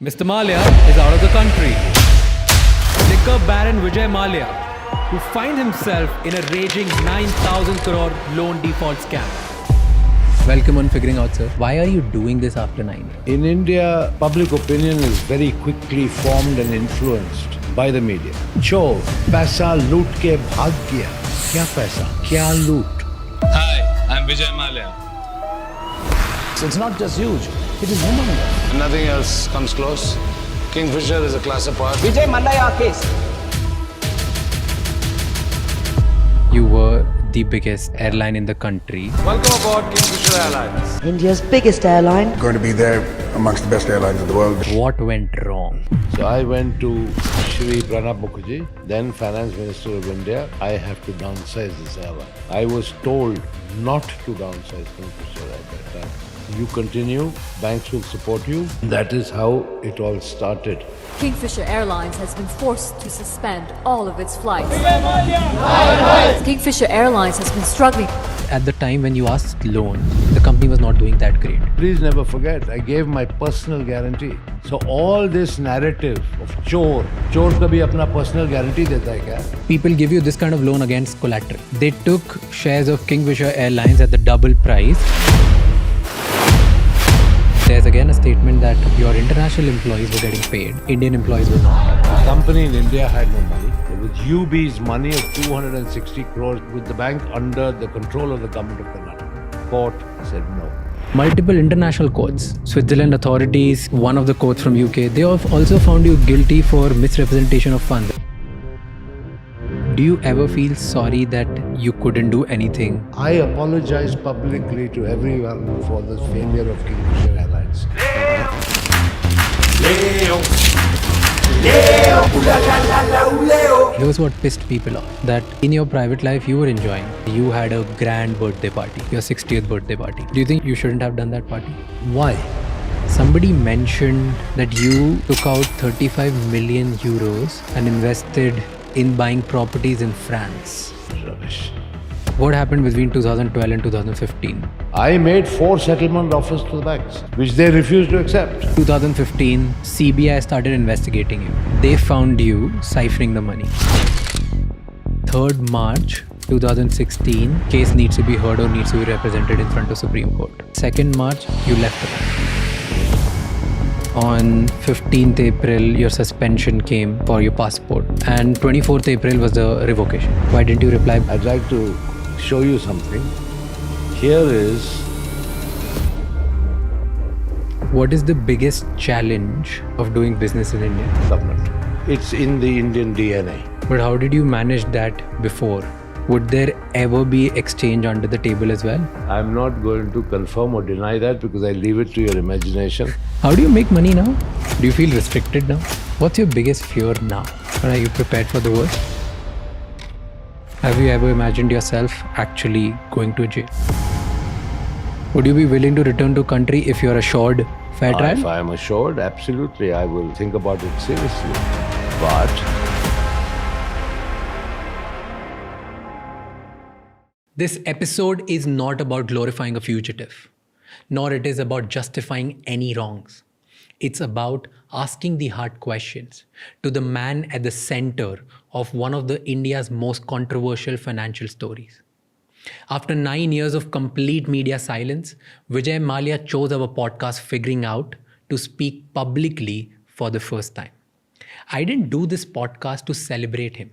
Mr. Mallya is out of the country. Liquor Baron Vijay Mallya, who finds himself in a raging 9,000 crore loan default scam. Welcome on Figuring Out, sir. Why are you doing this after 9? In India, public opinion is very quickly formed and influenced by the media. Chor, paisa loot ke bhag gaya. Kya paisa? Kya loot? Hi, I'm Vijay Mallya. So it's not just huge, it is humongous. Nothing else comes close. Kingfisher is a class apart. Vijay Mallya case. You were the biggest airline in the country. Welcome aboard Kingfisher Airlines. India's biggest airline. Going to be there amongst the best airlines in the world. What went wrong? So I went to Shri Pranab Mukherjee, then Finance Minister of India. I have to downsize this airline. I was told not to downsize Kingfisher at that time. You continue, banks will support you. That is how it all started. Kingfisher Airlines has been forced to suspend all of its flights. Kingfisher Airlines has been struggling. At the time when you asked loan, the company was not doing that great. Please never forget, I gave my personal guarantee. So all this narrative of chor kabhi apna personal guarantee deta hai kya? People give you this kind of loan against collateral. They took shares of Kingfisher Airlines at the double price. There's again a statement that your international employees were getting paid, Indian employees were not. The company in India had no money. With UB's money of 260 crores with the bank under the control of the government of Karnataka. Court said no. Multiple international courts, Switzerland authorities, one of the courts from UK, they have also found you guilty for misrepresentation of funds. Do you ever feel sorry that you couldn't do anything? I apologize publicly to everyone for the failure of Kingfisher Airlines. Here's what pissed people off. That in your private life you were enjoying. You had a grand birthday party, your 60th birthday party. Do you think you shouldn't have done that party? Why? Somebody mentioned that you took out 35 million euros and invested in buying properties in France. Rubbish. What happened between 2012 and 2015? I made 4 settlement offers to the banks, which they refused to accept. 2015, CBI started investigating you. They found you siphoning the money. 3rd March 2016, case needs to be heard or needs to be represented in front of Supreme Court. 2nd March, you left the bank. On 15th April, your suspension came for your passport. And 24th April was the revocation. Why didn't you reply? I'd like to show you something. Here is... What is the biggest challenge of doing business in India? government. It's in the Indian DNA. But how did you manage that before? Would there ever be exchange under the table as well? I'm not going to confirm or deny that because I leave it to your imagination. How do you make money now? Do you feel restricted now? What's your biggest fear now? Or are you prepared for the worst? Have you ever imagined yourself actually going to jail? Would you be willing to return to country if you're assured fair trial? If I'm assured, absolutely, I will think about it seriously. But This episode is not about glorifying a fugitive, nor it is about justifying any wrongs. It's about asking the hard questions to the man at the center of one of the India's most controversial financial stories. After 9 years of complete media silence, Vijay Mallya chose our podcast Figuring Out to speak publicly for the first time. I didn't do this podcast to celebrate him.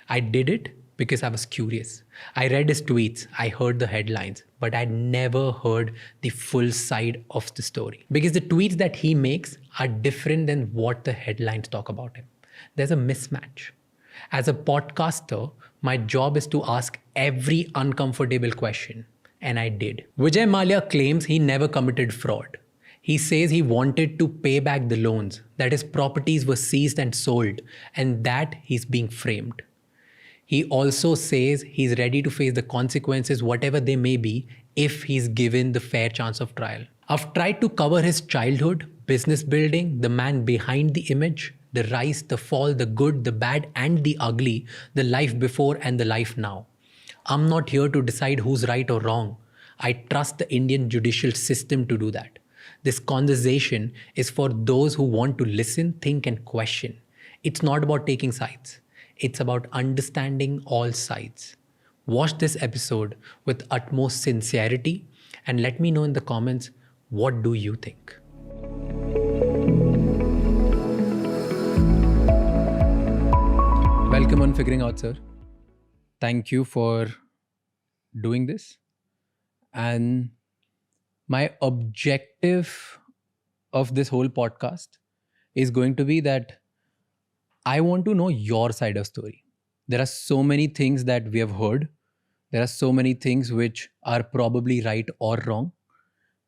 I did it because I was curious. I read his tweets, I heard the headlines, but I'd never heard the full side of the story. Because the tweets that he makes are different than what the headlines talk about him. There's a mismatch. As a podcaster, my job is to ask every uncomfortable question, and I did. Vijay Mallya claims he never committed fraud. He says he wanted to pay back the loans, that his properties were seized and sold, and that he's being framed. He also says he's ready to face the consequences, whatever they may be, if he's given the fair chance of trial. I've tried to cover his childhood, business building, the man behind the image, the rise, the fall, the good, the bad, and the ugly, the life before and the life now. I'm not here to decide who's right or wrong. I trust the Indian judicial system to do that. This conversation is for those who want to listen, think, and question. It's not about taking sides, it's about understanding all sides. Watch this episode with utmost sincerity and let me know in the comments, what do you think? Welcome on Figuring Out, sir. Thank you for doing this. And my objective of this whole podcast is going to be that I want to know your side of story. There are so many things that we have heard. There are so many things which are probably right or wrong.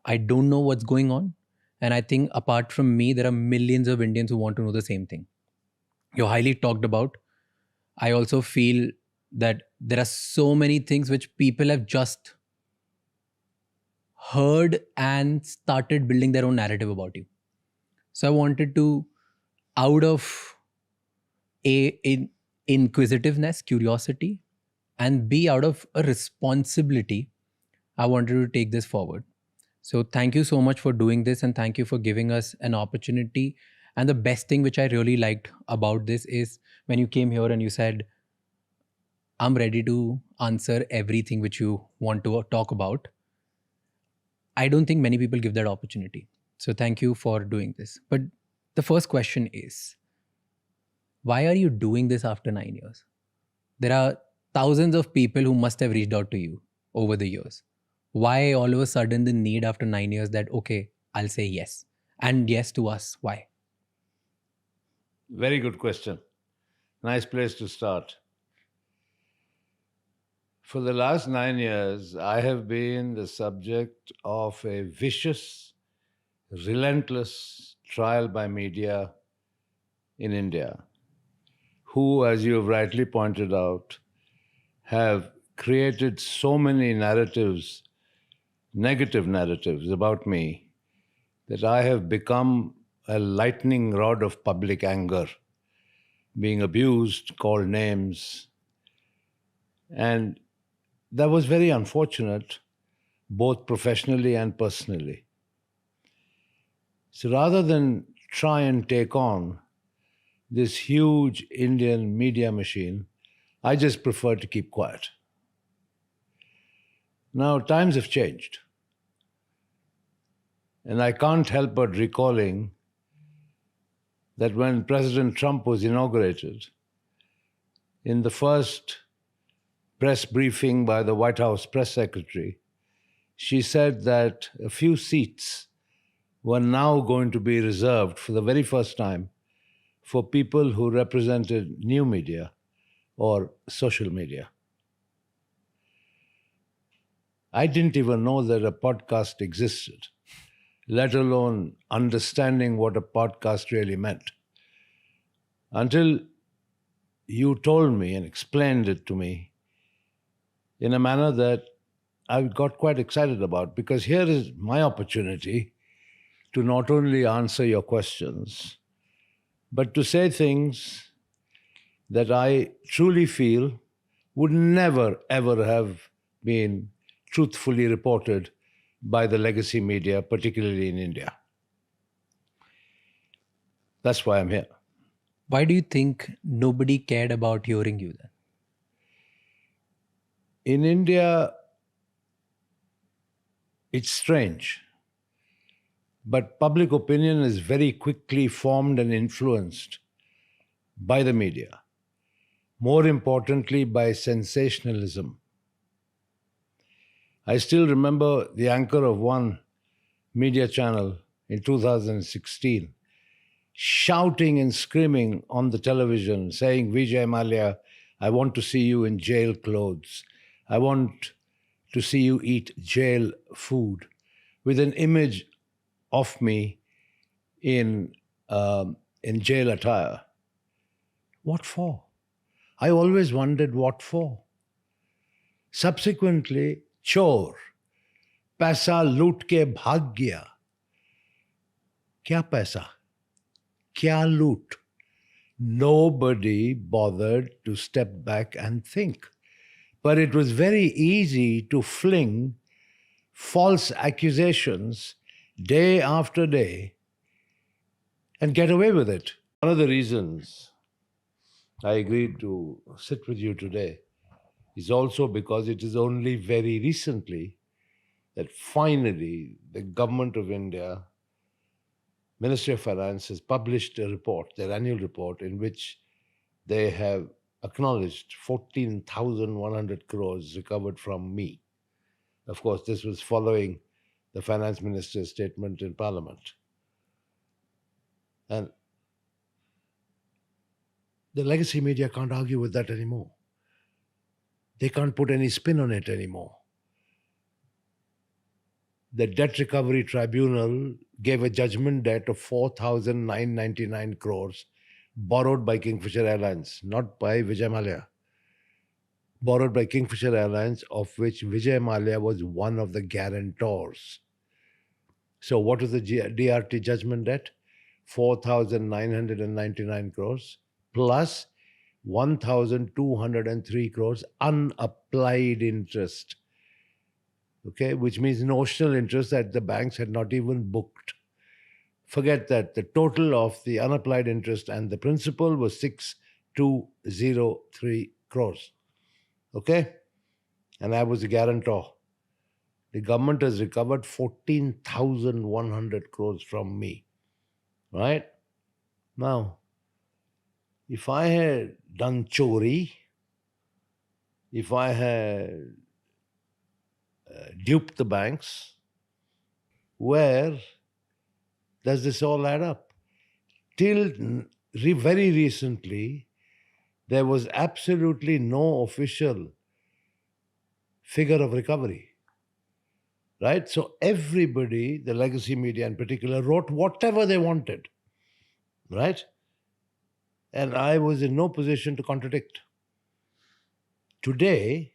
I don't know what's going on. And I think apart from me, there are millions of Indians who want to know the same thing. You're highly talked about. I also feel that there are so many things which people have just heard and started building their own narrative about you. So I wanted to, out of in inquisitiveness, curiosity, and B, out of a responsibility, I wanted to take this forward. So thank you so much for doing this, and thank you for giving us an opportunity. And the best thing which I really liked about this is when you came here and you said, I'm ready to answer everything which you want to talk about. I don't think many people give that opportunity. So thank you for doing this. But the first question is, why are you doing this after 9 years? There are thousands of people who must have reached out to you over the years. Why all of a sudden the need after 9 years that, okay, I'll say yes. And yes to us. Why? Very good question. Nice place to start. For the last 9 years, I have been the subject of a vicious, relentless trial by media in India, who, as you have rightly pointed out, have created so many narratives, negative narratives about me, that I have become a lightning rod of public anger, being abused, called names. And that was very unfortunate, both professionally and personally. So rather than try and take on this huge Indian media machine, I just prefer to keep quiet. Now, times have changed. And I can't help but recalling that when President Trump was inaugurated, in the first press briefing by the White House press secretary, she said that a few seats were now going to be reserved for the very first time for people who represented new media or social media. I didn't even know that a podcast existed, let alone understanding what a podcast really meant, until you told me and explained it to me in a manner that I got quite excited about, because here is my opportunity to not only answer your questions, but to say things that I truly feel would never, ever have been truthfully reported by the legacy media, particularly in India. That's why I'm here. Why do you think nobody cared about hearing you then? In India, it's strange, but public opinion is very quickly formed and influenced by the media. More importantly, by sensationalism. I still remember the anchor of one media channel in 2016 shouting and screaming on the television, saying, Vijay Mallya, I want to see you in jail clothes. I want to see you eat jail food, with an image of me in jail attire. What for? I always wondered what for. Subsequently, chor, paisa loot ke bhag gaya. Kya paisa? Kya loot? Nobody bothered to step back and think. But it was very easy to fling false accusations day after day and get away with it. One of the reasons I agreed to sit with you today is also because it is only very recently that finally the government of India, Ministry of Finance, has published a report, their annual report, in which they have acknowledged 14,100 crores recovered from me. Of course, this was following the finance minister's statement in Parliament. And the legacy media can't argue with that anymore. They can't put any spin on it anymore. The Debt Recovery Tribunal gave a judgment debt of 4,999 crores borrowed by Kingfisher Airlines, not by Vijay Mallya. Borrowed by Kingfisher Airlines, of which Vijay Mallya was one of the guarantors. So what is the DRT judgment debt? 4,999 crores plus 1,203 crores unapplied interest. Okay, which means notional interest that the banks had not even booked. Forget that. The total of the unapplied interest and the principal was 6,203 crores. Okay? And I was the guarantor. The government has recovered 14,100 crores from me. Right? Now, if I had done chori, if I had duped the banks, where does this all add up? Till very recently, there was absolutely no official figure of recovery. Right? So everybody, the legacy media in particular, wrote whatever they wanted. Right? And I was in no position to contradict. Today,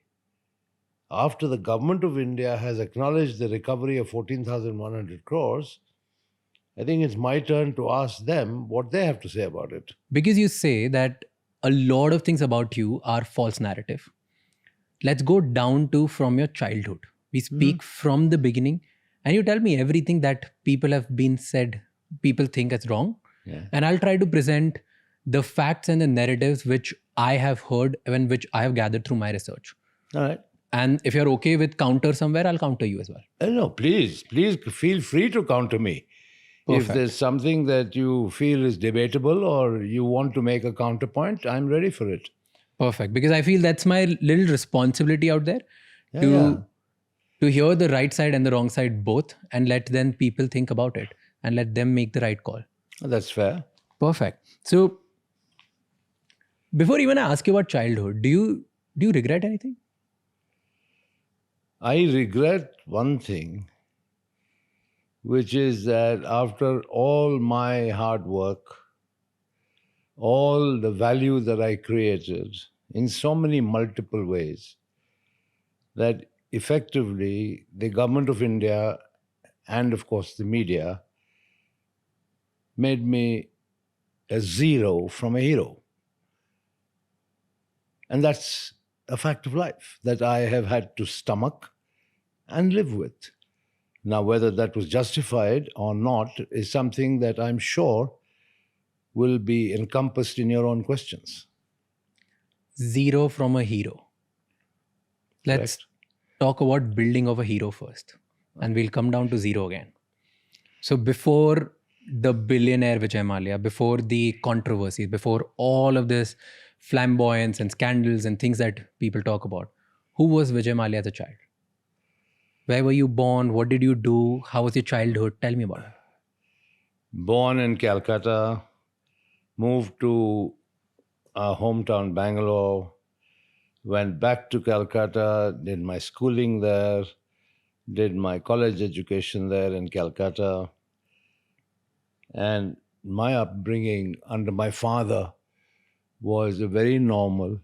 after the government of India has acknowledged the recovery of 14,100 crores, I think it's my turn to ask them what they have to say about it. Because you say that a lot of things about you are false narrative. Let's go down to from your childhood. We speak from the beginning, and you tell me everything that people have been said, people think is wrong. Yeah. And I'll try to present the facts and the narratives which I have heard and which I have gathered through my research. All right. And if you're okay with counter somewhere, I'll counter you as well. No, please feel free to counter me. Perfect. If there's something that you feel is debatable or you want to make a counterpoint, I'm ready for it. Perfect. Because I feel that's my little responsibility out there to hear the right side and the wrong side both, and let then people think about it and let them make the right call. That's fair. Perfect. So before even I ask you about childhood, do you regret anything? I regret one thing, which is that after all my hard work, all the value that I created in so many multiple ways, that effectively the government of India and of course the media made me a zero from a hero. And that's a fact of life that I have had to stomach and live with. Now, whether that was justified or not is something that I'm sure will be encompassed in your own questions. Zero from a hero. Let's talk about building of a hero first, and we'll come down to zero again. So before the billionaire Vijay Mallya, before the controversies, before all of this flamboyance and scandals and things that people talk about, who was Vijay Mallya as a child? Where were you born? What did you do? How was your childhood? Tell me about it. Born in Calcutta, moved to our hometown Bangalore, went back to Calcutta, did my schooling there, did my college education there in Calcutta. And my upbringing under my father was a very normal,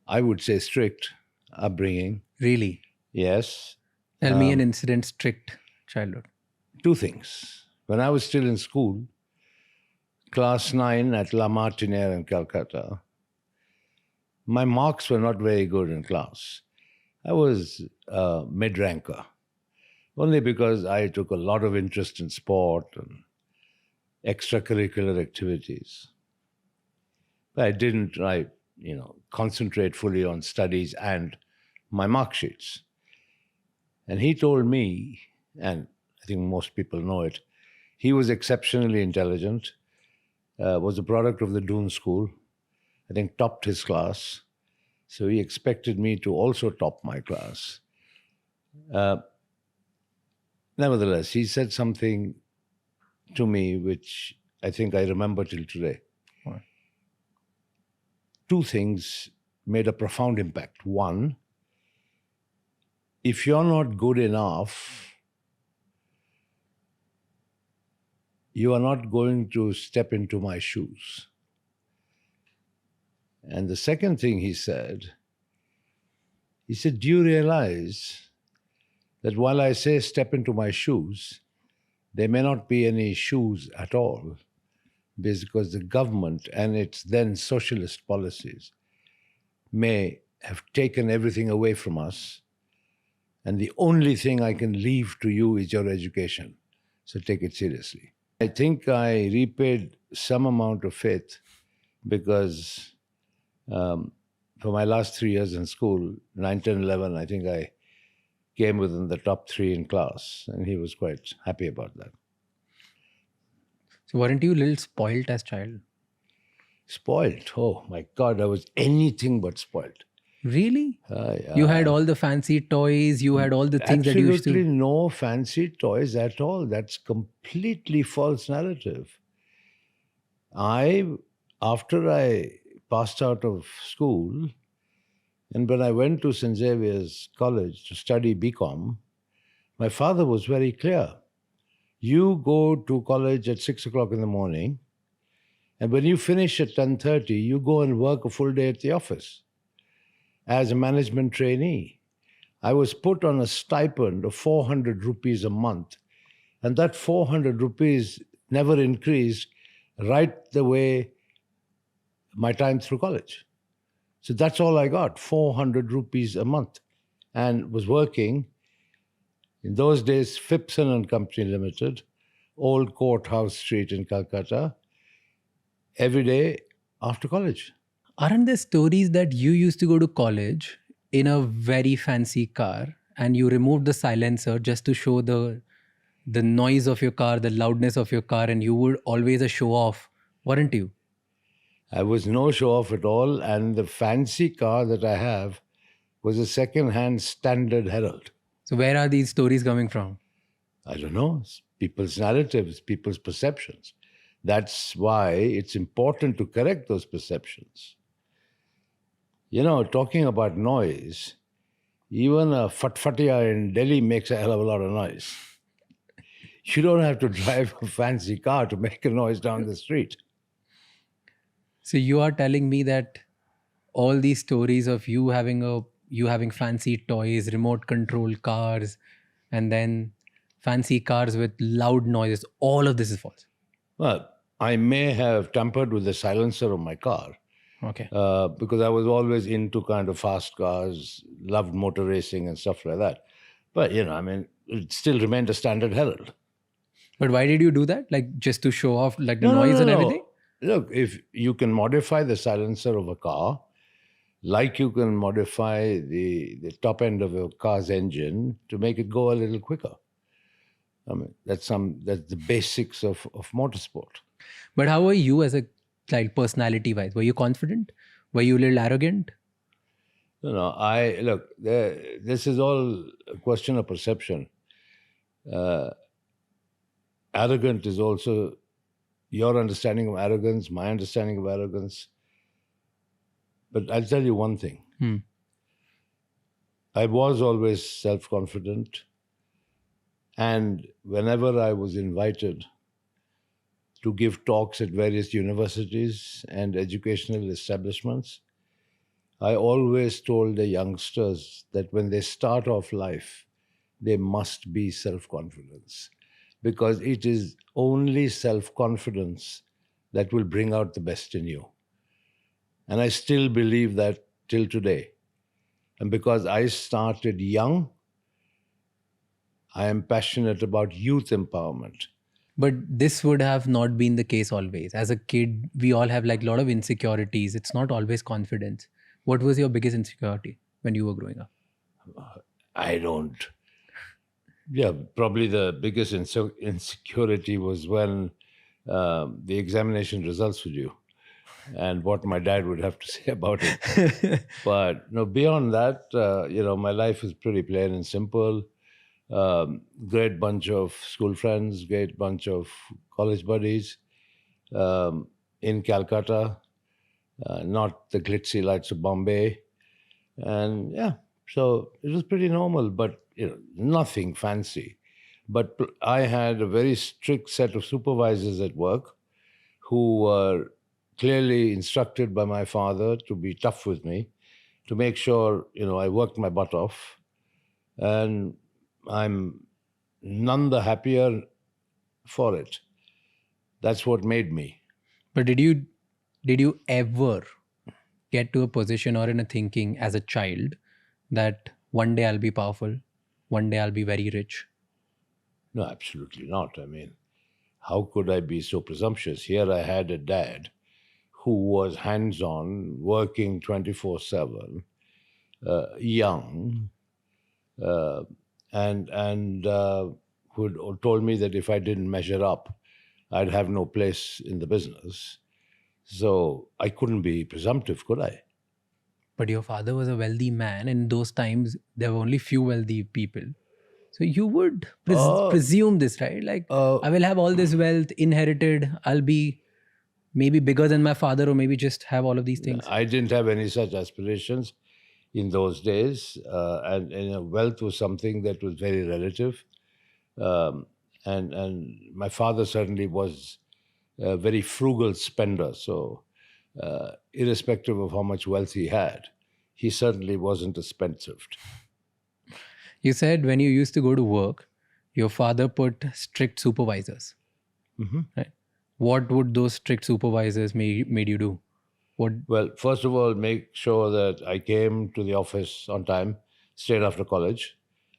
I would say strict upbringing. Really? Yes. Tell me an incident, strict childhood. Two things. When I was still in school, class 9 at La Martiniere in Calcutta, my marks were not very good in class. I was a mid-ranker. Only because I took a lot of interest in sport and extracurricular activities. But I didn't, concentrate fully on studies and my mark sheets. And he told me, and I think most people know it, he was exceptionally intelligent, was a product of the Doon School, I think topped his class. So he expected me to also top my class. Nevertheless, he said something to me which I think I remember till today. What? Two things made a profound impact. One, if you're not good enough, you are not going to step into my shoes. And the second thing he said, do you realize that while I say step into my shoes, there may not be any shoes at all, because the government and its then socialist policies may have taken everything away from us, and the only thing I can leave to you is your education. So take it seriously. I think I repaid some amount of faith because for my last 3 years in school, 9, 10, 11, I think I came within the top 3 in class, and he was quite happy about that. So weren't you a little spoilt as child? Spoiled? Oh my God, I was anything but spoiled. Really? You had all the fancy toys, you had all the things that you used Absolutely to... no fancy toys at all. That's completely false narrative. After I passed out of school, and when I went to St. Xavier's College to study BCom, my father was very clear. You go to college at 6 o'clock in the morning, and when you finish at 10:30, you go and work a full day at the office as a management trainee. I was put on a stipend of 400 rupees a month, and that 400 rupees never increased right the way my time through college. So that's all I got, 400 rupees a month, and was working, in those days, Phipson and Company Limited, Old Courthouse Street in Calcutta, every day after college. Aren't there stories that you used to go to college in a very fancy car and you removed the silencer just to show the noise of your car, the loudness of your car, and you would always a show off, weren't you? I was no show off at all, and the fancy car that I have was a second-hand Standard Herald. So where are these stories coming from? I don't know. It's people's narratives, people's perceptions. That's why it's important to correct those perceptions. Talking about noise, even a fatfatia in Delhi makes a hell of a lot of noise. You don't have to drive a fancy car to make a noise down the street. So you are telling me that all these stories of you having fancy toys, remote control cars, and then fancy cars with loud noises, all of this is false. Well, I may have tampered with the silencer of my car. Okay. Because I was always into kind of fast cars, loved motor racing and stuff like that. But, it still remained a Standard Herald. But why did you do that? Like just to show off like the noise and everything? Look, if you can modify the silencer of a car, like you can modify the top end of a car's engine to make it go a little quicker. That's the basics of motorsport. But how were you as a child, personality-wise? Were you confident? Were you a little arrogant? This is all a question of perception. Arrogant is also your understanding of arrogance, my understanding of arrogance. But I'll tell you one thing. I was always self-confident. And whenever I was invited to give talks at various universities and educational establishments, I always told the youngsters that when they start off life, they must be self-confident, because it is only self-confidence that will bring out the best in you. And I still believe that till today. And because I started young, I am passionate about youth empowerment. But this would have not been the case always. As a kid, we all have like a lot of insecurities. It's not always confidence. What was your biggest insecurity when you were growing up? I don't. Yeah, probably the biggest insecurity was when the examination results were due, and what my dad would have to say about it. But no, beyond that, my life is pretty plain and simple. Great bunch of school friends, great bunch of college buddies in Calcutta, not the glitzy lights of Bombay. And yeah, so it was pretty normal, but nothing fancy. But I had a very strict set of supervisors at work who were clearly instructed by my father to be tough with me, to make sure I worked my butt off, and I'm none the happier for it. That's what made me. But did you ever get to a position or in a thinking as a child that one day I'll be powerful, one day I'll be very rich? No, absolutely not. I mean, how could I be so presumptuous? Here I had a dad who was hands-on, working 24/7, young, and who told me that if I didn't measure up, I'd have no place in the business. So I couldn't be presumptive, could I? But your father was a wealthy man. In those times, there were only few wealthy people. So you would presume this, right? Like, I will have all this wealth inherited. I'll be maybe bigger than my father, or maybe just have all of these things. I didn't have any such aspirations in those days. And wealth was something that was very relative. And my father certainly was a very frugal spender. So irrespective of how much wealth he had, he certainly wasn't a spendthrift. You said when you used to go to work, your father put strict supervisors. Right? What would those strict supervisors made you do? Well, first of all, make sure that I came to the office on time, straight after college.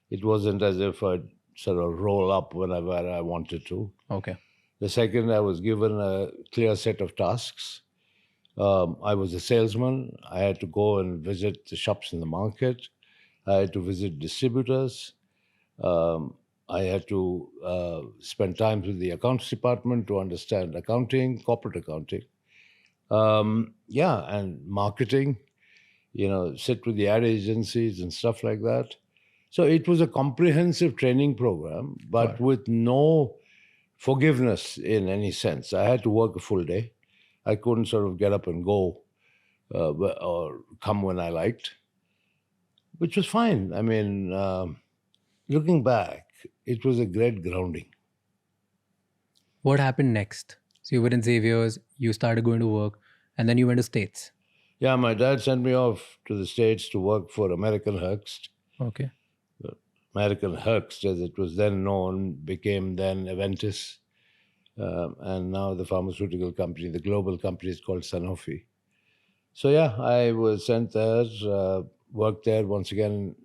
It wasn't as if I'd sort of roll up whenever I wanted to. Okay. The second, I was given a clear set of tasks. I was a salesman. I had to go and visit the shops in the market. I had to visit distributors. I had to spend time with the accounts department to understand accounting, corporate accounting. And marketing, sit with the ad agencies and stuff like that. So it was a comprehensive training program, but with no forgiveness in any sense. I had to work a full day. I couldn't sort of get up and go or come when I liked, which was fine. I mean, looking back, it was a great grounding. What happened next? So you were in Xavier's, you started going to work, and then you went to States. Yeah, my dad sent me off to the States to work for American Hearst. Okay. American Hearst, as it was then known, became then Aventis. And now the pharmaceutical company, the global company, is called Sanofi. So yeah, I was sent there, worked there once again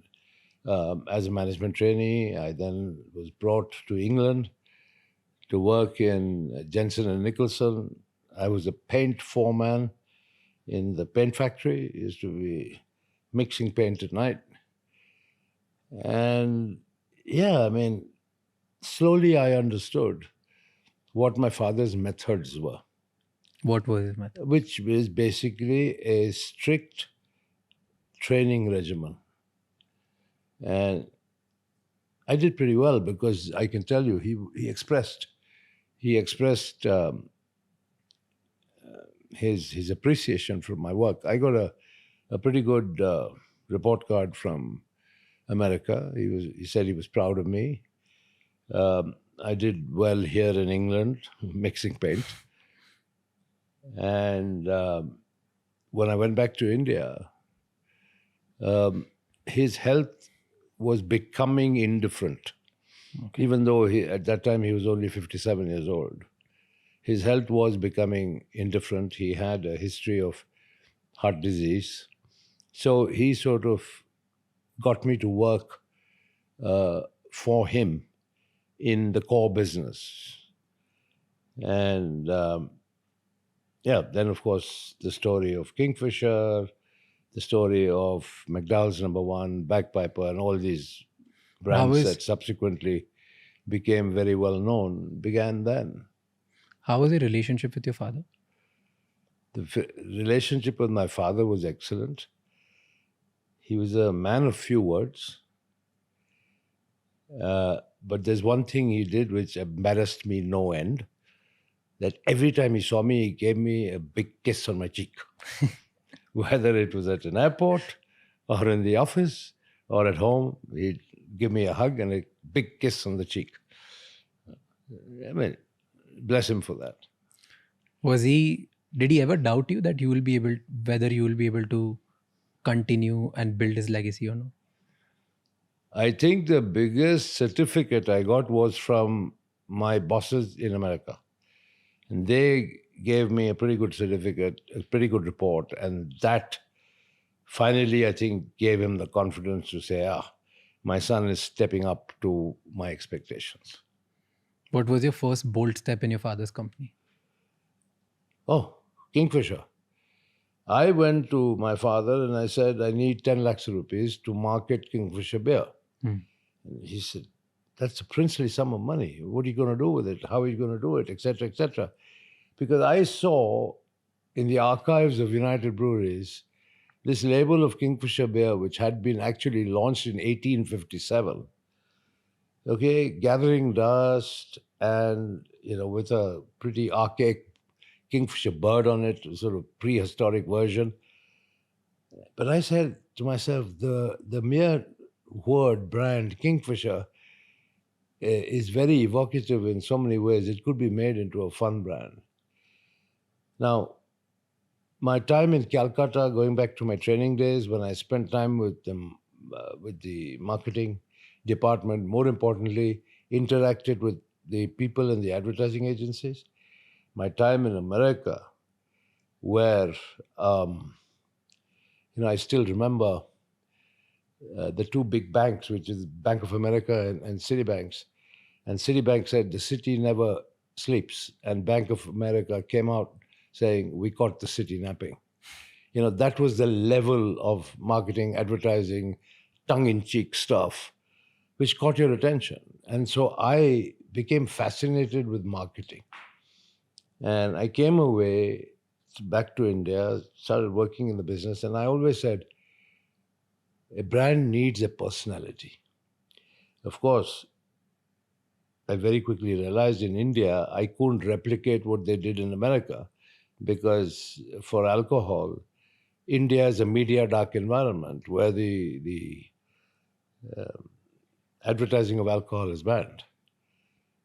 as a management trainee. I then was brought to England to work in Jensen and Nicholson. I was a paint foreman in the paint factory. It used to be mixing paint at night. And yeah, I mean, slowly I understood what my father's methods were. What was his method? Which is basically a strict training regimen. And I did pretty well because I can tell you, he expressed his appreciation for my work. I got a pretty good report card from America. He said he was proud of me. I did well here in England, mixing paint. And when I went back to India, his health was becoming indifferent. Okay. Even though at that time he was only 57 years old. His health was becoming indifferent. He had a history of heart disease. So he sort of got me to work for him in the core business. And then of course the story of Kingfisher, the story of McDowell's Number One, Bagpiper, and all these brands that subsequently became very well known began then. How was your relationship with your father? The relationship with my father was excellent. He was a man of few words. But there's one thing he did which embarrassed me no end, that every time he saw me, he gave me a big kiss on my cheek. Whether it was at an airport or in the office or at home, he'd give me a hug and a big kiss on the cheek. I mean, bless him for that. Did he ever doubt you that whether you will be able to continue and build his legacy or not? I think the biggest certificate I got was from my bosses in America. And they gave me a pretty good certificate, a pretty good report. And that finally, I think, gave him the confidence to say, my son is stepping up to my expectations. What was your first bold step in your father's company? Oh, Kingfisher. I went to my father and I said, I need 10 lakhs rupees to market Kingfisher beer. And he said, that's a princely sum of money. What are you going to do with it? How are you going to do it? Etc., etc. Because I saw in the archives of United Breweries this label of Kingfisher beer, which had been actually launched in 1857, gathering dust and, with a pretty archaic Kingfisher bird on it, sort of prehistoric version. But I said to myself, the mere word brand Kingfisher is very evocative in so many ways. It could be made into a fun brand. Now, my time in Calcutta, going back to my training days, when I spent time with them, with the marketing department, more importantly, interacted with the people in the advertising agencies. My time in America, where, I still remember the two big banks, which is Bank of America and Citibanks. And Citibank said, the city never sleeps. And Bank of America came out saying, we caught the city napping. That was the level of marketing, advertising, tongue-in-cheek stuff, which caught your attention. And so I became fascinated with marketing. And I came away back to India, started working in the business, and I always said, a brand needs a personality. Of course, I very quickly realized in India, I couldn't replicate what they did in America because for alcohol, India is a media dark environment where the advertising of alcohol is banned.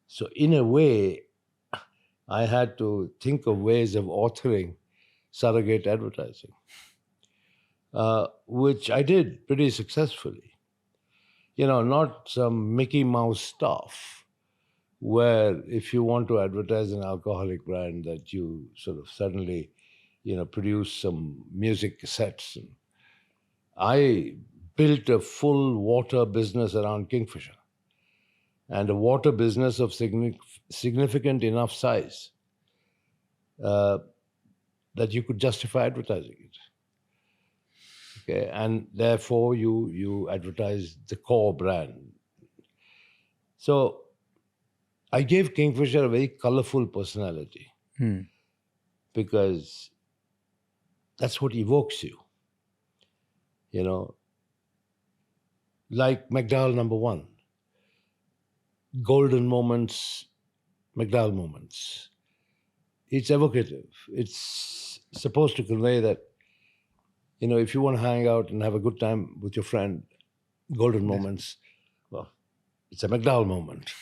So in a way, I had to think of ways of authoring surrogate advertising, which I did pretty successfully. Not some Mickey Mouse stuff where if you want to advertise an alcoholic brand that you sort of suddenly, produce some music cassettes. I built a full water business around Kingfisher and a water business of significant enough size that you could justify advertising it. Okay, and therefore you advertise the core brand. So I gave Kingfisher a very colorful personality because that's what evokes you. Like McDowell Number One, golden moments, McDowell moments. It's evocative. It's supposed to convey that, if you want to hang out and have a good time with your friend, golden moments, well, it's a McDowell moment.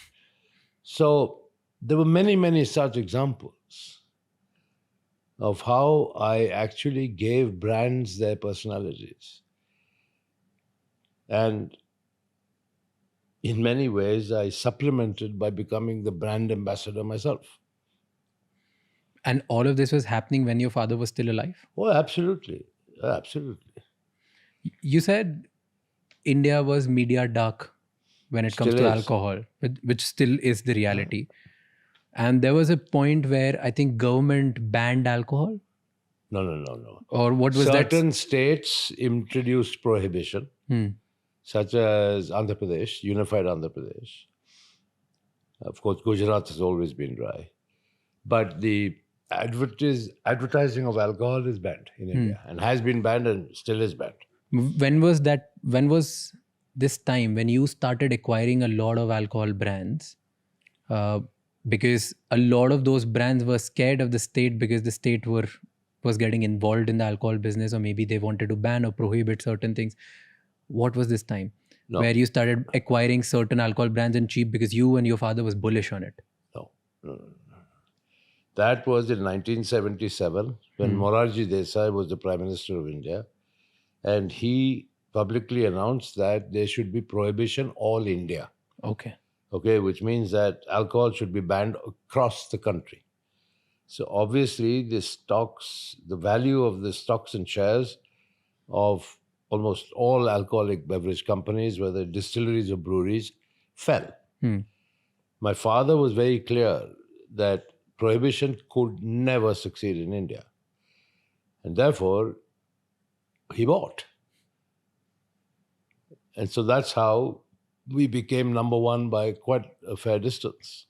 So there were many, many such examples of how I actually gave brands their personalities. And in many ways, I supplemented by becoming the brand ambassador myself. And all of this was happening when your father was still alive? Oh, absolutely. Absolutely. You said India was media dark when it comes Still to is. alcohol, which still is the reality. And there was a point where I think government banned alcohol, No. or what was that? Certain states introduced prohibition, such as Andhra Pradesh, unified Andhra Pradesh. Of course, Gujarat has always been dry. But the advertising of alcohol is banned in India and has been banned and still is banned. When was that? When was this time when you started acquiring a lot of alcohol brands? Because a lot of those brands were scared of the state because the state was getting involved in the alcohol business, or maybe they wanted to ban or prohibit certain things. What was this time where you started acquiring certain alcohol brands and cheap because you and your father was bullish on it? No. That was in 1977 when Morarji Desai was the Prime Minister of India, and he publicly announced that there should be prohibition all India. Okay. Which means that alcohol should be banned across the country. So obviously the value of the stocks and shares of almost all alcoholic beverage companies, whether distilleries or breweries, fell. My father was very clear that prohibition could never succeed in India. And therefore, he bought. And so that's how we became number one by quite a fair distance.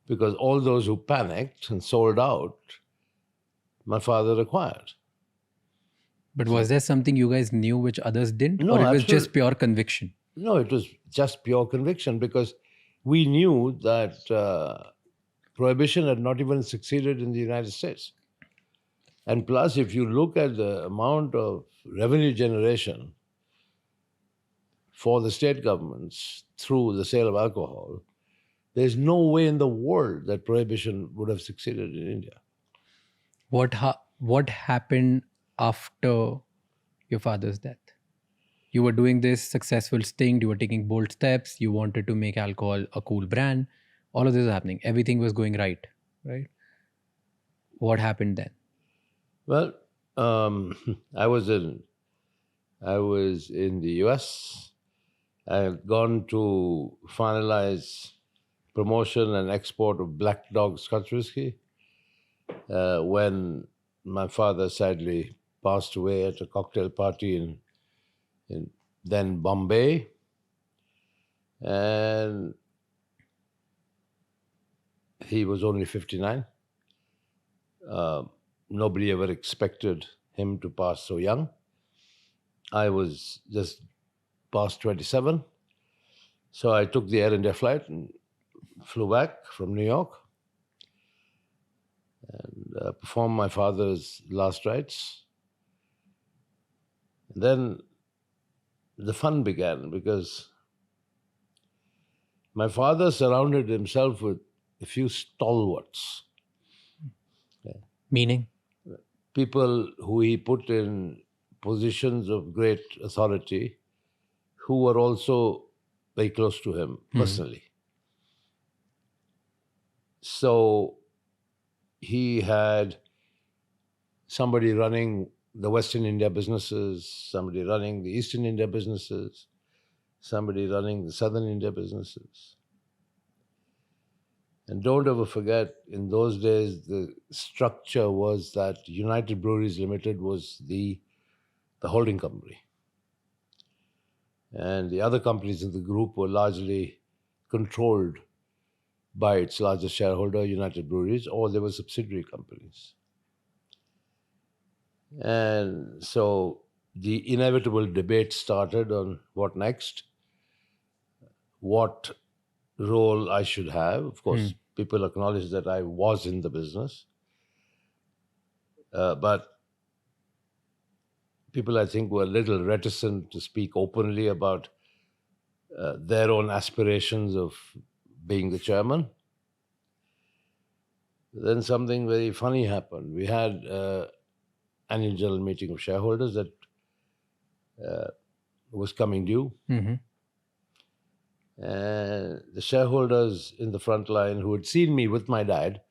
Because all those who panicked and sold out, my father acquired. But was there something you guys knew which others didn't? No, or it was absolutely. just pure conviction? No, it was just pure conviction because we knew that prohibition had not even succeeded in the United States. And plus, if you look at the amount of revenue generation for the state governments through the sale of alcohol, there's no way in the world that prohibition would have succeeded in India. What happened after your father's death? You were doing this successful sting, you were taking bold steps, you wanted to make alcohol a cool brand. All of this was happening. Everything was going right? What happened then? Well, I was in the US. I had gone to finalize promotion and export of Black Dog Scotch whiskey when my father sadly passed away at a cocktail party in then Bombay. And he was only 59. Nobody ever expected him to pass so young. I was just past 27. So I took the Air India flight and flew back from New York and performed my father's last rites. And then the fun began because my father surrounded himself with a few stalwarts. Meaning? People who he put in positions of great authority who were also very close to him personally. So he had somebody running the Western India businesses, somebody running the Eastern India businesses, somebody running the Southern India businesses. And don't ever forget, in those days, the structure was that United Breweries Limited was the holding company. And the other companies in the group were largely controlled by its largest shareholder, United Breweries, or they were subsidiary companies. And so the inevitable debate started on what next, what role I should have. Of course, people acknowledge that I was in the business. But people, I think, were a little reticent to speak openly about their own aspirations of being the chairman. Then something very funny happened. We had an annual general meeting of shareholders that was coming due. And the shareholders in the front line who had seen me with my dad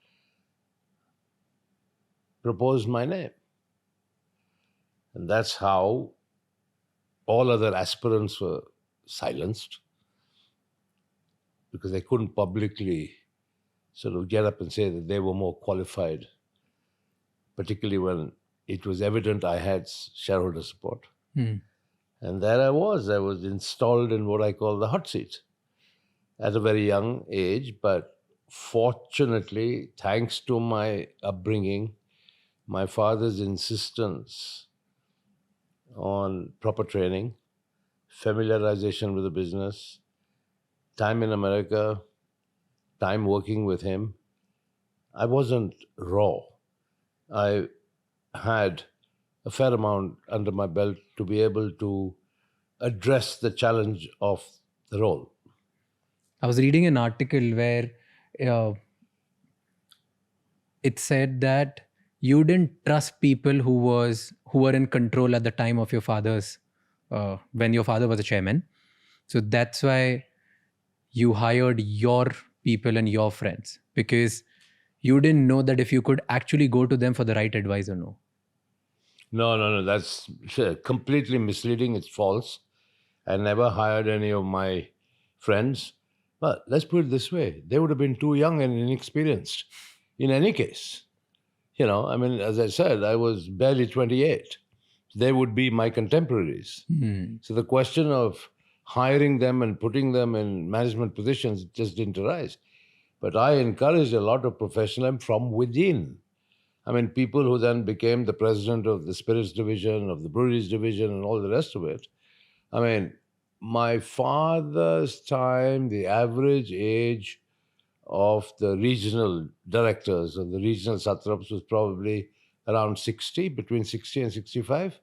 proposed my name. And that's how all other aspirants were silenced. because they couldn't publicly sort of get up and say that they were more qualified, particularly when it was evident I had shareholder support. And there I was installed in what I call the hot seat at a very young age. But fortunately, thanks to my upbringing, my father's insistence on proper training, familiarization with the business, time in America, time working with him, I wasn't raw. I had a fair amount under my belt to be able to address the challenge of the role. I was reading an article where uh, it said that you didn't trust people who were in control at the time of your father's when your father was a chairman. So that's why you hired your people and your friends, because you didn't know that if you could actually go to them for the right advice or no. No. That's completely misleading. It's false. I never hired any of my friends. But let's put it this way. They would have been too young and inexperienced in any case. You know, I mean, as I said, I was barely 28. They would be my contemporaries. So the question of hiring them and putting them in management positions just didn't arise. But I encouraged a lot of professionalism from within. I mean, people who then became the president of the spirits division, of the breweries division, and all the rest of it. I mean, my father's time, the average age of the regional directors or the regional satraps was probably around 60, between 60 and 65.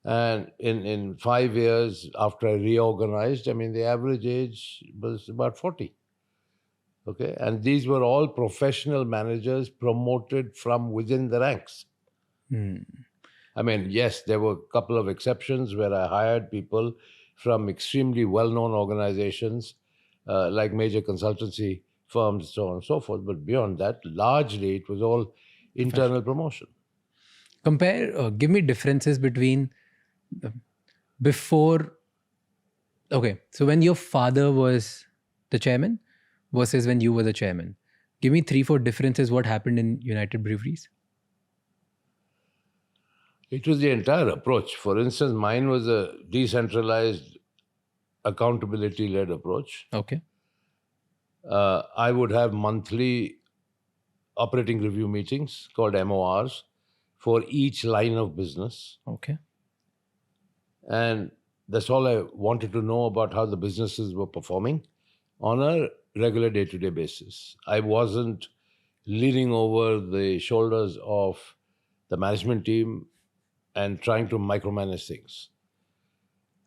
And in 5 years after I reorganized, I mean, the average age was about 40. Okay, and these were all professional managers promoted from within the ranks. I mean, yes, there were a couple of exceptions where I hired people from extremely well-known organizations like major consultancy firms, so on and so forth. But beyond that, largely it was all internal promotion. Give me differences between before. Okay, so when your father was the chairman versus when you were the chairman. Give me 3-4 differences what happened in United Breweries. It was the entire approach. For instance, mine was a decentralized, accountability-led approach. Okay. I would have monthly operating review meetings called MORs for each line of business. Okay. And that's all I wanted to know about how the businesses were performing on a regular day-to-day basis. I wasn't leaning over the shoulders of the management team and trying to micromanage things.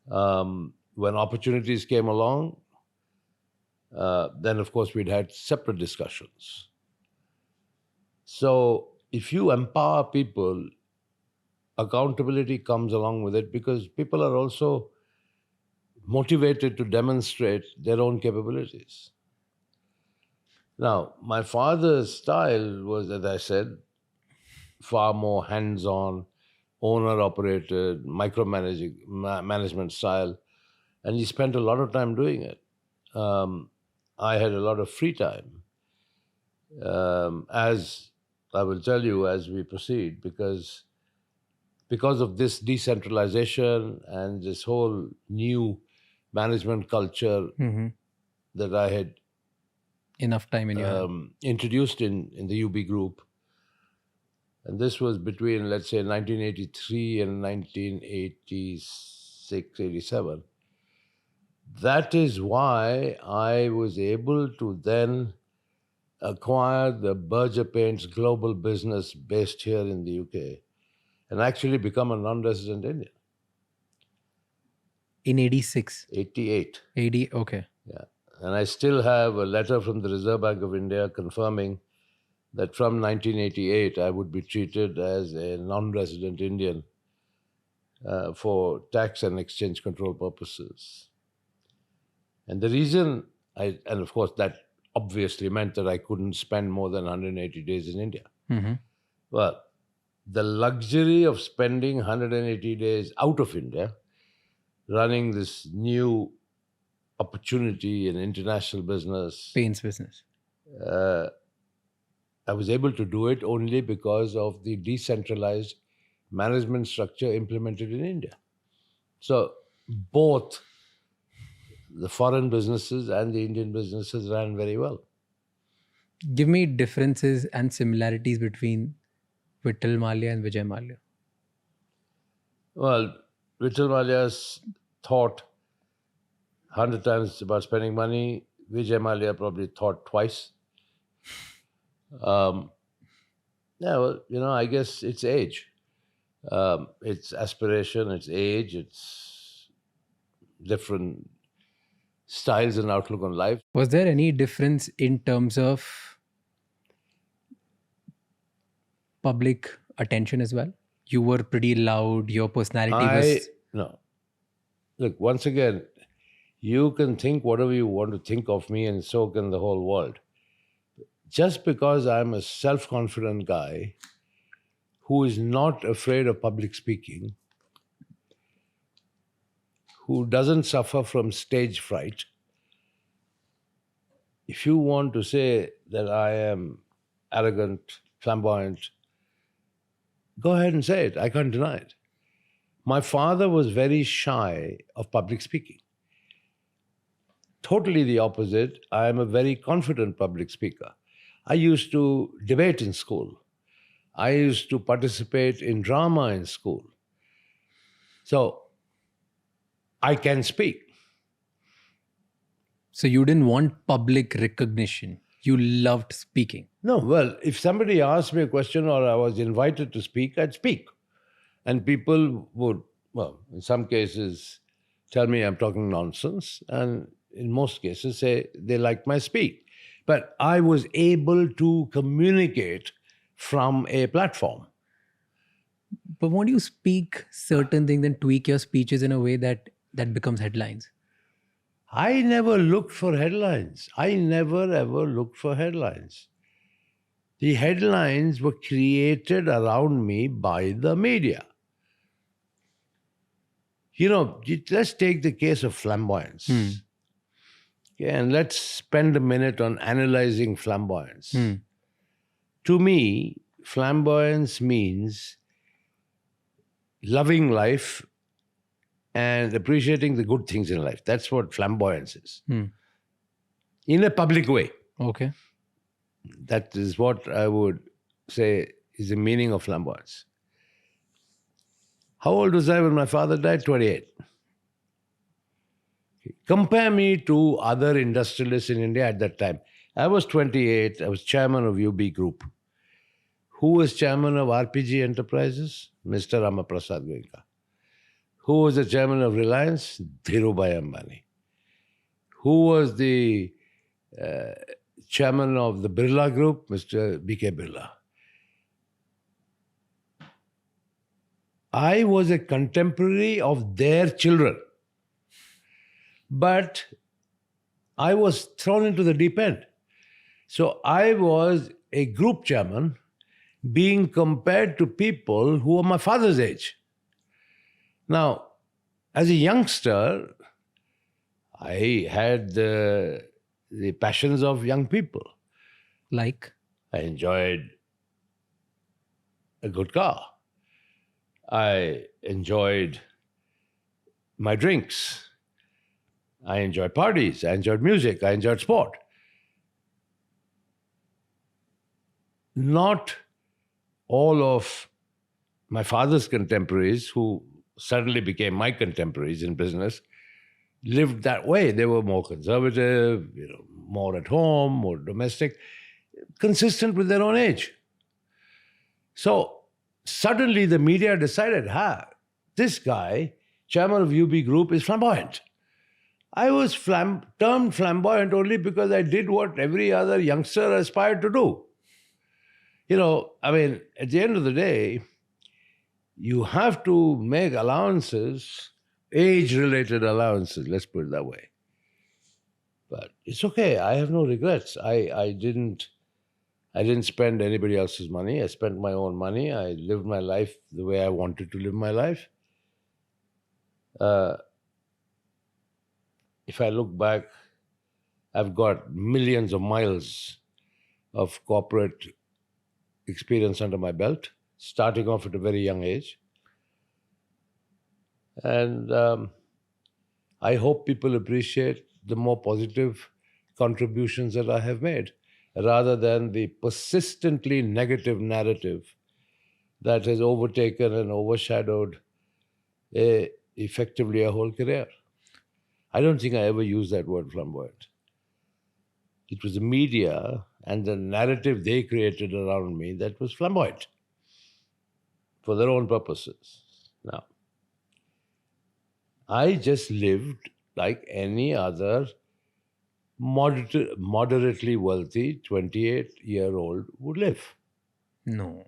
When opportunities came along, then of course we'd had separate discussions. So if you empower people, accountability comes along with it, because people are also motivated to demonstrate their own capabilities. Now, my father's style was, as I said, far more hands-on, owner-operated, micromanaging management style, and he spent a lot of time doing it. I had a lot of free time, as I will tell you as we proceed, because of this decentralization and this whole new management culture that I had Enough time in your introduced in the UB group. And this was between, let's say, 1983 and 1986, 87. That is why I was able to then acquire the Berger Paints global business based here in the UK and actually become a non-resident Indian. in 86. 88. 80. Okay. Yeah. And I still have a letter from the Reserve Bank of India confirming that from 1988 I would be treated as a non-resident Indian for tax and exchange control purposes. And the reason, and of course that obviously meant that I couldn't spend more than 180 days in India. Well, the luxury of spending 180 days out of India, running this new opportunity in international business. Paints business. I was able to do it only because of the decentralized management structure implemented in India. So both the foreign businesses and the Indian businesses ran very well. Give me differences and similarities between Vittal Mallya and Vijay Mallya. Well, Vijay Mallya's thought 100 times about spending money. Vijay Mallya probably thought twice. Yeah, well, I guess it's age. It's aspiration, it's age, it's different styles and outlook on life. Was there any difference in terms of public attention as well? You were pretty loud, your personality was... No. Look, once again, you can think whatever you want to think of me, and so can the whole world. Just because I'm a self-confident guy who is not afraid of public speaking, who doesn't suffer from stage fright, if you want to say that I am arrogant, flamboyant, go ahead and say it. I can't deny it. My father was very shy of public speaking. Totally the opposite. I am a very confident public speaker. I used to debate in school. I used to participate in drama in school. So I can speak. So you didn't want public recognition. You loved speaking. No, well, if somebody asked me a question or I was invited to speak, I'd speak. And people would, well, in some cases, tell me I'm talking nonsense. And in most cases, say they like my speak. But I was able to communicate from a platform. But won't you speak certain things and tweak your speeches in a way that becomes headlines? I never looked for headlines. I never ever looked for headlines. The headlines were created around me by the media. Let's take the case of flamboyance. Okay, and let's spend a minute on analyzing flamboyance. To me, flamboyance means loving life and appreciating the good things in life. That's what flamboyance is. In a public way. Okay. That is what I would say is the meaning of flamboyance. How old was I when my father died? 28. Compare me to other industrialists in India at that time. I was 28. I was chairman of UB Group. Who was chairman of RPG Enterprises? Mr. Ramaprasad Goenka. Who was the chairman of Reliance? Dhirubhai Ambani. Who was the chairman of the Birla Group? Mr. B.K. Birla. I was a contemporary of their children. But I was thrown into the deep end. So I was a group chairman being compared to people who were my father's age. Now, as a youngster, I had the passions of young people. Like? I enjoyed a good car. I enjoyed my drinks. I enjoyed parties. I enjoyed music. I enjoyed sport. Not all of my father's contemporaries, who suddenly became my contemporaries in business, lived that way. They were more conservative, more at home, more domestic, consistent with their own age. So suddenly the media decided, this guy, chairman of UB Group, is flamboyant. I was termed flamboyant only because I did what every other youngster aspired to do. At the end of the day, you have to make allowances, age-related allowances, let's put it that way. But it's okay. I have no regrets. I didn't spend anybody else's money. I spent my own money. I lived my life the way I wanted to live my life. if I look back, I've got millions of miles of corporate experience under my belt, starting off at a very young age. And I hope people appreciate the more positive contributions that I have made, rather than the persistently negative narrative that has overtaken and overshadowed effectively a whole career. I don't think I ever used that word flamboyant. It was the media and the narrative they created around me that was flamboyant for their own purposes. Now, I just lived like any other moderately wealthy 28-year-old would live. No.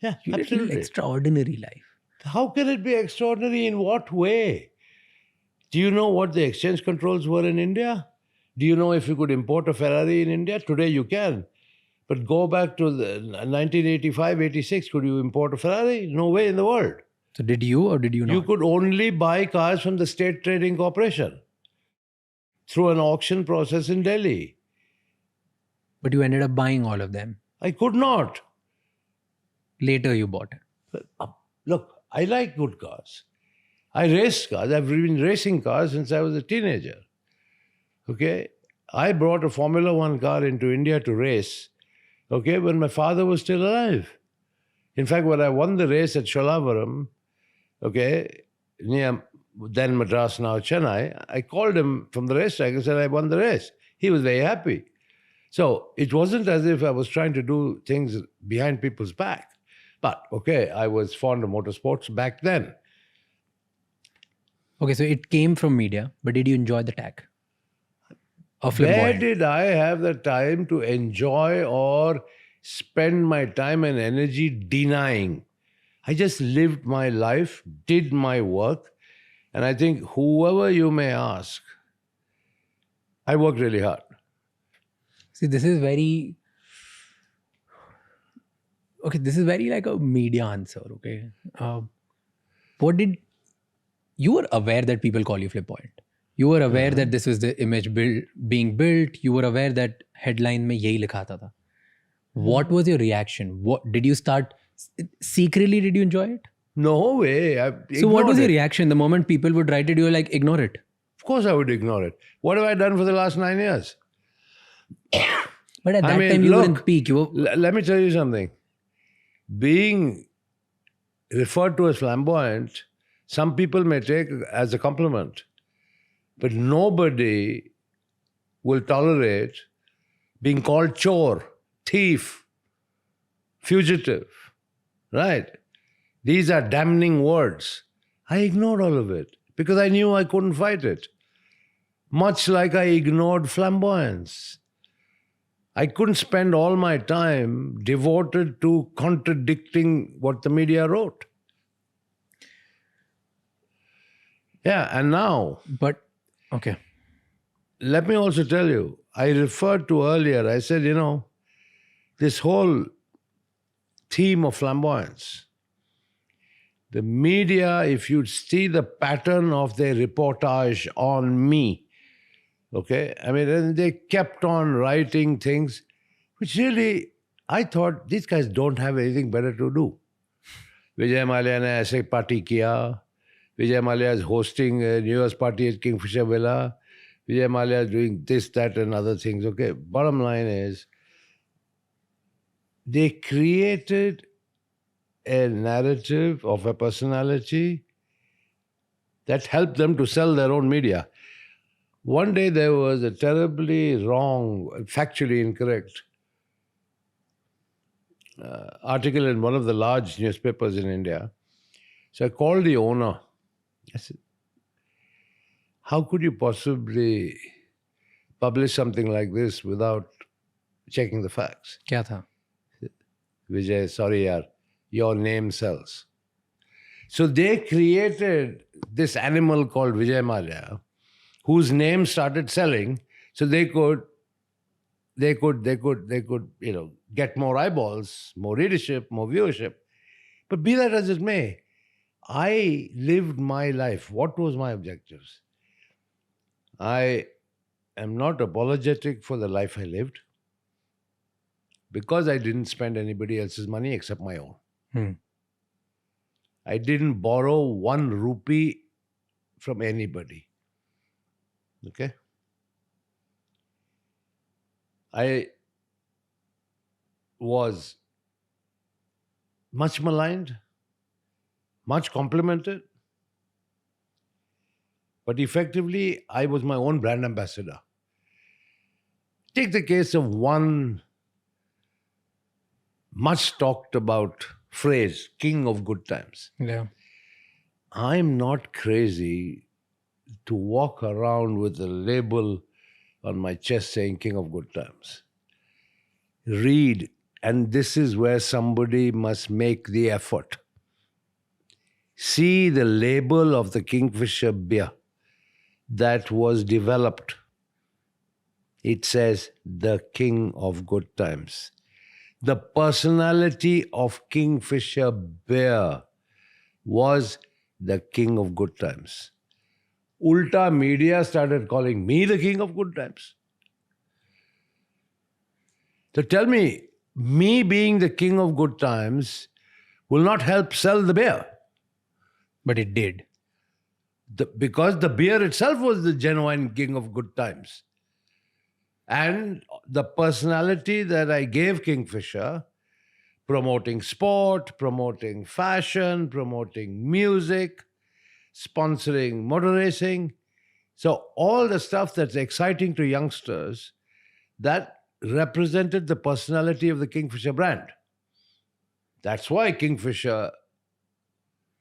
Yeah, You lived an absolutely. extraordinary life. How can it be extraordinary? In what way? Do you know what the exchange controls were in India? Do you know if you could import a Ferrari in India? Today you can. But go back to the 1985, 86, could you import a Ferrari? No way in the world. So did you or did you not? You could only buy cars from the State Trading Corporation through an auction process in Delhi. But you ended up buying all of them. I could not. Later you bought it. Look, I like good cars. I race cars. I've been racing cars since I was a teenager. Okay? I brought a Formula One car into India to race, okay, when my father was still alive. In fact, when I won the race at Sholavaram, okay, near then Madras, now Chennai, I called him from the racetrack and said, I won the race. He was very happy. So it wasn't as if I was trying to do things behind people's back. But, okay, I was fond of motorsports back then. Okay, so it came from media, but did you enjoy the tag? Of Where flamboyant? did I have the time to enjoy or spend my time and energy denying? I just lived my life, did my work, and I think whoever you may ask, I worked really hard. See, this is very... Okay, this is very like a media answer, okay? What did... You were aware that people call you flamboyant. You were aware that this was the image being built. You were aware that headline mein yahi likha tha. What was your reaction? What did you start... Secretly, did you enjoy it? No way. So what was your it. reaction? The moment people would write it, you were like, ignore it. Of course I would ignore it. What have I done for the last 9 years? But at that time, you were in peak. You were... Let me tell you something. Being referred to as flamboyant, some people may take as a compliment, but nobody will tolerate being called chore, thief, fugitive, right? These are damning words. I ignored all of it because I knew I couldn't fight it. Much like I ignored flamboyance. I couldn't spend all my time devoted to contradicting what the media wrote. Yeah, and now, But, okay. let me also tell you, I referred to earlier, I said, this whole theme of flamboyance, the media, if you see the pattern of their reportage on me, okay, I mean, they kept on writing things which really, I thought, these guys don't have anything better to do. Vijay Mallya ne aise party kiya. Vijay Mallya is hosting a New Year's party at Kingfisher Villa. Vijay Mallya is doing this, that, and other things. Okay, bottom line is, they created a narrative of a personality that helped them to sell their own media. One day there was a terribly wrong, factually incorrect article in one of the large newspapers in India. So I called the owner. I said, how could you possibly publish something like this without checking the facts? Kya tha? Vijay, sorry yaar, your name sells. So they created this animal called Vijay Mallya, whose name started selling, so they could get more eyeballs, more readership, more viewership. But be that as it may, I lived my life. What was my objectives? I am not apologetic for the life I lived because I didn't spend anybody else's money except my own. Hmm. I didn't borrow 1 rupee from anybody. Okay? I was much maligned, much complimented, but effectively, I was my own brand ambassador. Take the case of one much talked about phrase, king of good times. Yeah. I'm not crazy to walk around with a label on my chest saying king of good times. Read, and this is where somebody must make the effort. See the label of the Kingfisher beer that was developed. It says the king of good times. The personality of Kingfisher beer was the king of good times. Ulta media started calling me the king of good times. So tell me, me being the king of good times will not help sell the beer. But it did. Because the beer itself was the genuine king of good times. And the personality that I gave Kingfisher, promoting sport, promoting fashion, promoting music, sponsoring motor racing. So all the stuff that's exciting to youngsters, that represented the personality of the Kingfisher brand. That's why Kingfisher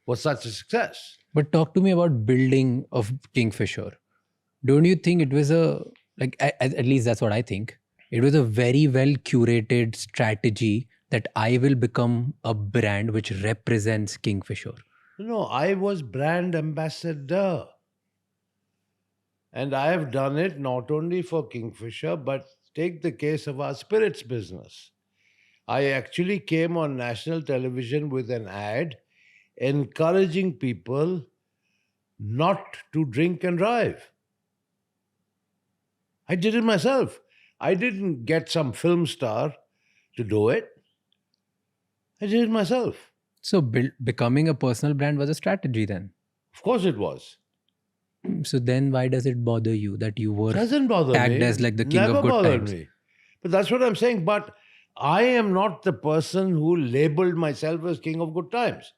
was such a success. But talk to me about building of Kingfisher. Don't you think it was at least that's what I think. It was a very well curated strategy that I will become a brand which represents Kingfisher. No, I was brand ambassador. And I have done it not only for Kingfisher, but take the case of our spirits business. I actually came on national television with an ad encouraging people not to drink and drive. I did it myself. I didn't get some film star to do it. I did it myself. So becoming a personal brand was a strategy then. Of course it was. So then why does it bother you that you were Doesn't bother tagged me. as like the king Never of good bothered times? me. But that's what I'm saying. But I am not the person who labeled myself as king of good times.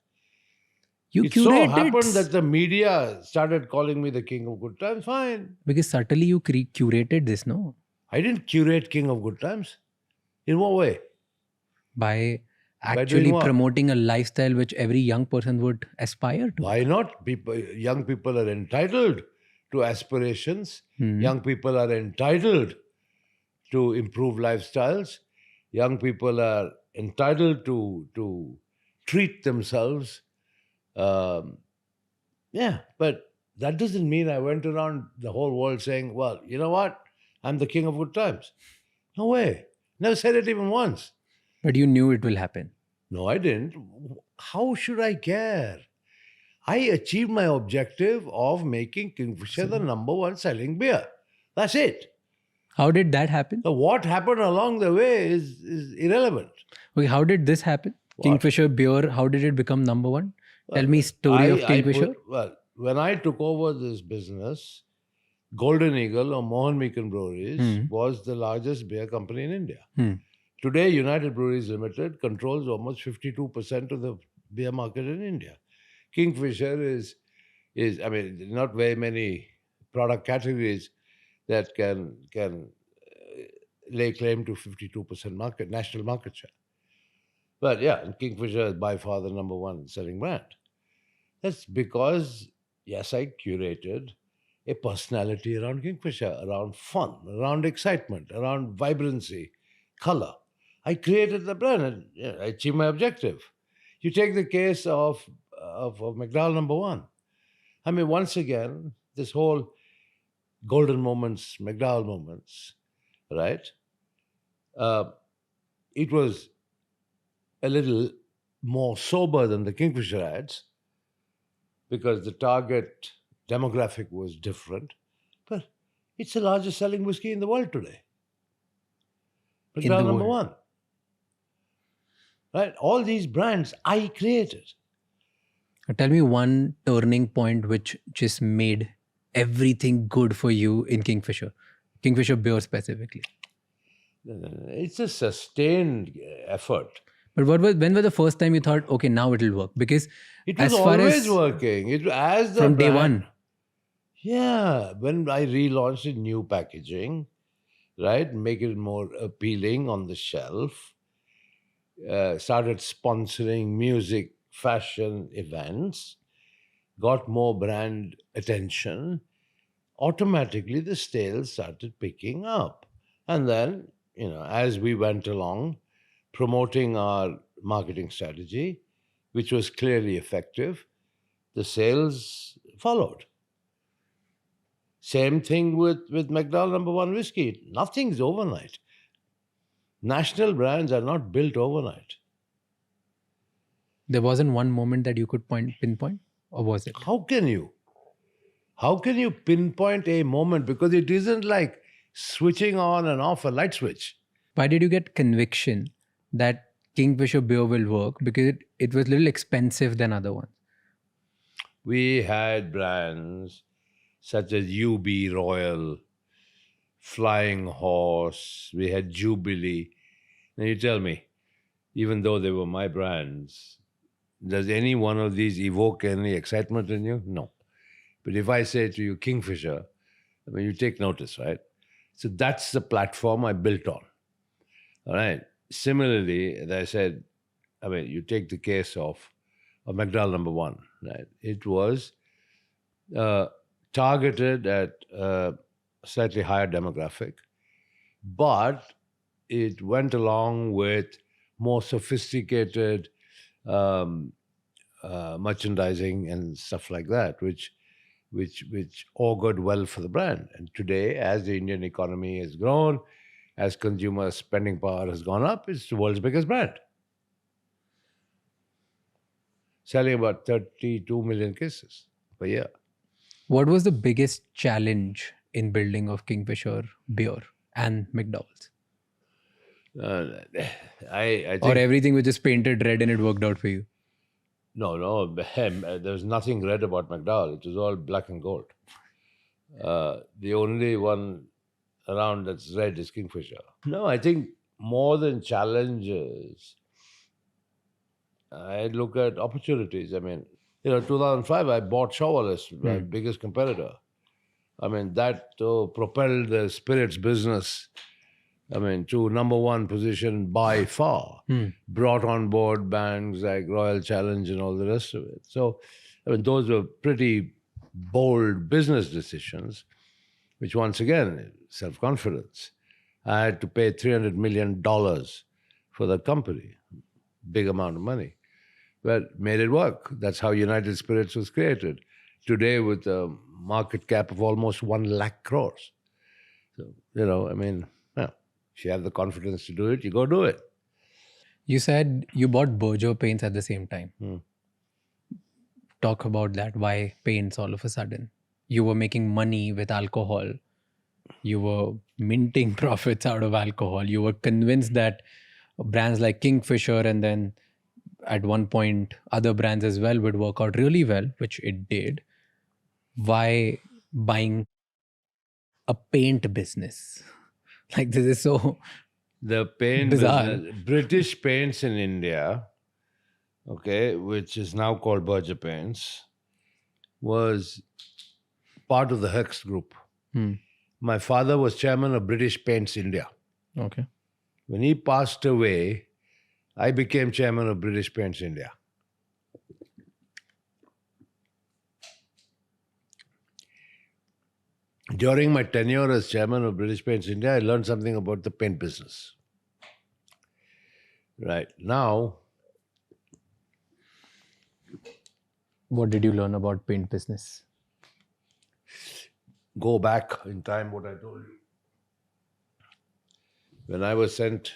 You It so curated happened that the media started calling me the king of good times. Fine. because subtly you curated this, no? I didn't curate king of good times. In what way? By doing actually what? promoting a lifestyle which every young person would aspire to. Why not? Young people are entitled to aspirations. Young people are entitled to improve lifestyles. Young people are entitled to treat themselves. But that doesn't mean I went around the whole world saying, well, you know what? I'm the king of good times. No way. Never said it even once. But you knew it will happen. No, I didn't. How should I care? I achieved my objective of making Kingfisher the #1 selling beer. That's it. How did that happen? So what happened along the way is irrelevant. Okay, how did this happen? Kingfisher beer, how did it become #1? Tell me story of Kingfisher. When I took over this business, Golden Eagle or Mohan Meekan Breweries was the largest beer company in India. Today, United Breweries Limited controls almost 52% of the beer market in India. Kingfisher is not very many product categories that can lay claim to 52% national market share. But yeah, Kingfisher is by far the #1 selling brand. That's because, yes, I curated a personality around Kingfisher, around fun, around excitement, around vibrancy, color. I created the brand and I achieved my objective. You take the case of McDowell #1. I mean, once again, this whole golden moments, McDowell moments, right? It was a little more sober than the Kingfisher ads because the target demographic was different. But It's the largest selling whiskey in the world today. In McDowell the number world. one. Right? All these brands I created. Tell me one turning point which just made everything good for you in Kingfisher. Kingfisher beer specifically. It's a sustained effort. But when was the first time you thought, okay, now it'll work? Because It was as far always as working. It as the from day brand- one. Yeah, when I relaunched in new packaging, right, make it more appealing on the shelf, started sponsoring music, fashion events, got more brand attention, automatically the sales started picking up. And then, as we went along, promoting our marketing strategy, which was clearly effective, the sales followed. Same thing with McDowell number one whiskey. Nothing's overnight. National brands are not built overnight. There wasn't one moment that you could pinpoint, or was it? How can you? How can you pinpoint a moment? Because it isn't like switching on and off a light switch. Why did you get conviction that Kingfisher beer will work? Because it was a little expensive than other ones. We had brands such as UB Royal, Flying Horse, we had Jubilee. Now you tell me, even though they were my brands, does any one of these evoke any excitement in you? No. But if I say to you Kingfisher, I mean, you take notice, right? So that's the platform I built on. All right. Similarly, as I said, I mean, you take the case of McDowell number one, right? It was targeted at a slightly higher demographic, but it went along with more sophisticated merchandising and stuff like that, which augured well for the brand. And today, as the Indian economy has grown, as consumer spending power has gone up, it's the world's biggest brand. Selling about 32 million cases per year. What was the biggest challenge in building of Kingfisher beer and McDowell's? I think... Or everything was just painted red and it worked out for you? No, there was nothing red about McDowell. It was all black and gold. The only one around that's red is Kingfisher. No, I think more than challenges, I look at opportunities. I mean, 2005, I bought Shawwalis, my biggest competitor. I mean, that propelled the spirits business, to number one position by far. Brought on board bands like Royal Challenge and all the rest of it. So, those were pretty bold business decisions, which once again, self-confidence. I had to pay $300 million for that company. Big amount of money. But made it work. That's how United Spirits was created. Today, with a market cap of almost 1 lakh crores. So, if you have the confidence to do it, you go do it. You said you bought Berger paints at the same time. Talk about that. Why paints all of a sudden? You were making money with alcohol. You were minting profits out of alcohol. You were convinced that brands like Kingfisher and then at one point other brands as well would work out really well, which it did. Why buying a paint business? Like, this is so the paint bizarre. business, British Paints in India, which is now called Berger Paints, was part of the Hex Group. My father was chairman of British Paints India. Okay. When he passed away, I became chairman of British Paints India. During my tenure as chairman of British Paints India, I learned something about the paint business. Right. Now, What did you learn about paint business? go back in time what I told you. When I was sent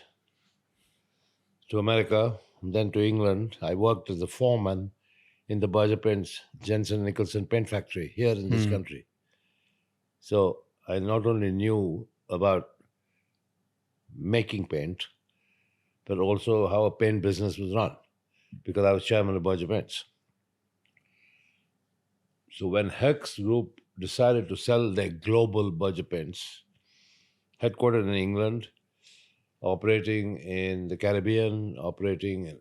to America, then to England, I worked as a foreman in the Berger Paints Jensen Nicholson paint factory here in this country. So I not only knew about making paint, but also how a paint business was run, because I was chairman of Berger Paints. So when Hex Group decided to sell their global Berger Paints, headquartered in England, operating in the Caribbean, operating in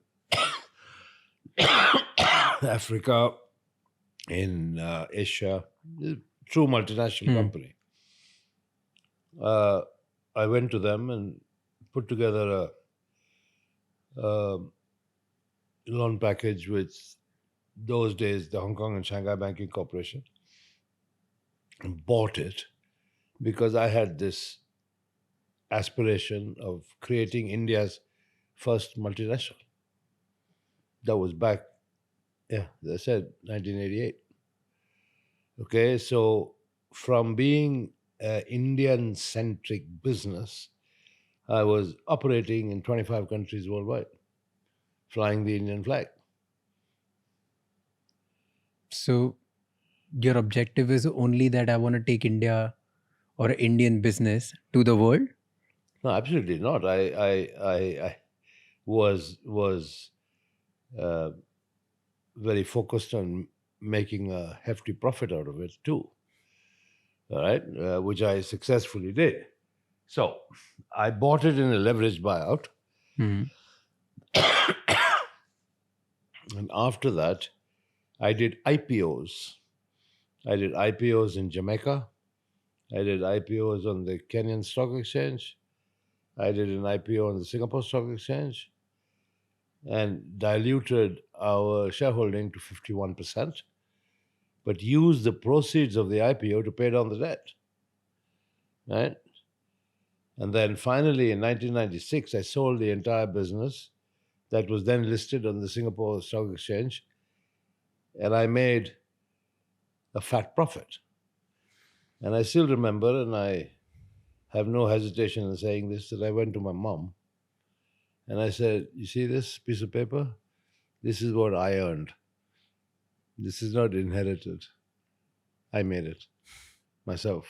Africa, in Asia, true multinational company. I went to them and put together a loan package with those days the Hong Kong and Shanghai Banking Corporation, and bought it because I had this aspiration of creating India's first multinational. That was back, as I said, 1988. Okay, so from being an Indian-centric business, I was operating in 25 countries worldwide, flying the Indian flag. So your objective is only that I want to take India or Indian business to the world? No, absolutely not. I was very focused on making a hefty profit out of it too. All right, which I successfully did. So I bought it in a leveraged buyout. And after that, I did IPOs. I did IPOs in Jamaica. I did IPOs on the Kenyan Stock Exchange. I did an IPO on the Singapore Stock Exchange and diluted our shareholding to 51%, but used the proceeds of the IPO to pay down the debt. Right? And then finally in 1996, I sold the entire business that was then listed on the Singapore Stock Exchange, and I made a fat profit. And I still remember, and I have no hesitation in saying this, that I went to my mom and I said, you see this piece of paper? This is what I earned. This is not inherited. I made it myself.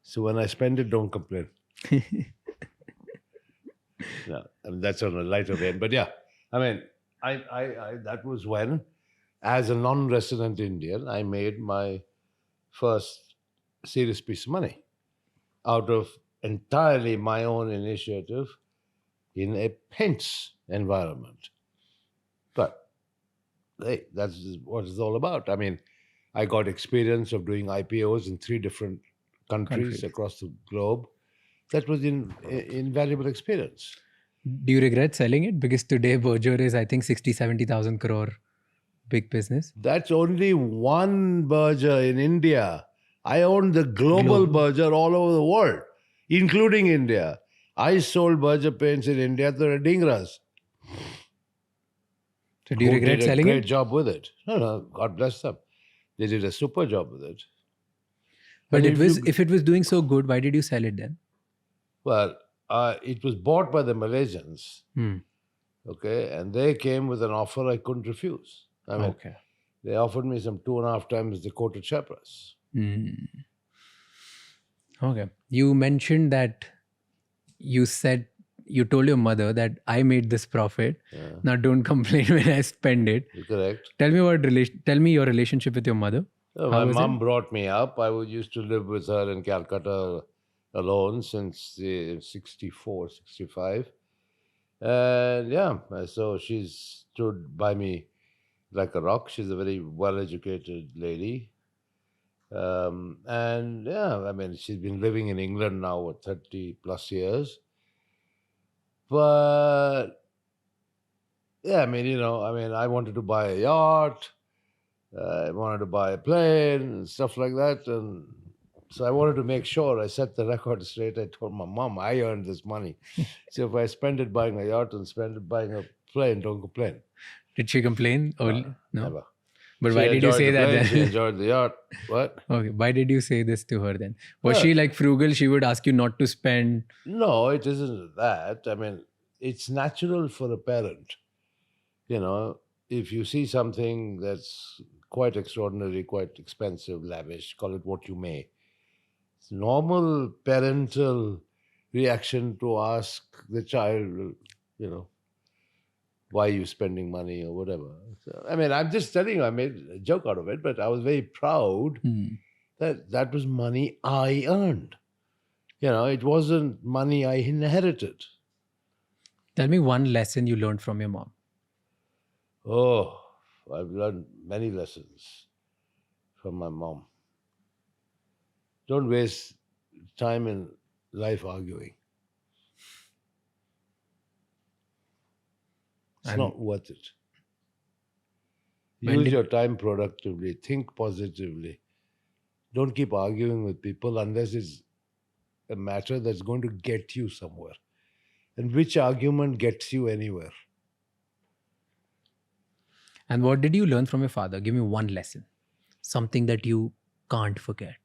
So when I spend it, don't complain. No, I mean, that's on a lighter vein. But yeah, I mean, I that was when, as a non-resident Indian, I made my first serious piece of money out of entirely my own initiative in a paints environment. But hey, that's what it's all about. I mean, I got experience of doing IPOs in 3 different countries across the globe. That was invaluable experience. Do you regret selling it? Because today Berger is, I think, 70,000 crore big business. That's only one Berger in India. I owned the global Berger all over the world, including India. I sold Berger paints in India to the Dingras. So do you regret selling Did a great it? job with it. No, God bless them. They did a super job with it. But And if it was doing so good, why did you sell it then? Well, it was bought by the Malaysians. Okay, and they came with an offer I couldn't refuse. I mean, they offered me some 2.5 times the quoted share price. Okay. You mentioned that you told your mother that I made this profit. Now don't complain when I spend it. Correct. Tell me your relationship with your mother. My mom brought me up. I used to live with her in Calcutta alone since 64, 65. And yeah, so she's stood by me like a rock. She's a very well-educated lady. And yeah, I mean, she's been living in England now for 30 plus years. But yeah, I wanted to buy a yacht. I wanted to buy a plane and stuff like that. And so I wanted to make sure I set the record straight. I told my mom, I earned this money. So if I spend it buying a yacht and spend it buying a plane, don't complain. Did she complain? No. Never. But She why did you enjoyed say the that plane, then? She enjoyed the yacht. What? Okay. Why did you say this to her then? Was she like frugal? She would ask you not to spend. No, it isn't that. I mean, it's natural for a parent. If you see something that's quite extraordinary, quite expensive, lavish, call it what you may. It's normal parental reaction to ask the child, why are you spending money or whatever. So, I mean, I'm just telling you, I made a joke out of it, but I was very proud that was money I earned. It wasn't money I inherited. Tell me one lesson you learned from your mom. Oh, I've learned many lessons from my mom. Don't waste time in life arguing. It's And not worth it. when Use did- your time productively. Think positively. Don't keep arguing with people unless it's a matter that's going to get you somewhere. And which argument gets you anywhere? And what did you learn from your father? Give me one lesson. Something that you can't forget.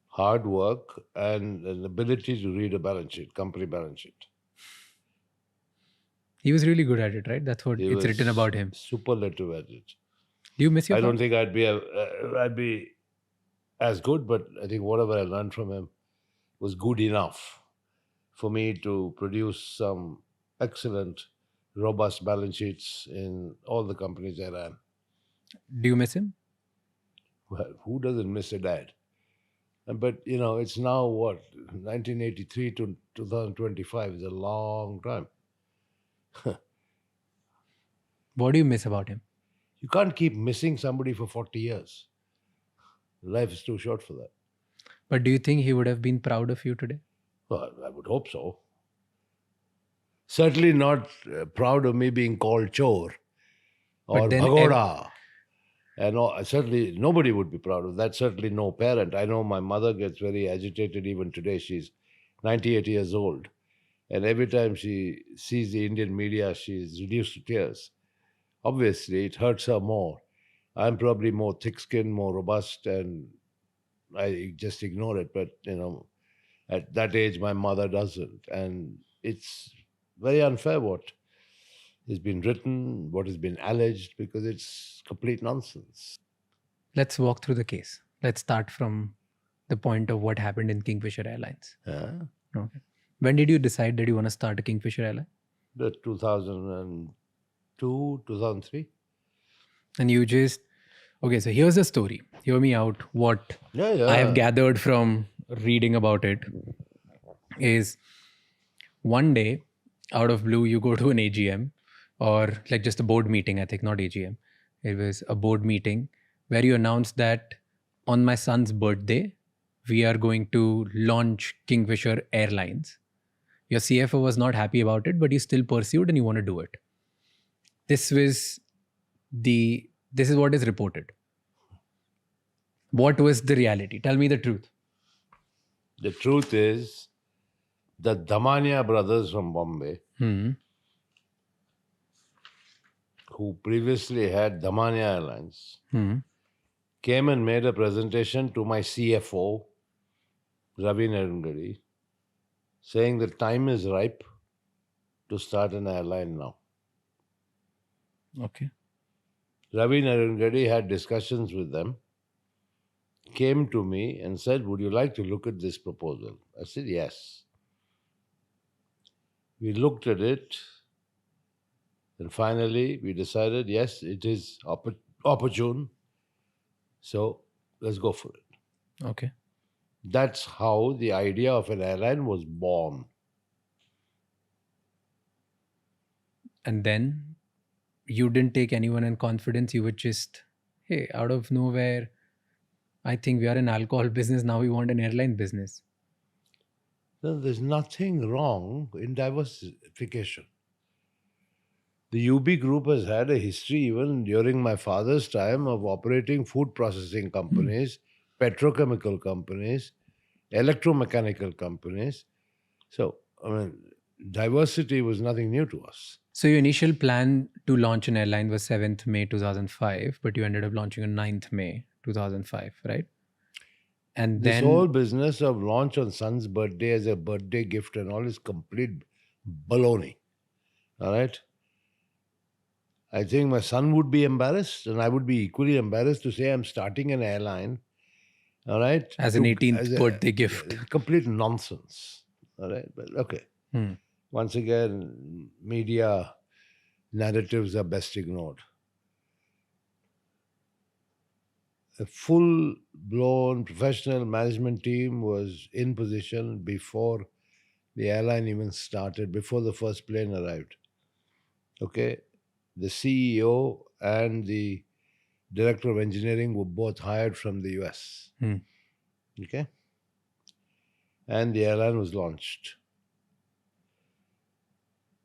Hard work and an ability to read a balance sheet, company balance sheet. He was really good at it, right? That's what He it's was written about him. superlative at it. Do you miss your I father? don't think I'd be as good, but I think whatever I learned from him was good enough for me to produce some excellent, robust balance sheets in all the companies I ran. Do you miss him? Well, who doesn't miss a dad? But it's now what, 1983 to 2025 is a long time. What do you miss about him? You can't keep missing somebody for 40 years. Life is too short for that. But do you think he would have been proud of you today? Well, I would hope so. Certainly not proud of me being called chore or But then bhagoda. And certainly nobody would be proud of that. Certainly no parent. I know my mother gets very agitated even today. She's 98 years old. And every time she sees the Indian media, she's reduced to tears. Obviously, it hurts her more. I'm probably more thick-skinned, more robust, and I just ignore it. But, at that age, my mother doesn't. And it's very unfair what has been written, what has been alleged, because it's complete nonsense. Let's walk through the case. Let's start from the point of what happened in Kingfisher Airlines. Yeah. Okay. When did you decide that you want to start a Kingfisher Airline? The 2002, 2003. And you just, okay, so here's the story. Hear me out. What Yeah. I have gathered from reading about it is one day, out of blue, you go to an AGM or like just a board meeting, I think, not AGM. It was a board meeting where you announced that on my son's birthday, we are going to launch Kingfisher Airlines. Your CFO was not happy about it, but you still pursued and you want to do it. This is what is reported. What was the reality? Tell me the truth. The truth is, the Damania brothers from Bombay, who previously had Damania Airlines, came and made a presentation to my CFO, Ravi Narungadi, saying the time is ripe to start an airline now. Okay. Ravi Narungadi had discussions with them, came to me and said, would you like to look at this proposal? I said, yes. We looked at it, and finally we decided, yes, it is opportune, so let's go for it. Okay. That's how the idea of an airline was born. And then you didn't take anyone in confidence. You would just, hey, out of nowhere, I think we are an alcohol business. Now we want an airline business. No, there's nothing wrong in diversification. The UB group has had a history even during my father's time of operating food processing companies, petrochemical companies, electromechanical companies. So, diversity was nothing new to us. So your initial plan to launch an airline was 7th May 2005, but you ended up launching on 9th May 2005, right? And This then whole business of launch on son's birthday as a birthday gift and all is complete baloney. All right? I think my son would be embarrassed and I would be equally embarrassed to say I'm starting an airline All right? As an 18th birthday gift. Complete nonsense. All right? But okay. Once again, media narratives are best ignored. A full-blown professional management team was in position before the airline even started, before the first plane arrived. Okay? The CEO and the director of engineering were both hired from the US. Okay? And the airline was launched.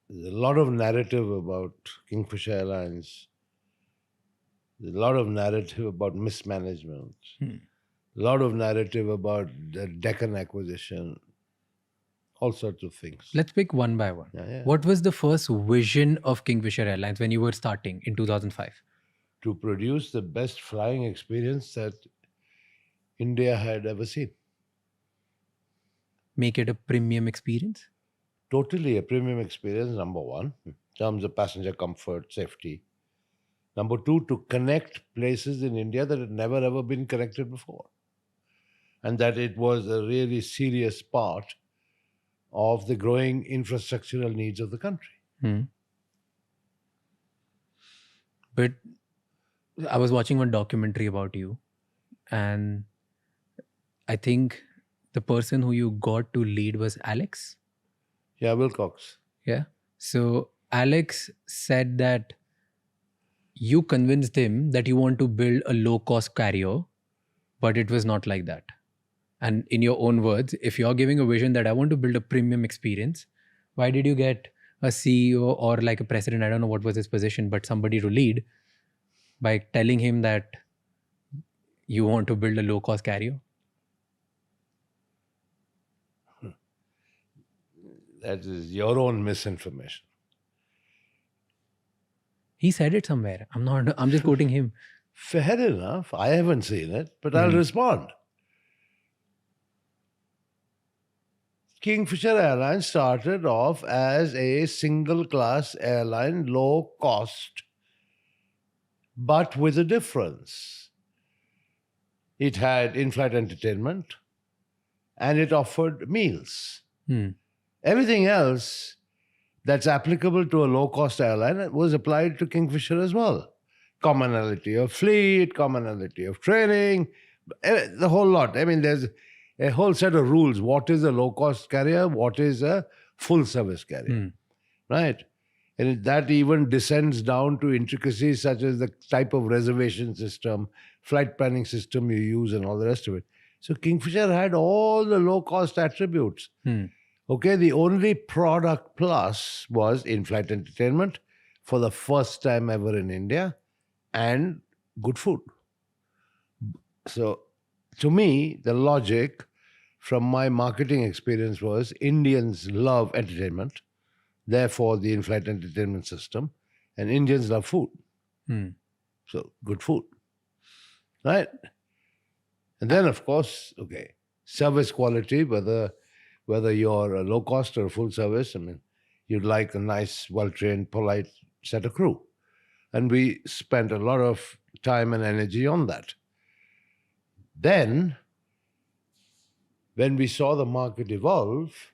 There's a lot of narrative about Kingfisher Airlines. There's a lot of narrative about mismanagement. A lot of narrative about the Deccan acquisition. All sorts of things. Let's pick one by one. Yeah. What was the first vision of Kingfisher Airlines when you were starting in 2005? To produce the best flying experience that India had ever seen. Make it a premium experience? Totally a premium experience, number one, in terms of passenger comfort, safety. Number two, to connect places in India that had never ever been connected before. And that it was a really serious part of the growing infrastructural needs of the country. But I was watching one documentary about you, and I think the person who you got to lead was Alex. Yeah, Wilcox. Yeah. So Alex said that you convinced him that you want to build a low-cost carrier, but it was not like that. And in your own words, if you're giving a vision that I want to build a premium experience, why did you get a CEO or like a president, I don't know what was his position, but somebody to lead by telling him that you want to build a low-cost carrier? That is your own misinformation. He said it somewhere. I'm just quoting him. Fair enough. I haven't seen it, but I'll respond. Kingfisher Airlines started off as a single-class airline, low cost, but with a difference. It had in-flight entertainment and it offered meals. Everything else that's applicable to a low-cost airline was applied to Kingfisher as well. Commonality of fleet, commonality of training, the whole lot. I mean, there's a whole set of rules. What is a low-cost carrier? What is a full-service carrier? Right? And that even descends down to intricacies such as the type of reservation system, flight planning system you use, and all the rest of it. So Kingfisher had all the low-cost attributes. Okay, the only product plus was in-flight entertainment for the first time ever in India and good food. So to me, the logic from my marketing experience was Indians love entertainment, therefore the in-flight entertainment system, and Indians love food. So good food, right? And then, of course, okay, service quality, whether you're a low cost or a full service, I mean, you'd like a nice, well-trained, polite set of crew. And we spent a lot of time and energy on that. Then, when we saw the market evolve,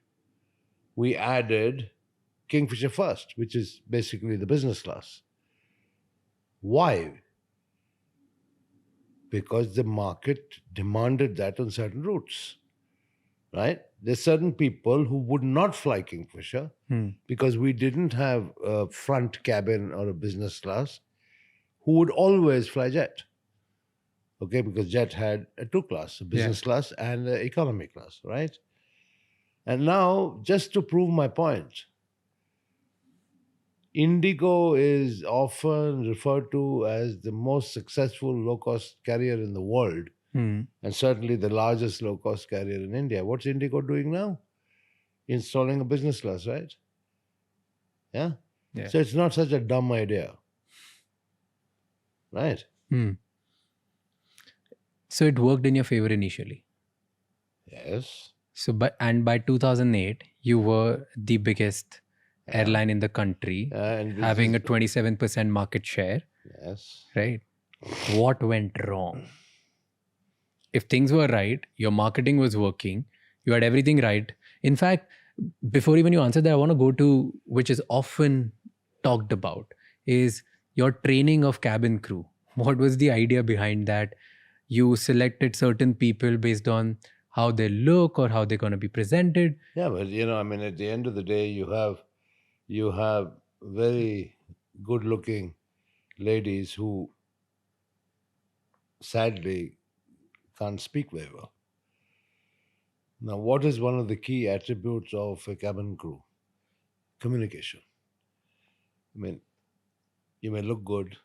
we added Kingfisher First, which is basically the business class. Why? Because the market demanded that on certain routes. Right? There's certain people who would not fly Kingfisher because we didn't have a front cabin or a business class, who would always fly jet. Okay, because jet had a two class, a business class and an economy class, right? And now, just to prove my point, Indigo is often referred to as the most successful low-cost carrier in the world. And certainly the largest low-cost carrier in India. What's Indigo doing now? Installing a business class, right? Yeah? So it's not such a dumb idea. Right? So it worked in your favor initially. Yes. So, by 2008, you were the biggest airline in the country, And having a 27% market share. Yes. Right? What went wrong? if things were right, your marketing was working, you had everything right. In fact, before even you answer that, I want to go to which is often talked about is your training of cabin crew. What was the idea behind that? You selected certain people based on how they look or how they're going to be presented. Yeah, but I mean, at the end of the day, you have very good-looking ladies who sadly can't speak very well. Now, what is one of the key attributes of a cabin crew? Communication. I mean, you may look good,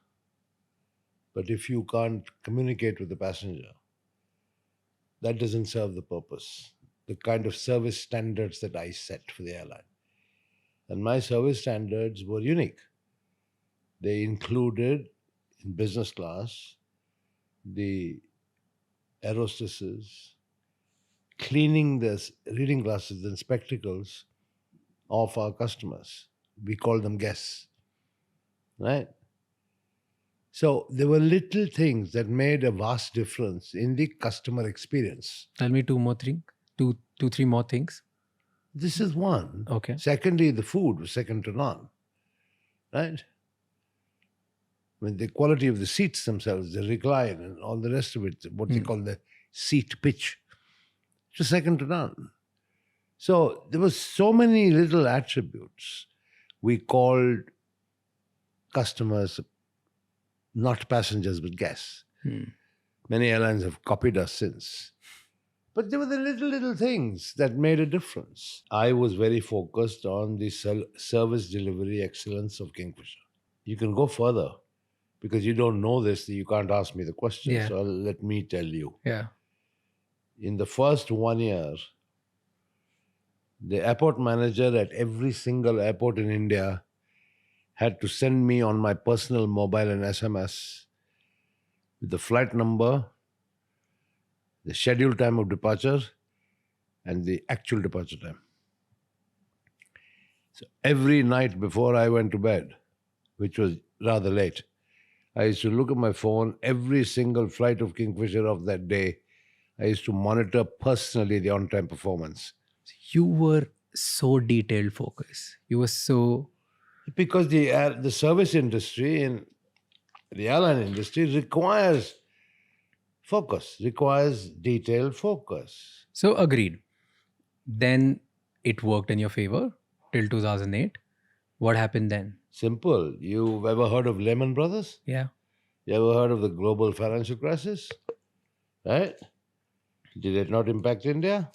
but if you can't communicate with the passenger, that doesn't serve the purpose. The kind of service standards that I set for the airline. And my service standards were unique. They included, in business class, the air hostesses cleaning the reading glasses and spectacles of our customers. We call them guests, right? So there were little things that made a vast difference in the customer experience. Tell me two, three more things. This is one. Okay. Secondly, the food was second to none, right? I mean, the quality of the seats themselves, the recline and all the rest of it, what they call the seat pitch, it was second to none. So there were so many little attributes. We called customers not passengers but guests. Many airlines have copied us since. But there were the little things that made a difference. I was very focused on the service delivery excellence of Kingfisher. You can go further because you don't know this, you can't ask me the question. Yeah. So let me tell you. Yeah. In the first 1 year, the airport manager at every single airport in India had to send me on my personal mobile an SMS with the flight number, the scheduled time of departure, and the actual departure time. So every night before I went to bed, which was rather late, I used to look at my phone, every single flight of Kingfisher of that day. I used to monitor personally the on-time performance. You were so detailed focused. You were so... Because the service industry and the airline industry requires focus, requires detailed focus. So agreed. Then it worked in your favor till 2008. What happened then? Simple. You've ever heard of Lehman Brothers? Yeah. You ever heard of the global financial crisis? Right? Did it not impact India?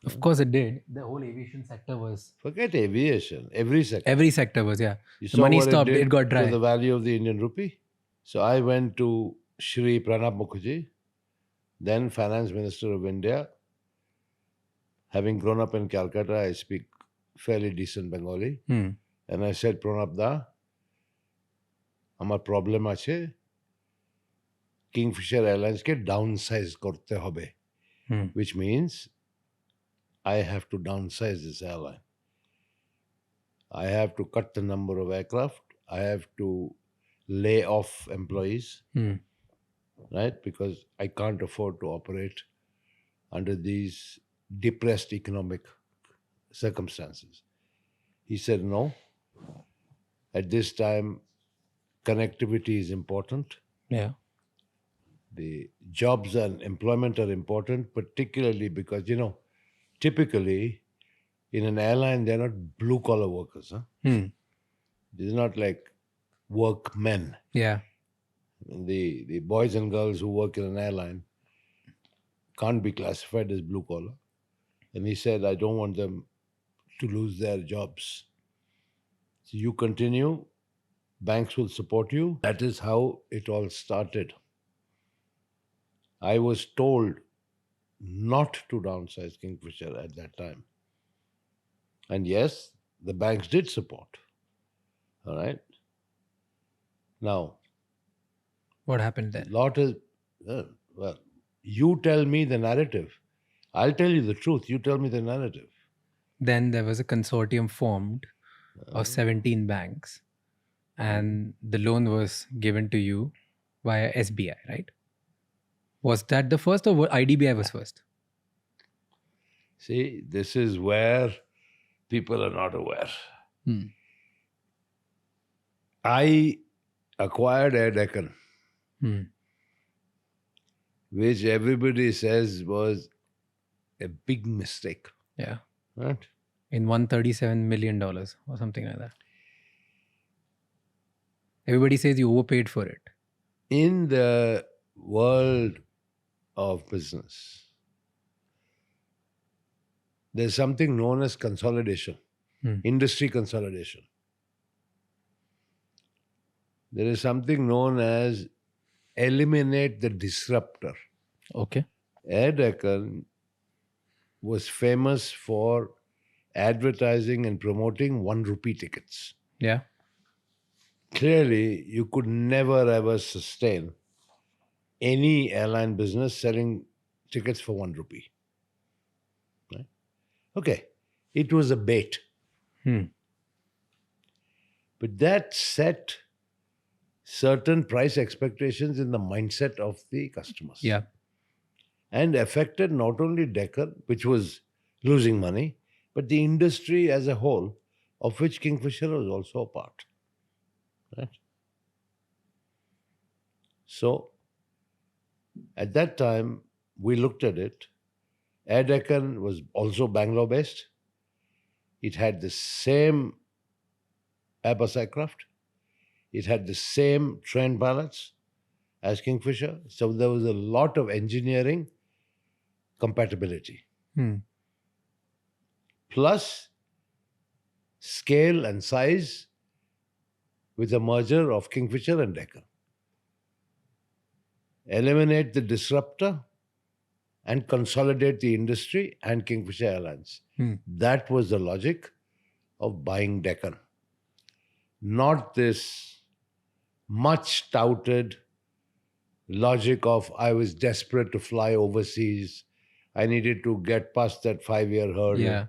Of course it did. The whole aviation sector was... Forget aviation. Every sector. Every sector was, yeah. You The saw money what stopped, did it got dry. to the value of the Indian rupee. So I went to Shri Pranab Mukherjee, then Finance Minister of India. Having grown up in Calcutta, I speak fairly decent Bengali. And I said, Pranab da, amar problem ache, Kingfisher Airlines ke downsize korte hobe. Which means I have to downsize this airline. I have to cut the number of aircraft. I have to lay off employees, right? Because I can't afford to operate under these depressed economic circumstances. He said, no. At this time, connectivity is important. Yeah. The jobs and employment are important, particularly because, typically in an airline, they're not blue-collar workers. They're not like workmen. Yeah. The boys and girls who work in an airline can't be classified as blue-collar. And he said, I don't want them to lose their jobs. So you continue, banks will support you. That is how it all started. I was told not to downsize Kingfisher at that time. And yes, the banks did support. All right. Now, What happened then? well, you tell me the narrative. I'll tell you the truth. You tell me the narrative. Then there was a consortium formed of 17 banks, and the loan was given to you via SBI, right? Was that the first or IDBI was first? See, this is where people are not aware. I acquired Air Deccan, which everybody says was a big mistake. Yeah. Right? In $137 million or something like that. Everybody says you overpaid for it. In the world of business, there's something known as consolidation, industry consolidation. There is something known as eliminate the disruptor. Okay. Air Deccan was famous for advertising and promoting 1 rupee tickets. Yeah. Clearly, you could never ever sustain any airline business selling tickets for 1 rupee. Right? Okay, it was a bait. But that set certain price expectations in the mindset of the customers. Yeah. And affected not only Deccan, which was losing money, but the industry as a whole, of which Kingfisher was also a part. Right? So, at that time, we looked at it. Air Deccan was also Bangalore based. It had the same Airbus aircraft. It had the same trained pilots as Kingfisher. So there was a lot of engineering compatibility. Plus scale and size with the merger of Kingfisher and Deccan. Eliminate the disruptor and consolidate the industry and Kingfisher Airlines. That was the logic of buying Deccan. Not this much touted logic of I was desperate to fly overseas. I needed to get past that 5-year hurdle. Yeah.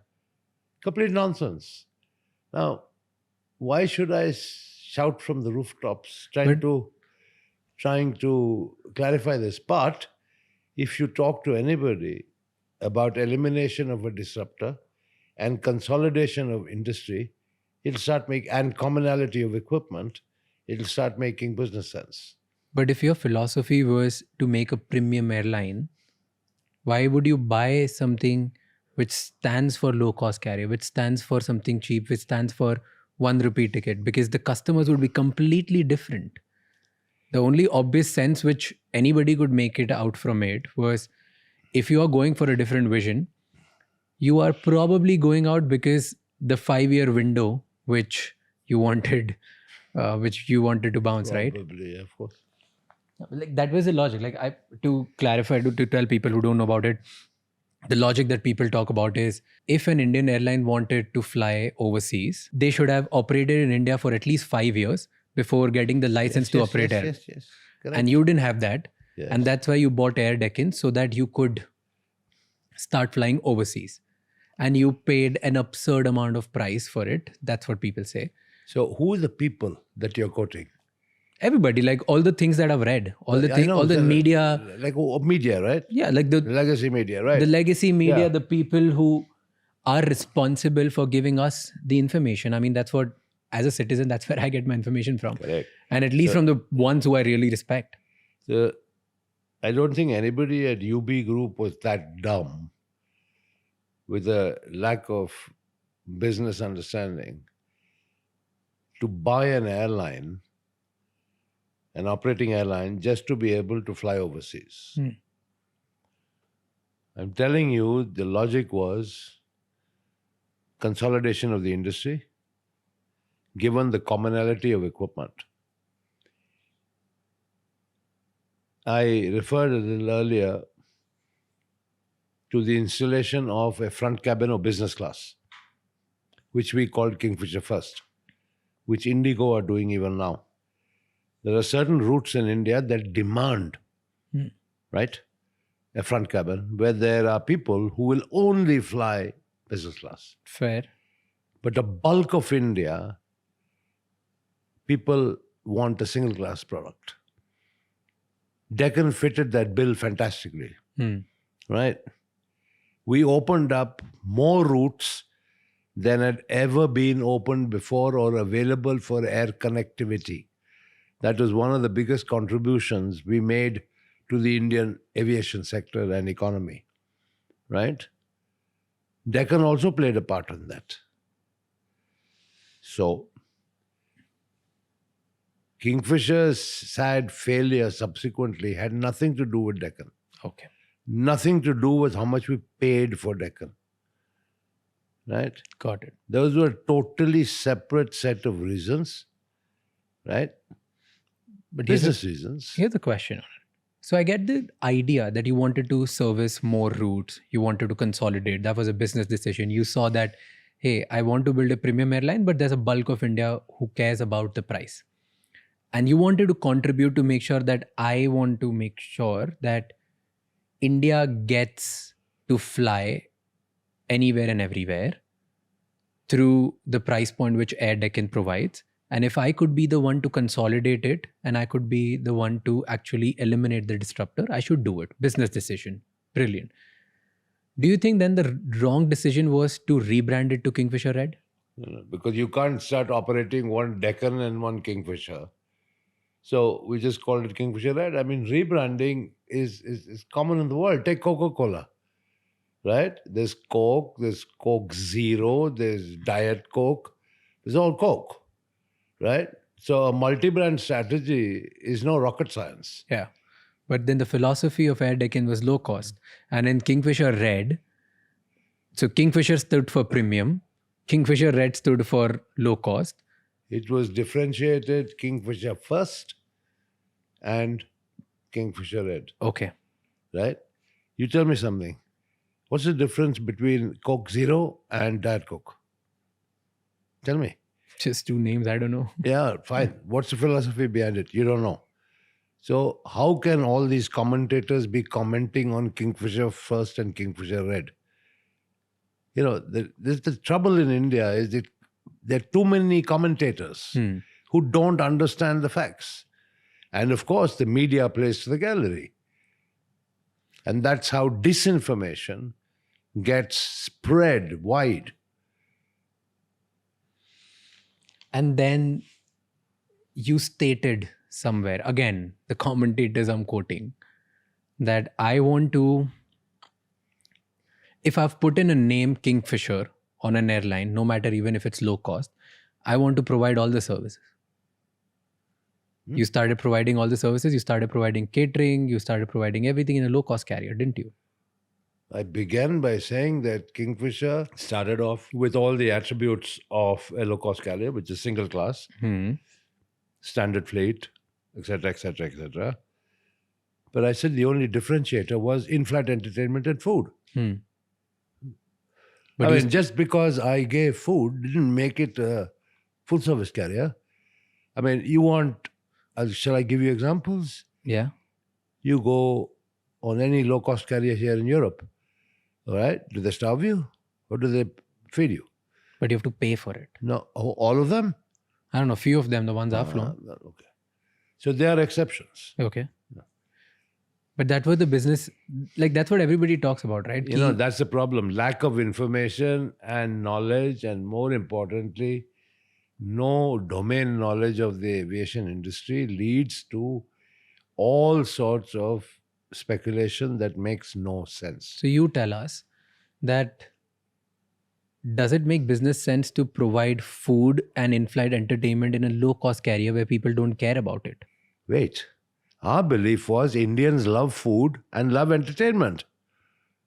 Complete nonsense. Now, why should I shout from the rooftops trying to clarify this? But if you talk to anybody about elimination of a disruptor and consolidation of industry, it'll start and commonality of equipment, it'll start making business sense. But if your philosophy was to make a premium airline, why would you buy something which stands for low cost carrier, which stands for something cheap, which stands for 1 rupee ticket? Because the customers would be completely different. The only obvious sense which anybody could make it out from it was if you are going for a different vision, you are probably going out because the 5-year window which you wanted to bounce, right? Probably, of course. Like that was the logic. Like to clarify, to tell people who don't know about it, the logic that people talk about is if an Indian airline wanted to fly overseas, they should have operated in India for at least 5 years before getting the license to operate air. Yes. Correct. And you didn't have that. Yes. And that's why you bought Air Deccan so that you could start flying overseas. And you paid an absurd amount of price for it. That's what people say. So who are the people that you're quoting? Everybody, like all the things that I've read, all the media. Like media, right? Yeah, like the legacy media, right? The legacy media, Yeah. the people who are responsible for giving us the information. I mean, that's what, as a citizen, that's where I get my information from. Correct. And at least from the ones who I really respect. So, I don't think anybody at UB Group was that dumb with a lack of business understanding to buy an airline, an operating airline, just to be able to fly overseas. I'm telling you, the logic was consolidation of the industry, given the commonality of equipment. I referred a little earlier to the installation of a front cabin or business class, which we called Kingfisher First, which Indigo are doing even now. There are certain routes in India that demand, right, a front cabin, where there are people who will only fly business class. Fair. But the bulk of India, people want a single class product. Deccan fitted that bill fantastically. Right? We opened up more routes than had ever been opened before or available for air connectivity. That was one of the biggest contributions we made to the Indian aviation sector and economy. Right? Deccan also played a part in that. So, Kingfisher's sad failure subsequently had nothing to do with Deccan. Okay. Nothing to do with how much we paid for Deccan. Right? Got it. Those were totally separate set of reasons. Right? But Business reasons. Here's the question on it. So I get the idea that you wanted to service more routes. You wanted to consolidate. That was a business decision. You saw that, hey, I want to build a premium airline, but there's a bulk of India who cares about the price. And you wanted to contribute to make sure that I want to make sure that India gets to fly anywhere and everywhere through the price point which Air Deccan provides. And if I could be the one to consolidate it and I could be the one to actually eliminate the disruptor, I should do it. Business decision. Brilliant. Do you think then the wrong decision was to rebrand it to Kingfisher Red? No, because you can't start operating one Deccan and one Kingfisher. So we just called it Kingfisher Red. I mean, rebranding is common in the world. Take Coca-Cola, right? There's Coke, there's Coke Zero, there's Diet Coke. There's all Coke, right? So a multi-brand strategy is no rocket science. Yeah. But then the philosophy of Air Deccan was low cost. And in Kingfisher Red, so Kingfisher stood for premium, Kingfisher Red stood for low cost. It was differentiated Kingfisher first and Kingfisher Red. Okay. Right? You tell me something. What's the difference between Coke Zero and Diet Coke? Tell me. Just two names, I don't know. Yeah, fine. What's the philosophy behind it? You don't know. So how can all these commentators be commenting on Kingfisher first and Kingfisher Red? You know, the trouble in India is that there are too many commentators who don't understand the facts. And of course, the media plays to the gallery. And that's how disinformation gets spread wide. And then you stated somewhere, again, the commentators I'm quoting, that I want to, if I've put in a name Kingfisher on an airline, no matter even if it's low cost, I want to provide all the services. You started providing all the services, you started providing catering, you started providing everything in a low cost carrier, didn't you? I began by saying that Kingfisher started off with all the attributes of a low-cost carrier, which is single class, standard fleet, etc., etc., etc. But I said the only differentiator was in-flight entertainment and food. But I mean, just because I gave food didn't make it a full-service carrier. I mean, you want, shall I give you examples? Yeah. You go on any low-cost carrier here in Europe, all right? Do they starve you or do they feed you? But you have to pay for it. No, all of them? I don't know, few of them, the ones I've flown. Okay. So there are exceptions. Okay. But that was the business, like that's what everybody talks about, right? You know, that's the problem. Lack of information and knowledge, and more importantly, no domain knowledge of the aviation industry leads to all sorts of speculation that makes no sense. So you tell us that does it make business sense to provide food and in-flight entertainment in a low-cost carrier where people don't care about it? Wait. Our belief was Indians love food and love entertainment.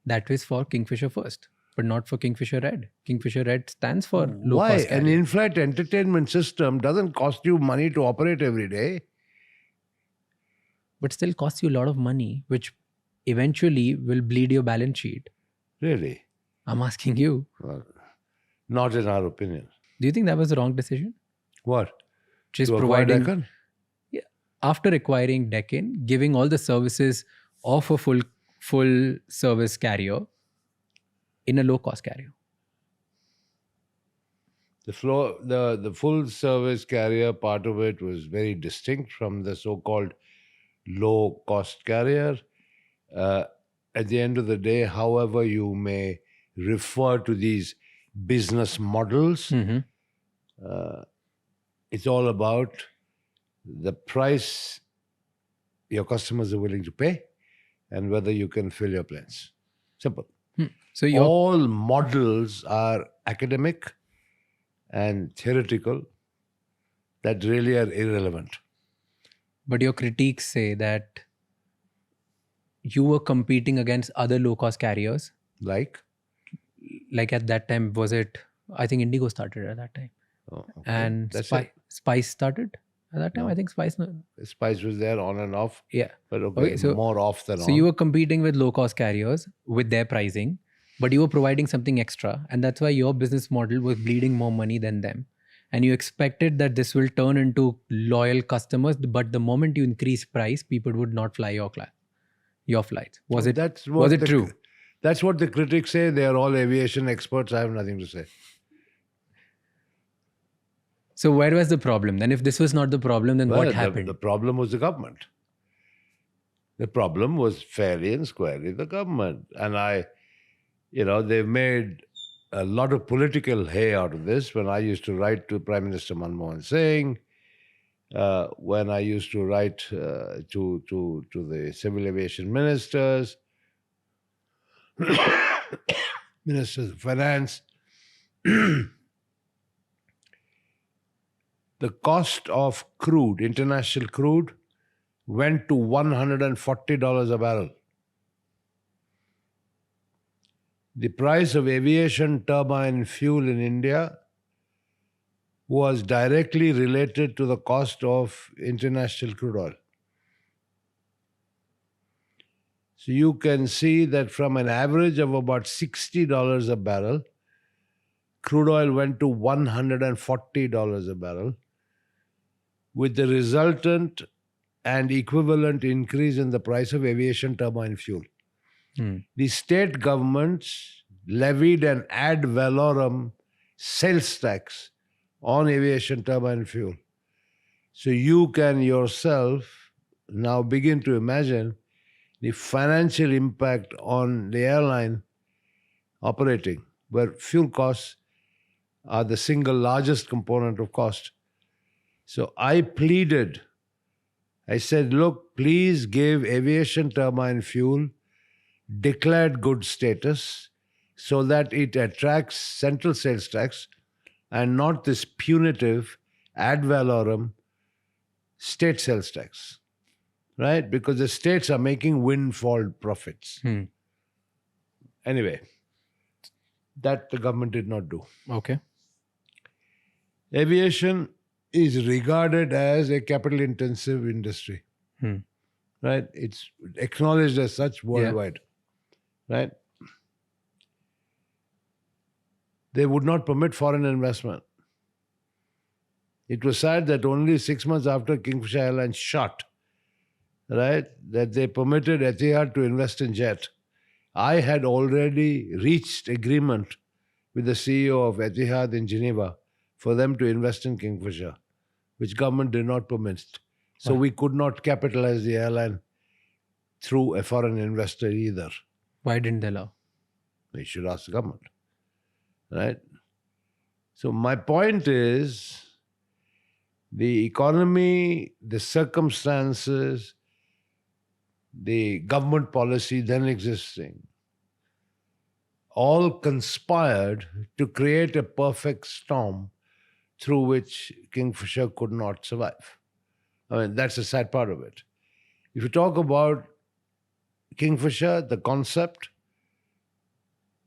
That is for Kingfisher first, but not for Kingfisher Red. Kingfisher Red stands for Why? low-cost An carrier. in-flight entertainment system doesn't cost you money to operate every day. But still costs you a lot of money, which eventually will bleed your balance sheet. Really? I'm asking you. Well, not in our opinion. Do you think that was the wrong decision? What? Just To acquire providing... Deccan? After acquiring Deccan, giving all the services of a full service carrier in a low cost carrier. The full service carrier part of it was very distinct from the so-called low-cost carrier. At the end of the day, however you may refer to these business models, it's all about the price your customers are willing to pay and whether you can fill your planes. Simple. So your All models are academic and theoretical that really are irrelevant. but your critiques say that you were competing against other low-cost carriers. Like? Like at that time, was it? I think Indigo started at that time, Oh, okay. and That's it. Spice started at that time. No. I think Spice. Spice was there on and off, Yeah. but okay, Okay, so- more off than on. So you were competing with low-cost carriers with their pricing, but you were providing something extra, and that's why your business model was bleeding more money than them. And you expected that this will turn into loyal customers, but the moment you increase price, people would not fly your flights. Was it? That's Was it true? That's what the critics say. They are all aviation experts. I have nothing to say. So where was the problem? Then if this was not the problem, then what happened? The problem was the government. The problem was fairly and squarely the government. And they've made a lot of political hay out of this. When I used to write to Prime Minister Manmohan Singh, when I used to write to the civil aviation ministers, ministers of finance, the cost of crude, international crude, went to $140 a barrel. The price of aviation turbine fuel in India was directly related to the cost of international crude oil. So you can see that from an average of about $60 a barrel, crude oil went to $140 a barrel, with the resultant and equivalent increase in the price of aviation turbine fuel. The state governments levied an ad valorem sales tax on aviation turbine fuel. So you can yourself now begin to imagine the financial impact on the airline operating, where fuel costs are the single largest component of cost. So I pleaded, I said, look, please give aviation turbine fuel declared good status so that it attracts central sales tax and not this punitive ad valorem state sales tax, right? Because the states are making windfall profits. Anyway, that the government did not do. Okay. Aviation is regarded as a capital-intensive industry, right? It's acknowledged as such worldwide, right? They would not permit foreign investment. It was said that only 6 months after Kingfisher Airlines shut, right, that they permitted Etihad to invest in jet. I had already reached agreement with the CEO of Etihad in Geneva for them to invest in Kingfisher, which government did not permit. So we could not capitalize the airline through a foreign investor either. Why didn't they allow? You should ask the government, right? So my point is, the economy, the circumstances, the government policy then existing, all conspired to create a perfect storm through which Kingfisher could not survive. I mean, that's the sad part of it. If you talk about Kingfisher, the concept,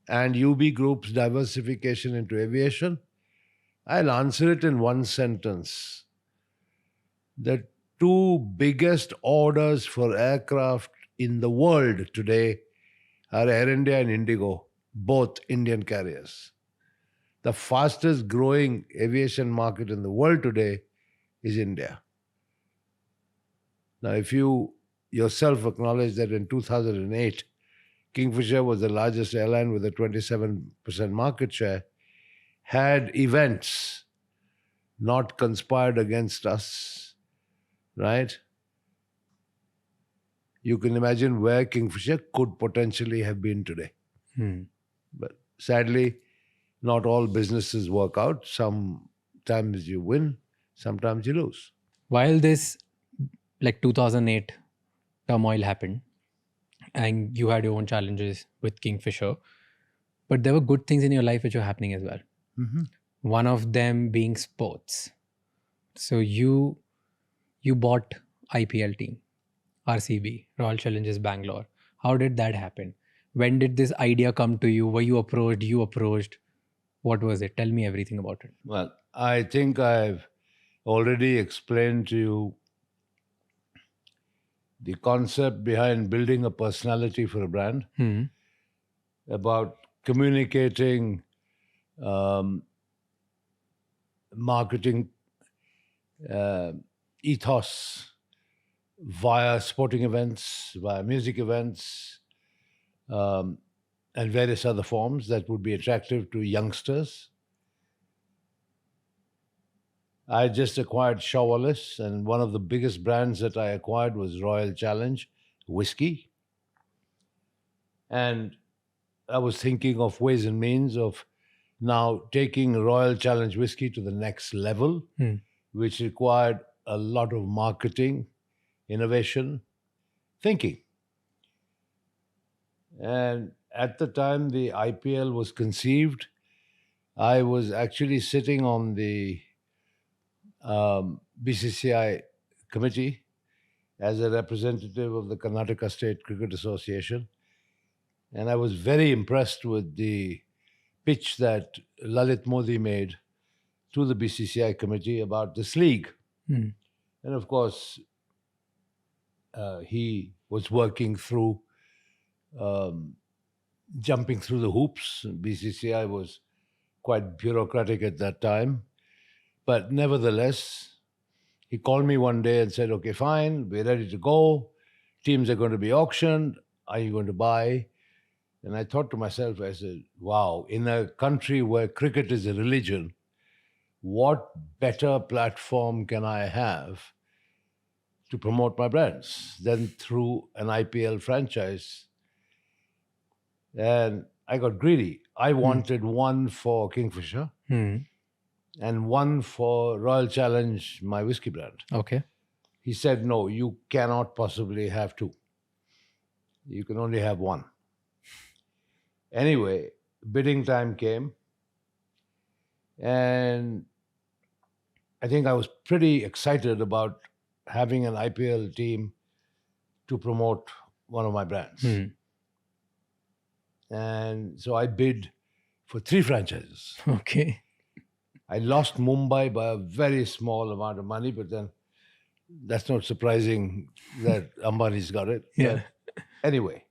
and UB Group's diversification into aviation, I'll answer it in one sentence. The two biggest orders for aircraft in the world today are Air India and Indigo, both Indian carriers. The fastest growing aviation market in the world today is India. Now, if you yourself acknowledge that in 2008, Kingfisher was the largest airline with a 27% market share, had events not conspired against us, right? you can imagine where Kingfisher could potentially have been today. But sadly, not all businesses work out. Sometimes you win, sometimes you lose. While this, like 2008 turmoil happened, and you had your own challenges with Kingfisher, but there were good things in your life which were happening as well. One of them being sports. So you bought IPL team, RCB, Royal Challengers Bangalore. How did that happen? When did this idea come to you? Were you approached? You approached? What was it? Tell me everything about it. Well, I think I've already explained to you the concept behind building a personality for a brand, about communicating marketing ethos via sporting events, via music events, and various other forms that would be attractive to youngsters. I just acquired Shaw Wallace, and one of the biggest brands that I acquired was Royal Challenge whiskey. And I was thinking of ways and means of now taking Royal Challenge whiskey to the next level, which required a lot of marketing, innovation, thinking. And at the time the IPL was conceived, I was actually sitting on the BCCI committee as a representative of the Karnataka State Cricket Association. And I was very impressed with the pitch that Lalit Modi made to the BCCI committee about this league. And of course, he was working through jumping through the hoops. BCCI was quite bureaucratic at that time. But nevertheless, he called me one day and said, okay, fine, we're ready to go. Teams are going to be auctioned. Are you going to buy? And I thought to myself, I said, wow, in a country where cricket is a religion, what better platform can I have to promote my brands than through an IPL franchise? And I got greedy. I wanted one for Kingfisher and one for Royal Challenge, my whiskey brand. Okay. He said, no, you cannot possibly have two. You can only have one. Anyway, bidding time came, and I think I was pretty excited about having an IPL team to promote one of my brands. And so I bid for 3 franchises. Okay. I lost Mumbai by a very small amount of money, but then that's not surprising that Ambani's got it. Yeah. But anyway,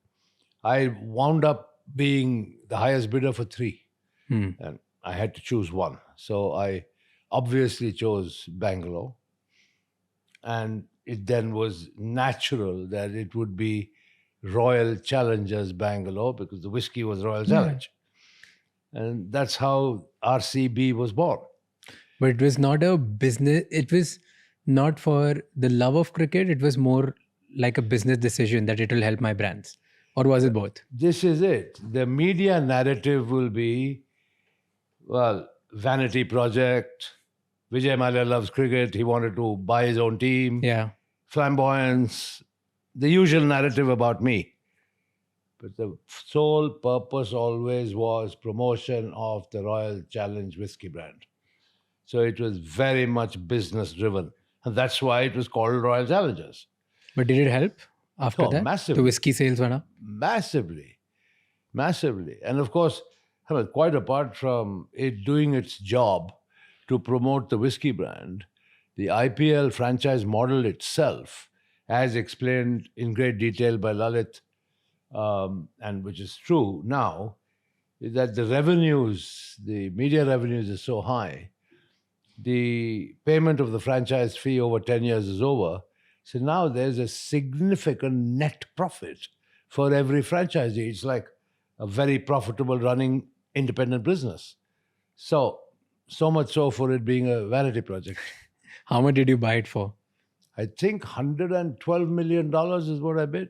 I wound up being the highest bidder for 3. And I had to choose one. So I obviously chose Bangalore. And it then was natural that it would be Royal Challengers Bangalore, because the whiskey was Royal Challenge. And that's how RCB was born. But it was not a business, it was not for the love of cricket, it was more like a business decision that it will help my brands. Or was it both? This is it. The media narrative will be, well, vanity project. Vijay Mallya loves cricket. He wanted to buy his own team. Yeah. Flamboyance. The usual narrative about me. But the sole purpose always was promotion of the Royal Challenge whiskey brand. So it was very much business driven. And that's why it was called Royal Challengers. But did it help after that? Massively. The whiskey sales went up? Massively. Massively. And of course, I mean, quite apart from it doing its job to promote the whiskey brand, the IPL franchise model itself, as explained in great detail by Lalit, and which is true now, is that the revenues, the media revenues are so high, the payment of the franchise fee over 10 years is over. So now there's a significant net profit for every franchisee. It's like a very profitable running independent business. So much so for it being a vanity project. How much did you buy it for? I think $112 million is what I bid.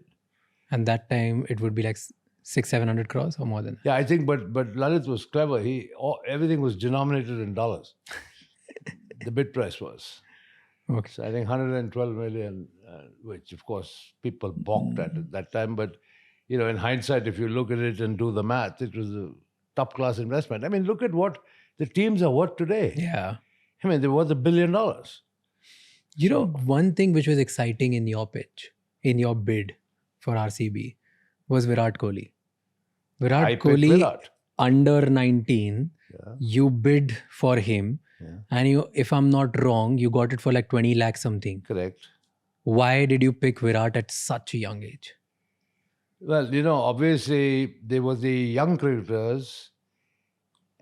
And that time it would be like 600-700 crores or more than that. Yeah, I think, but Lalit was clever. Everything was denominated in dollars. The bid price was. Okay. So I think 112 million, which of course people balked at that time. But in hindsight, if you look at it and do the math, it was a top class investment. I mean, look at what the teams are worth today. Yeah. I mean, they're worth $1 billion. One thing which was exciting in your pitch, in your bid for RCB, was Virat Kohli. I Virat picked Kohli, Virat. under 19, you bid for him. Yeah. And if I'm not wrong, you got it for like 20 lakh something. Correct. Why did you pick Virat at such a young age? Well, obviously there were the young cricketers,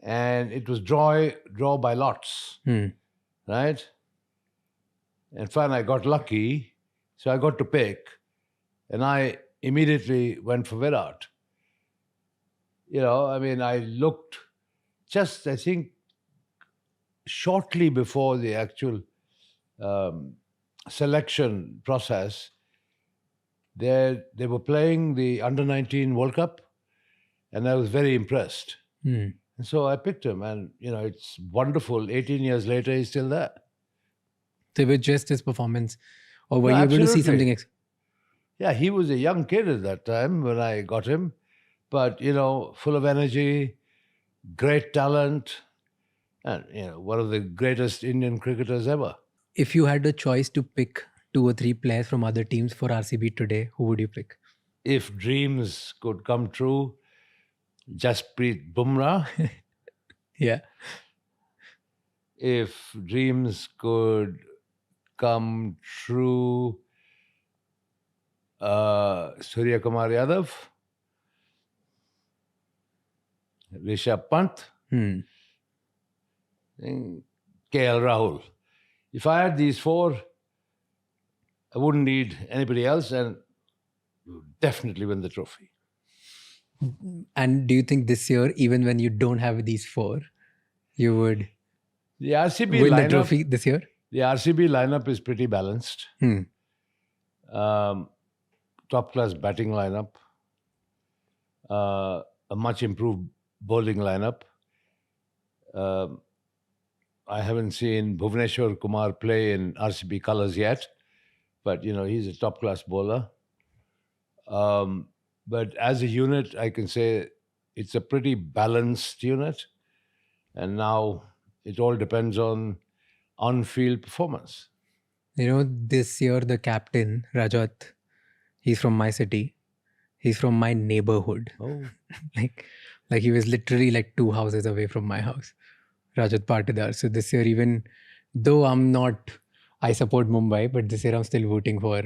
and it was draw by lots, right? And fine, I got lucky, so I got to pick, and I immediately went for Virat. I looked just, I think, shortly before the actual selection process. They were playing the Under-19 World Cup, and I was very impressed. And so I picked him, and it's wonderful. 18 years later, he's still there. So with just his performance, or were No, you able to see absolutely. something? Yeah, he was a young kid at that time when I got him, but full of energy, great talent, and one of the greatest Indian cricketers ever. If you had the choice to pick 2 or 3 players from other teams for RCB today, who would you pick? If dreams could come true, Jasprit Bumrah. Yeah. If dreams could come true, Surya Kumar Yadav, Rishabh Pant, and KL Rahul. If I had these 4, I wouldn't need anybody else, and would definitely win the trophy. And do you think this year, even when you don't have these 4, you would The RCB win the lineup, trophy this year? the RCB lineup is pretty balanced. Top class batting lineup, a much improved bowling lineup. I haven't seen Bhuvneshwar Kumar play in RCB colours yet, but he's a top class bowler. But as a unit, I can say it's a pretty balanced unit, and now it all depends on on-field performance. This year the captain, Rajat, he's from my city. He's from my neighborhood. Oh, like he was literally like 2 houses away from my house. Rajat Patidar. So this year, even though I support Mumbai, but this year I'm still voting for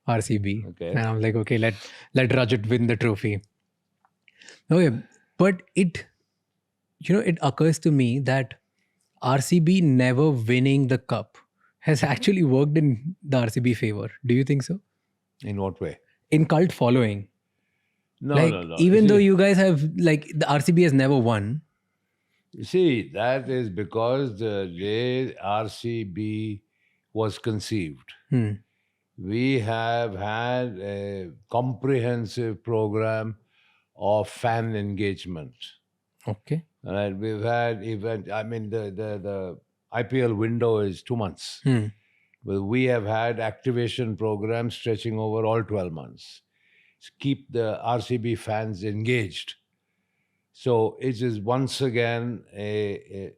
RCB. Okay. And I'm like, okay, let Rajat win the trophy. Okay, but it occurs to me that RCB never winning the cup has actually worked in the RCB favor. Do you think so? in what way? In cult following. No, no. Even You though see- you guys have, the RCB has never won. You see, that is because the day RCB was conceived, we have had a comprehensive program of fan engagement. Okay. Right? We've had the IPL window is 2 months. Well, we have had activation programs stretching over all 12 months to keep the RCB fans engaged. So it is once again a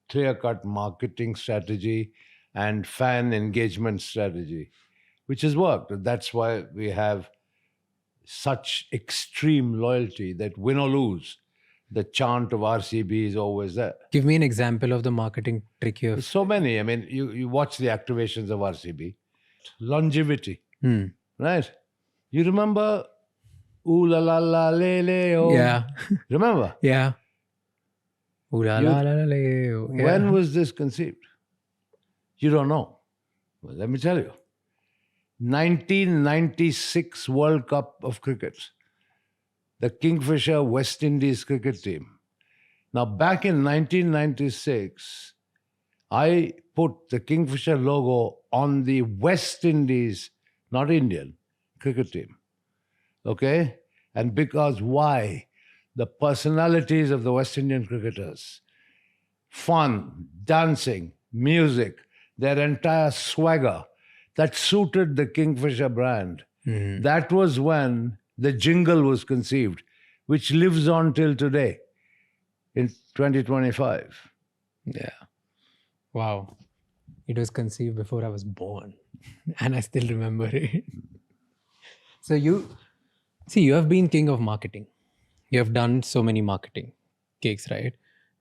clear-cut marketing strategy and fan engagement strategy, which has worked. That's why we have such extreme loyalty that win or lose, the chant of RCB is always there. Give me an example of the marketing trick you There's have. so many. I mean, you watch the activations of RCB. Longevity, right? You remember Ooh la la la le le oh? Yeah. Remember? Yeah. Ooh la la la la la. Yeah. When was this conceived? You don't know. Well, let me tell you. 1996 World Cup of cricket. The Kingfisher West Indies cricket team. Now, back in 1996, I put the Kingfisher logo on the West Indies, not Indian, cricket team. Okay? And because why? The personalities of the West Indian cricketers, fun, dancing, music, their entire swagger, that suited the Kingfisher brand. That was when the jingle was conceived, which lives on till today in 2025. Yeah. Wow. It was conceived before I was born. And I still remember it. So you have been king of marketing. You have done so many marketing gigs, right?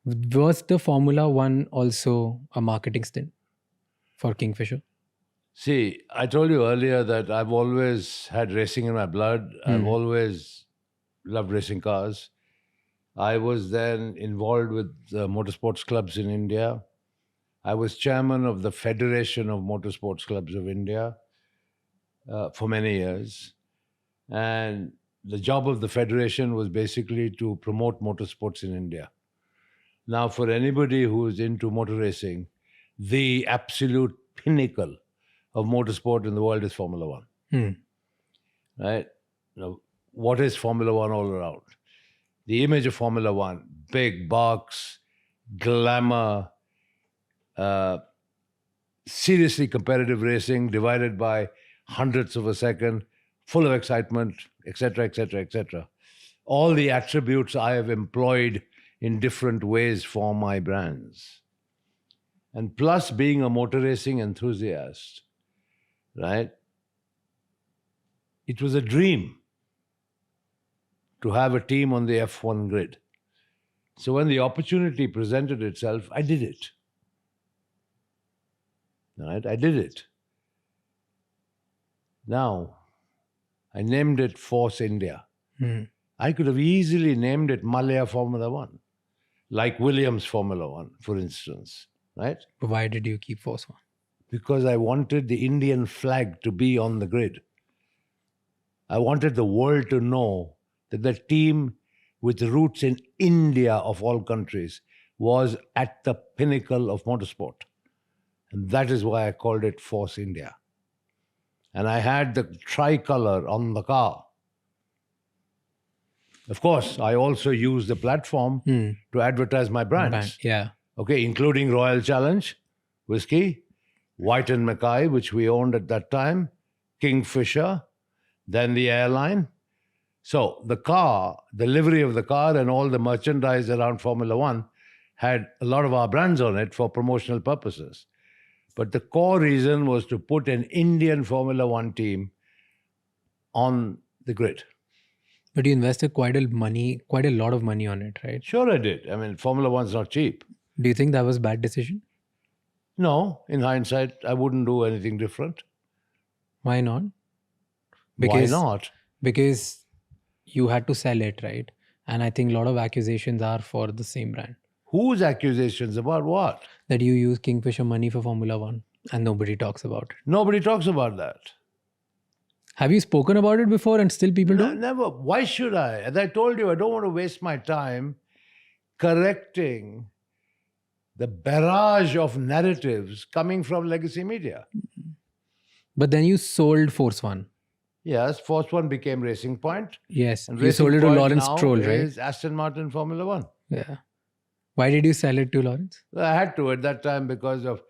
Was the Formula One also a marketing stint for Kingfisher? See, I told you earlier that I've always had racing in my blood. I've always loved racing cars. I was then involved with the motorsports clubs in India. I was chairman of the Federation of Motorsports Clubs of India for many years. And the job of the Federation was basically to promote motorsports in India. Now, for anybody who is into motor racing, the absolute pinnacle of motorsport in the world is Formula One. Right? Now, what is Formula One all around? The image of Formula One, big box, glamour, seriously competitive racing divided by hundredths of a second, full of excitement, etc., etc., etc. All the attributes I have employed in different ways for my brands. And plus being a motor racing enthusiast, right? It was a dream to have a team on the F1 grid. So when the opportunity presented itself, I did it. Right? I did it. Now, I named it Force India. I could have easily named it Mallya Formula One, like Williams Formula One, for instance. Right? Why did you keep Force One? Because I wanted the Indian flag to be on the grid. I wanted the world to know that the team with roots in India of all countries was at the pinnacle of motorsport. And that is why I called it Force India. And I had the tricolor on the car. Of course, I also used the platform to advertise my brands. Yeah. Okay, including Royal Challenge, whiskey, White and Mackay, which we owned at that time, Kingfisher, then the airline. So the car, the livery of the car and all the merchandise around Formula One had a lot of our brands on it for promotional purposes. But the core reason was to put an Indian Formula One team on the grid. But you invested quite a lot of money on it, right? Sure I did. I mean, Formula One's not cheap. Do you think that was a bad decision? No, in hindsight, I wouldn't do anything different. Why not? Why not? Because you had to sell it, right? And I think a lot of accusations are for the same brand. Whose accusations about what? That you use Kingfisher money for Formula One and nobody talks about it. Nobody talks about that. Have you spoken about it before and still people don't? Never. Why should I? As I told you, I don't want to waste my time correcting the barrage of narratives coming from legacy media. But then you sold Force One. Yes, Force One became Racing Point. Yes. And You Racing sold it to Point Lawrence now Stroll, right? is Aston Martin Formula One. Yeah. Why did you sell it to Lawrence? I had to at that time because of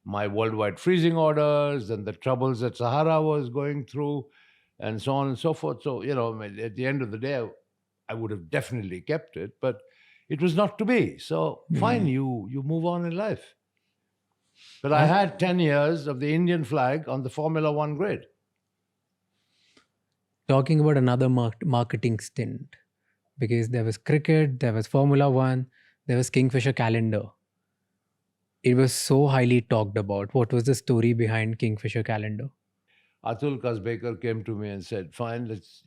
my worldwide freezing orders and the troubles that Sahara was going through and so on and so forth. So, at the end of the day, I would have definitely kept it, but it was not to be. So fine, you move on in life. But I had 10 years of the Indian flag on the Formula One grid. Talking about another marketing stint, because there was cricket, there was Formula One, there was Kingfisher calendar. It was so highly talked about. What was the story behind Kingfisher calendar? Atul Kasbekar came to me and said, fine, let's,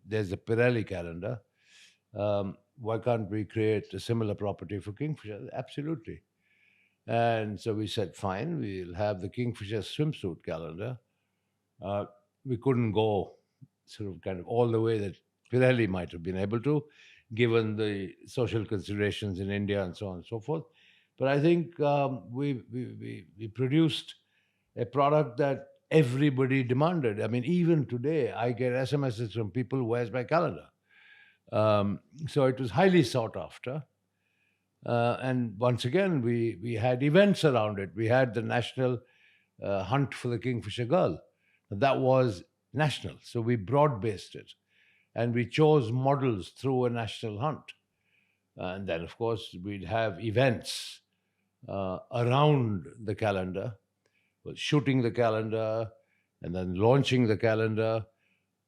there's a Pirelli calendar. Why can't we create a similar property for Kingfisher? Absolutely. And so we said, fine, we'll have the Kingfisher swimsuit calendar. We couldn't go sort of kind of all the way that Pirelli might have been able to, given the social considerations in India and so on and so forth. But I think we produced a product that everybody demanded. I mean, even today, I get SMSs from people, where's my calendar? So it was highly sought after. And once again, we had events around it. We had the national hunt for the Kingfisher girl. That was national. So we broad-based it. And we chose models through a national hunt. And then, of course, we'd have events around the calendar, shooting the calendar, and then launching the calendar,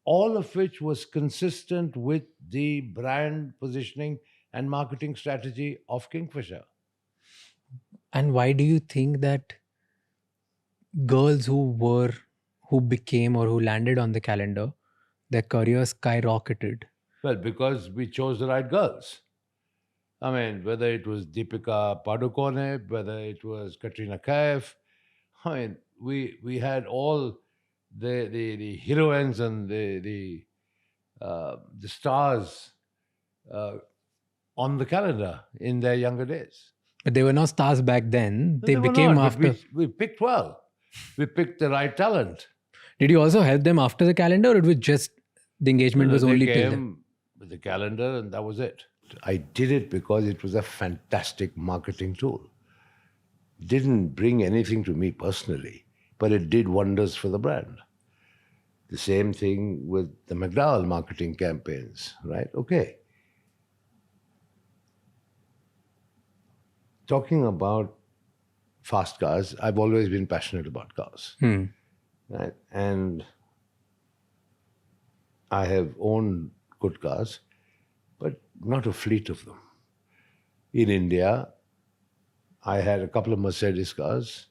all of which was consistent with the brand positioning and marketing strategy of Kingfisher. And why do you think that girls who became or who landed on the calendar, their careers skyrocketed? Well, because we chose the right girls. I mean, whether it was Deepika Padukone, whether it was Katrina Kaif, I mean, we had all the heroines and the stars on the calendar in their younger days. But they were not stars back then. No, They were became not, after. but we picked well. We picked the right talent. Did you also help them after the calendar, or it was just the engagement was They only till then? came with the calendar, and that was it. I did it because it was a fantastic marketing tool. Didn't bring anything to me personally, but it did wonders for the brand. The same thing with the McDowell marketing campaigns, right? Okay. Talking about fast cars, I've always been passionate about cars. Right? And I have owned good cars, but not a fleet of them. In India, I had a couple of Mercedes cars,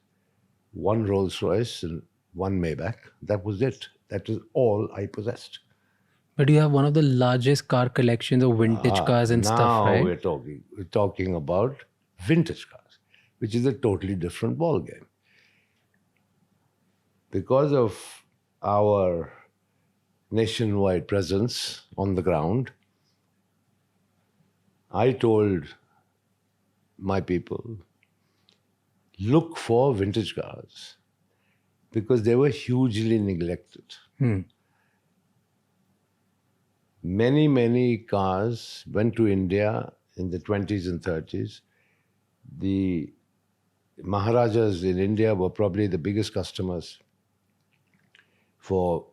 one Rolls-Royce and one Maybach. That was it. That was all I possessed. But you have one of the largest car collections of vintage cars and stuff, Now right? we're talking about vintage cars, which is a totally different ballgame. Because of our nationwide presence on the ground, I told my people, look for vintage cars because they were hugely neglected. Many, many cars went to India in the 20s and 30s. The Maharajas in India were probably the biggest customers for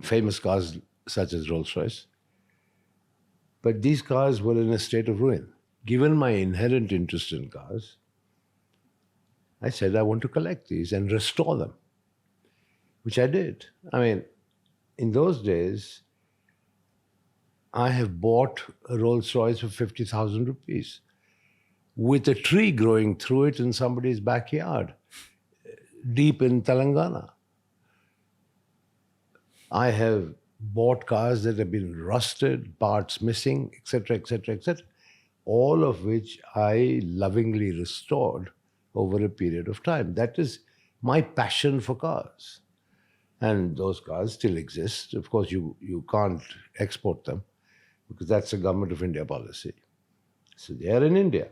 famous cars such as Rolls-Royce. But these cars were in a state of ruin. Given my inherent interest in cars, I said I want to collect these and restore them, which I did. I mean, in those days, I have bought a Rolls-Royce for 50,000 rupees with a tree growing through it in somebody's backyard, deep in Telangana. I have bought cars that have been rusted, parts missing, etc., etc., etc., all of which I lovingly restored over a period of time. That is my passion for cars. And those cars still exist. Of course, you can't export them because that's a Government of India policy. So they are in India.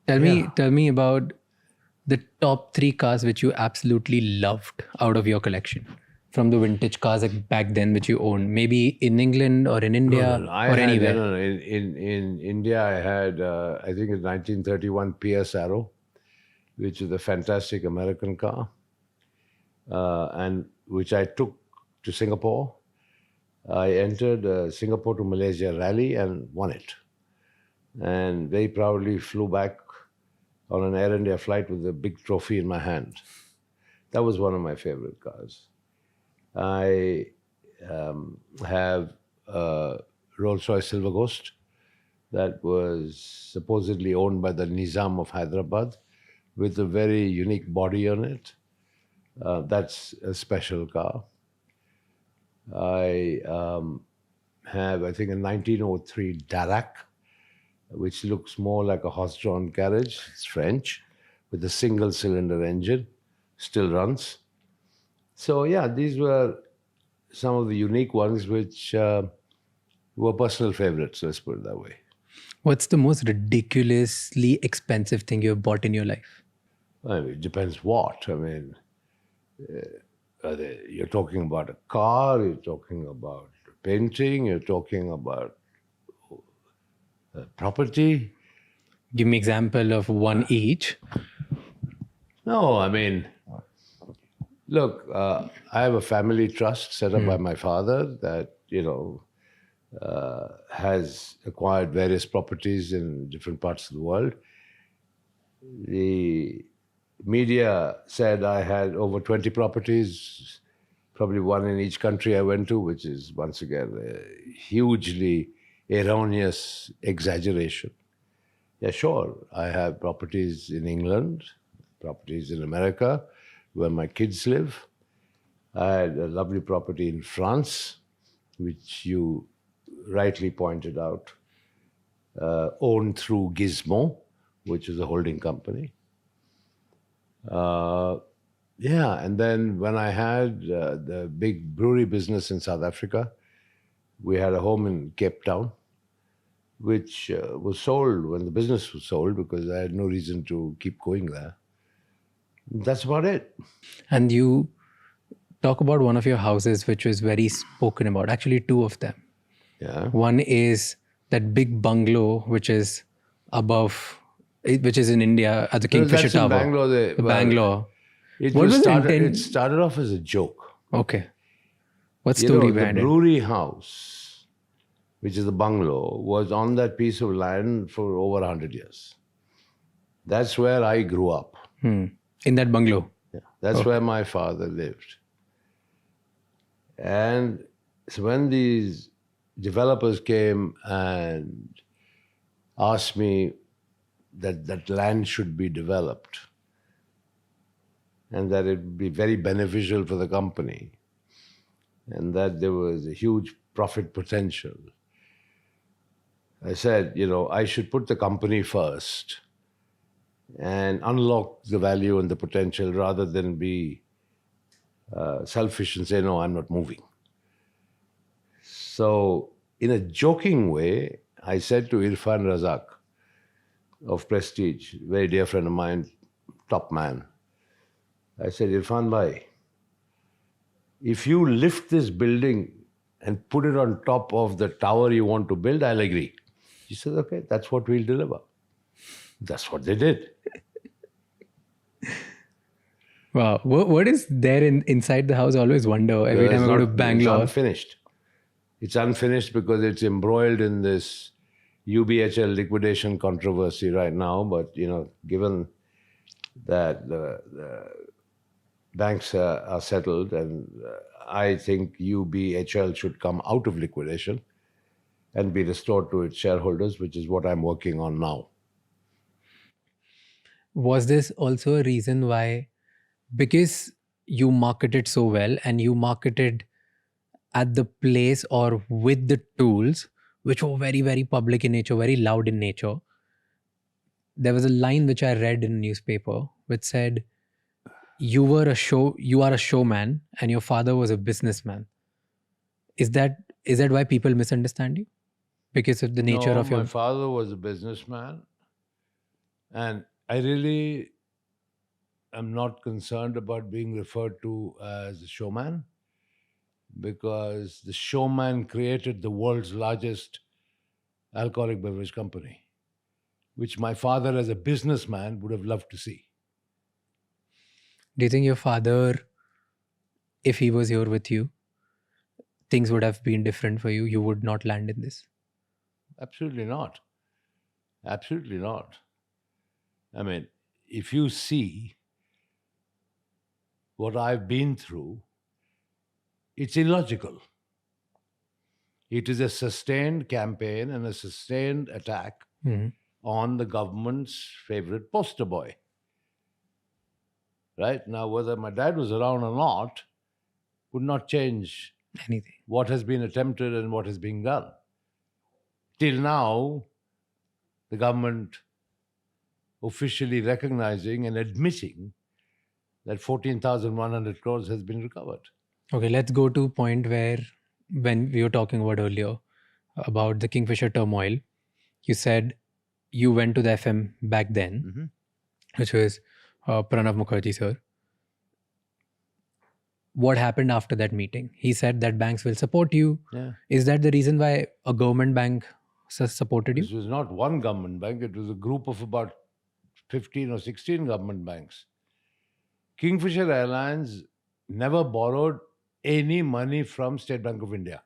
Tell me about the top 3 cars which you absolutely loved out of your collection from the vintage cars back then which you owned, maybe in England or in India or anywhere. In India, I had, I think it's 1931 PS Arrow, which is a fantastic American car, and which I took to Singapore. I entered Singapore to Malaysia rally and won it. And very proudly flew back on an Air India flight with a big trophy in my hand. That was one of my favorite cars. I have a Rolls-Royce Silver Ghost that was supposedly owned by the Nizam of Hyderabad with a very unique body on it. That's a special car. I have, I think, a 1903 Darracq, which looks more like a horse-drawn carriage. It's French, with a single-cylinder engine, still runs. So yeah, these were some of the unique ones which were personal favorites, let's put it that way. What's the most ridiculously expensive thing you've bought in your life? I mean, it depends what. I mean, You're talking about a car, you're talking about painting, you're talking about property. Give me example of one each. No, I mean, look, I have a family trust set up by my father that, has acquired various properties in different parts of the world. The media said I had over 20 properties, probably one in each country I went to, which is, once again, a hugely erroneous exaggeration. Yeah, sure, I have properties in England, properties in America, where my kids live. I had a lovely property in France, which you rightly pointed out, owned through Gizmo, which is a holding company. And then when I had the big brewery business in South Africa, we had a home in Cape Town, which was sold when the business was sold because I had no reason to keep going there. That's about it. And you talk about one of your houses which was very spoken about, actually two of them. Yeah. One is that big bungalow which is in India at the Kingfisher That's in Tower. Bangalore. Bangalore. It What was the started, intent? It started off as a joke. Okay. What story behind the it? brewery house, which is the bungalow, was on that piece of land for over 100 years. That's where I grew up. In that bungalow? Yeah, that's where my father lived. And so when these developers came and asked me that land should be developed and that it would be very beneficial for the company and that there was a huge profit potential, I said, I should put the company first and unlock the value and the potential rather than be selfish and say, no, I'm not moving. So in a joking way, I said to Irfan Razak of Prestige, very dear friend of mine, top man, I said, Irfan bhai, if you lift this building and put it on top of the tower you want to build, I'll agree. He said, okay, that's what we'll deliver. That's what they did. Wow. What is there inside the house? I always wonder every time I go to Bangalore. It's unfinished. It's unfinished because it's embroiled in this UBHL liquidation controversy right now. But, given that the banks are settled, and I think UBHL should come out of liquidation and be restored to its shareholders, which is what I'm working on now. Was this also a reason why, because you marketed so well and you marketed at the place or with the tools which were very, very public in nature, very loud in nature, there was a line which I read in a newspaper which said, you are a showman and your father was a businessman. Is that why people misunderstand you? Because of the nature of your... My father was a businessman, and I really am not concerned about being referred to as a showman, because the showman created the world's largest alcoholic beverage company, which my father as a businessman would have loved to see. Do you think your father, if he was here with you, things would have been different for you? You would not land in this? Absolutely not. Absolutely not. I mean, if you see what I've been through, it's illogical. It is a sustained campaign and a sustained attack on the government's favorite poster boy. Right? Now, whether my dad was around or not would not change anything. What has been attempted and what is being done. Till now, the government officially recognizing and admitting that 14,100 crores has been recovered. Okay, let's go to a point where, when we were talking about earlier, about the Kingfisher Turmoil, you said you went to the FM back then, which was Pranav Mukherjee sir. what happened after that meeting? He said that banks will support you. Yeah. Is that the reason why a government bank supported you? This was not one government bank, it was a group of about 15 or 16 government banks. Kingfisher Airlines never borrowed any money from State Bank of India.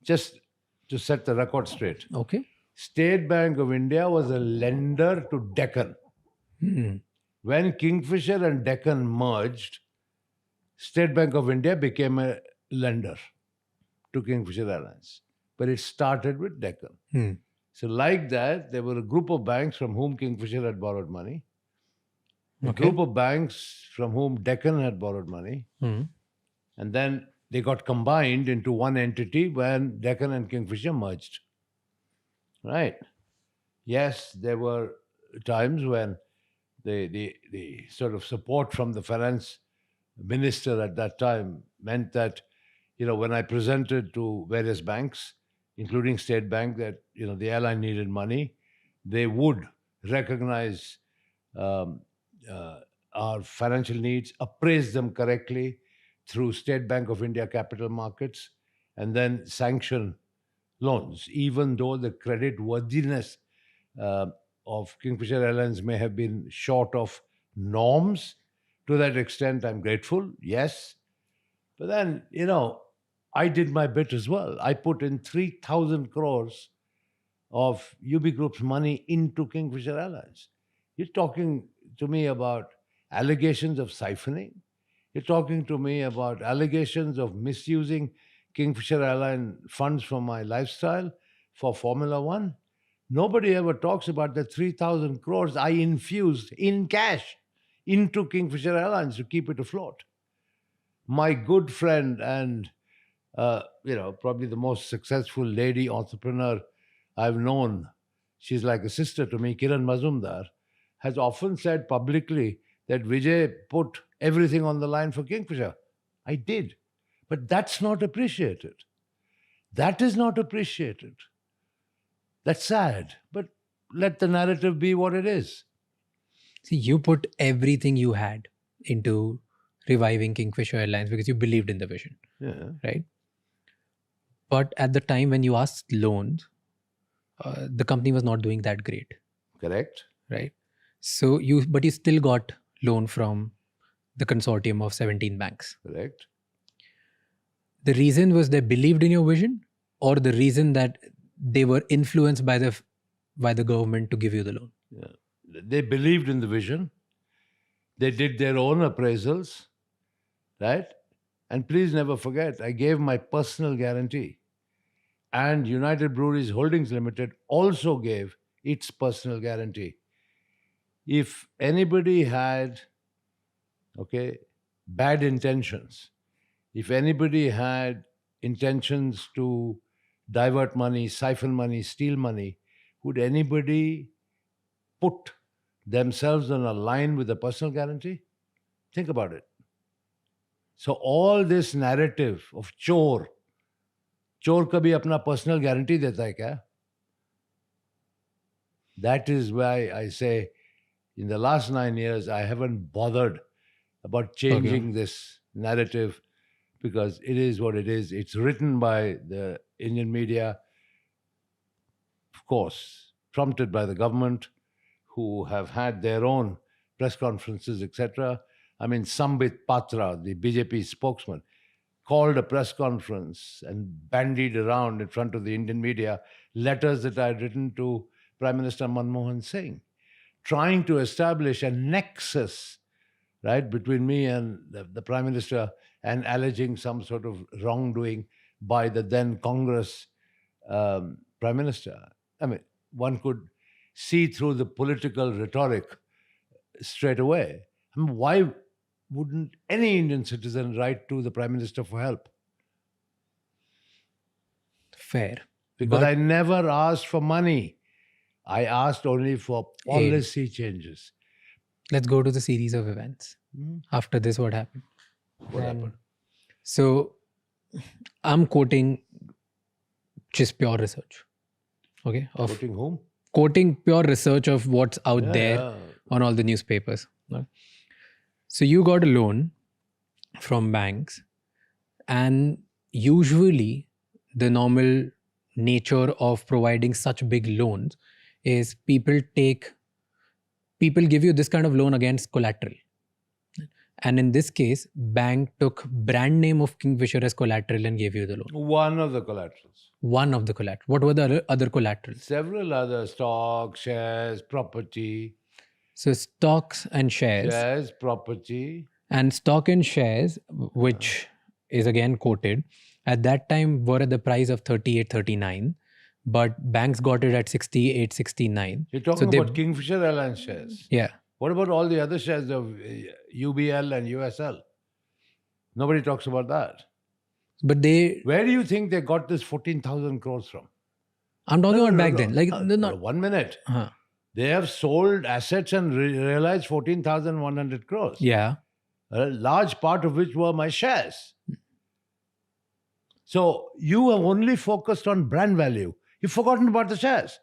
Just to set the record straight. Okay. State Bank of India was a lender to Deccan. When Kingfisher and Deccan merged, State Bank of India became a lender to Kingfisher Airlines. But it started with Deccan. So like that, there were a group of banks from whom Kingfisher had borrowed money, a group of banks from whom Deccan had borrowed money, and then they got combined into one entity when Deccan and Kingfisher merged. Right? Yes, there were times when the sort of support from the finance minister at that time meant that, when I presented to various banks, including State Bank, that, the airline needed money, they would recognize our financial needs, appraise them correctly through State Bank of India capital markets, and then sanction loans, even though the credit worthiness of Kingfisher Airlines may have been short of norms. To that extent, I'm grateful, yes. But then, I did my bit as well. I put in 3,000 crores of UB Group's money into Kingfisher Airlines. You're talking to me about allegations of siphoning. You're talking to me about allegations of misusing Kingfisher Airline funds for my lifestyle for Formula One. Nobody ever talks about the 3,000 crores I infused in cash into Kingfisher Airlines to keep it afloat. My good friend and, probably the most successful lady entrepreneur I've known, she's like a sister to me, Kiran Mazumdar, has often said publicly that Vijay put everything on the line for Kingfisher. I did. But that's not appreciated. That is not appreciated. That's sad. But let the narrative be what it is. See, you put everything you had into reviving Kingfisher Airlines because you believed in the vision. Yeah. Right? But at the time when you asked loans, the company was not doing that great. Correct. Right? So you still got loan from the consortium of 17 banks. Correct. The reason was they believed in your vision, or the reason that they were influenced by the government to give you the loan? Yeah. They believed in the vision. They did their own appraisals, right? And please never forget, I gave my personal guarantee. And United Breweries Holdings Limited also gave its personal guarantee. If anybody had, bad intentions, if anybody had intentions to divert money, siphon money, steal money, would anybody put themselves on a line with a personal guarantee? Think about it. So all this narrative of चोर कभी अपना personal guarantee देता है क्या? That is why I say in the last 9 years, I haven't bothered about changing this narrative, because it is what it is. It's written by the Indian media, of course, prompted by the government, who have had their own press conferences, etc. I mean, Sambit Patra, the BJP spokesman, called a press conference and bandied around in front of the Indian media letters that I had written to Prime Minister Manmohan Singh, trying to establish a nexus, right, between me and the Prime Minister, and alleging some sort of wrongdoing by the then Congress Prime Minister. I mean, one could see through the political rhetoric straight away. I mean, why wouldn't any Indian citizen write to the Prime Minister for help? Fair. Because I never asked for money. I asked only for policy changes. Let's go to the series of events. After this, what happened? What happened? So, I'm quoting just pure research. Okay? Quoting whom? Quoting pure research of what's out there on all the newspapers. So, you got a loan from banks, and usually the normal nature of providing such big loans is people give you this kind of loan against collateral. And in this case, bank took brand name of Kingfisher as collateral and gave you the loan. One of the collaterals. One of the collateral. What were the other collaterals? Several other stocks, shares, property. So stocks and shares. Shares, property. And stock and shares, which is again quoted, at that time were at the price of 38, 39. But banks got it at 68, 69. You're talking about Kingfisher Airlines shares. Yeah. What about all the other shares of UBL and USL? Nobody talks about that. But where do you think they got this 14,000 crores from? I'm talking about back then. Like, not 1 minute. They have sold assets and realized 14,100 crores. Yeah. A large part of which were my shares. So you have only focused on brand value. You've forgotten about the shares.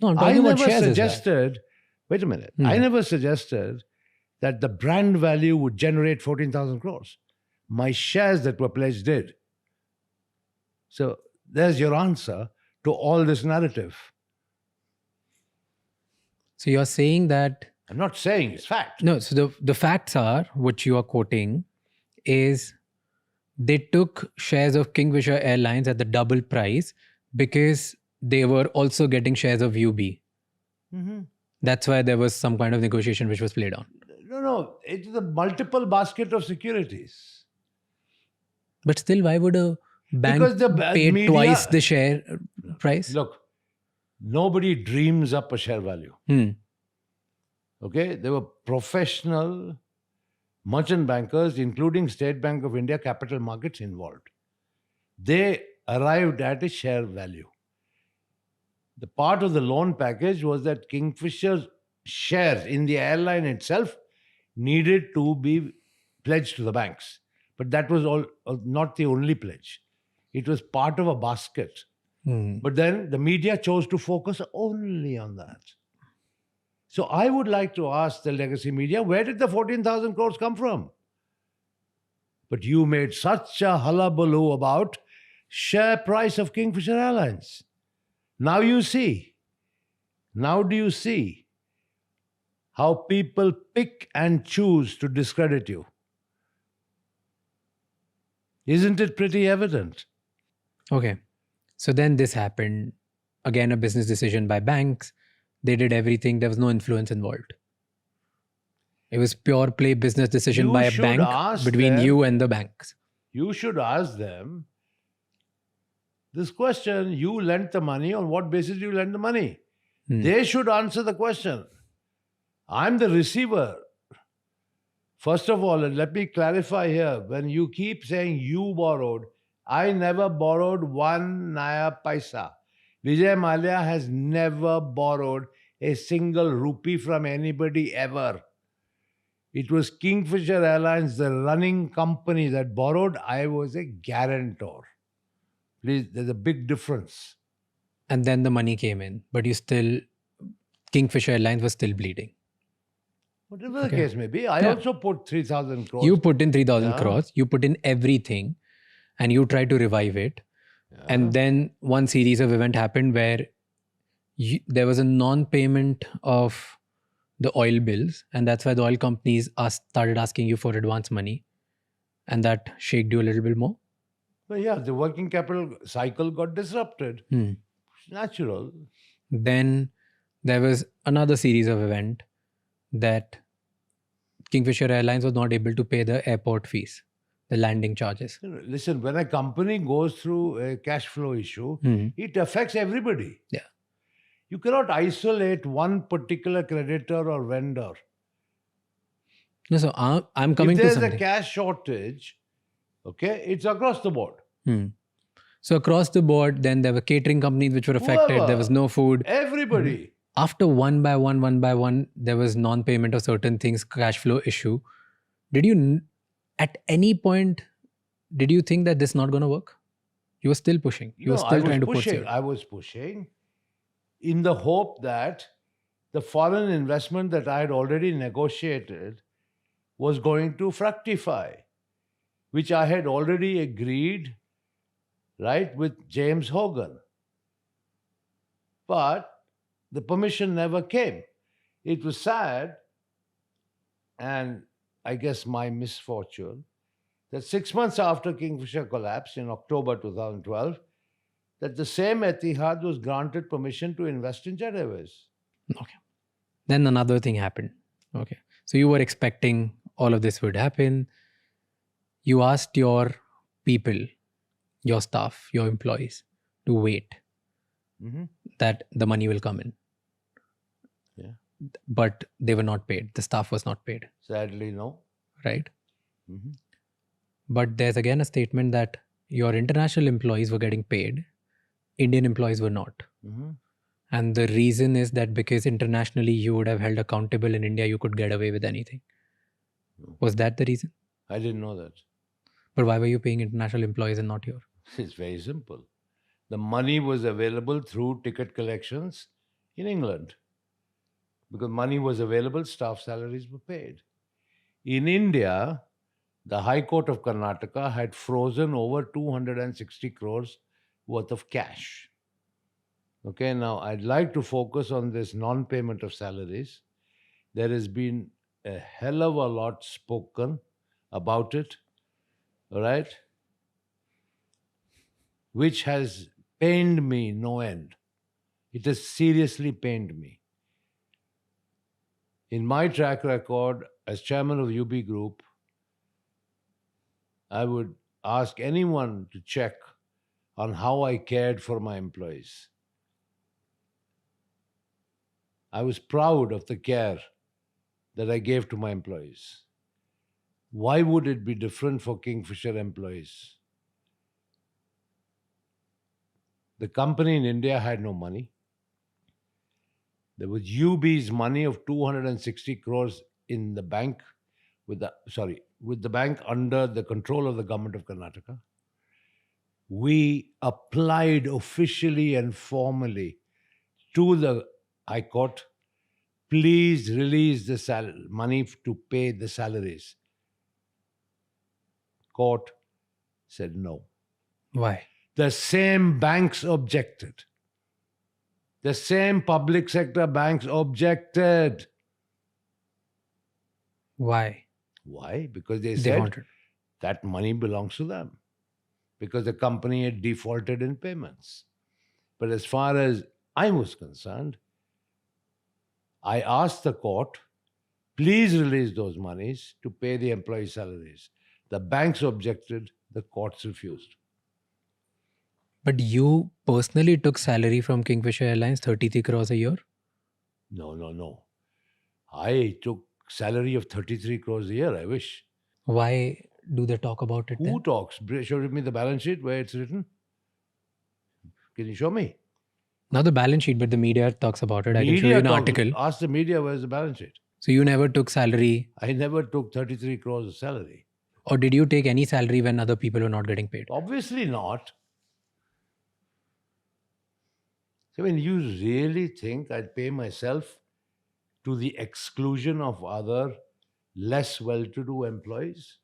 No, I'm talking about shares. Suggested, wait a minute. I never suggested that the brand value would generate 14,000 crores. My shares that were pledged did. So there's your answer to all this narrative. So you're saying that... I'm not saying, it's fact. No, so the facts are, which you are quoting, is they took shares of Kingfisher Airlines at the double price because they were also getting shares of UB. Mm-hmm. That's why there was some kind of negotiation which was played on. No. It's a multiple basket of securities. But still, why would a bank pay twice the share price? Look, nobody dreams up a share value. Okay? There were professional merchant bankers, including State Bank of India capital markets involved. They arrived at a share value. The part of the loan package was that Kingfisher's shares in the airline itself needed to be pledged to the banks. But that was not the only pledge. It was part of a basket. But then the media chose to focus only on that. So I would like to ask the legacy media, where did the 14,000 crores come from? But you made such a hullabaloo about share price of Kingfisher Airlines. Now you see. Now do you see how people pick and choose to discredit you? Isn't it pretty evident? Okay. So then this happened. Again, a business decision by banks. They did everything. There was no influence involved. It was pure play business decision by a bank between you and the banks. You should ask them this question. You lent the money. On what basis do you lend the money? They should answer the question. I'm the receiver. First of all, and let me clarify here, when you keep saying you borrowed, I never borrowed 1 naya paisa. Vijay Mallya has never borrowed a single rupee from anybody ever. It was Kingfisher Airlines, the running company, that borrowed. I was a guarantor. Please, there's a big difference. And then the money came in, but Kingfisher Airlines was still bleeding. Whatever the case may be, I also put 3,000 crores. You put in 3,000 crores, you put in everything, and you tried to revive it. And then one series of events happened where there was a non-payment of the oil bills, and that's why the oil companies started asking you for advance money, and that shaked you a little bit more. But yeah, the working capital cycle got disrupted. It's natural. Then there was another series of events that Kingfisher Airlines was not able to pay the airport fees, the landing charges. Listen, when a company goes through a cash flow issue, it affects everybody. Yeah. You cannot isolate one particular creditor or vendor. No, so I'm coming to something. If there's a cash shortage, okay, it's across the board. So across the board, then there were catering companies which were affected. Whoever. There was no food. Everybody. After one by one, there was non-payment of certain things, cash flow issue. Did you, at any point, did you think that this is not going to work? You were still pushing. You were still trying to push it. I was pushing in the hope that the foreign investment that I had already negotiated was going to fructify, which I had already agreed, right, with James Hogan. But the permission never came. It was sad, and I guess my misfortune, that 6 months after Kingfisher collapsed in October 2012, that the same Etihad was granted permission to invest in Jet Airways. Okay. Then another thing happened. Okay. So you were expecting all of this would happen. You asked your people, your staff, your employees to wait that the money will come in. Yeah. But they were not paid. The staff was not paid. Sadly, no. Right? But there's again a statement that your international employees were getting paid, Indian employees were not. And the reason is that because internationally you would have held accountable, in India you could get away with anything. Was that the reason? I didn't know that. But why were you paying international employees and not your? It's very simple. The money was available through ticket collections in England. Because money was available, staff salaries were paid. In India, the High Court of Karnataka had frozen over 260 crores worth of cash. Okay, now I'd like to focus on this non-payment of salaries. There has been a hell of a lot spoken about it, all right, which has pained me no end. It has seriously pained me. In my track record as chairman of UB Group, I would ask anyone to check on how I cared for my employees. I was proud of the care that I gave to my employees. Why would it be different for Kingfisher employees? The company in India had no money. There was UB's money of 260 crores in the bank with the bank under the control of the government of Karnataka. We applied officially and formally to the High Court, please release the money to pay the salaries. Court said no. Why? The same banks objected. The same public sector banks objected. Why? Why? Because they They said wanted. that money belongs to them. Because the company had defaulted in payments. But as far as I was concerned, I asked the court, please release those monies to pay the employee salaries. The banks objected, the courts refused. But you personally took salary from Kingfisher Airlines, 33 crores a year? No. I took salary of 33 crores a year, I wish. Why do they talk about it Who then? talks? Show me the balance sheet where it's written. Can you show me? Not the balance sheet, but the media talks about it. I can show you an article. Ask the media where's the balance sheet. So you never took salary, I never took 33 crores of salary. or did you take any salary when other people were not getting paid? Obviously not. So when you really think I'd pay myself to the exclusion of other less well-to-do employees?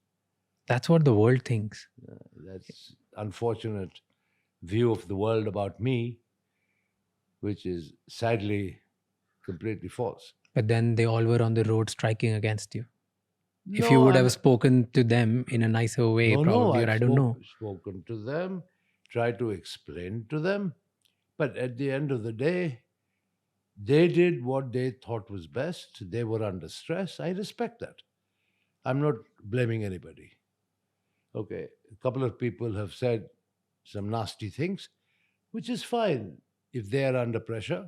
That's what the world thinks. That's unfortunate view of the world about me, which is sadly completely false. But then they all were on the road striking against you. If you would have spoken to them in a nicer way, probably, or I don't know. Spoken to them, tried to explain to them, but at the end of the day, they did what they thought was best. They were under stress. I respect that. I'm not blaming anybody. Okay, a couple of people have said some nasty things, which is fine if they are under pressure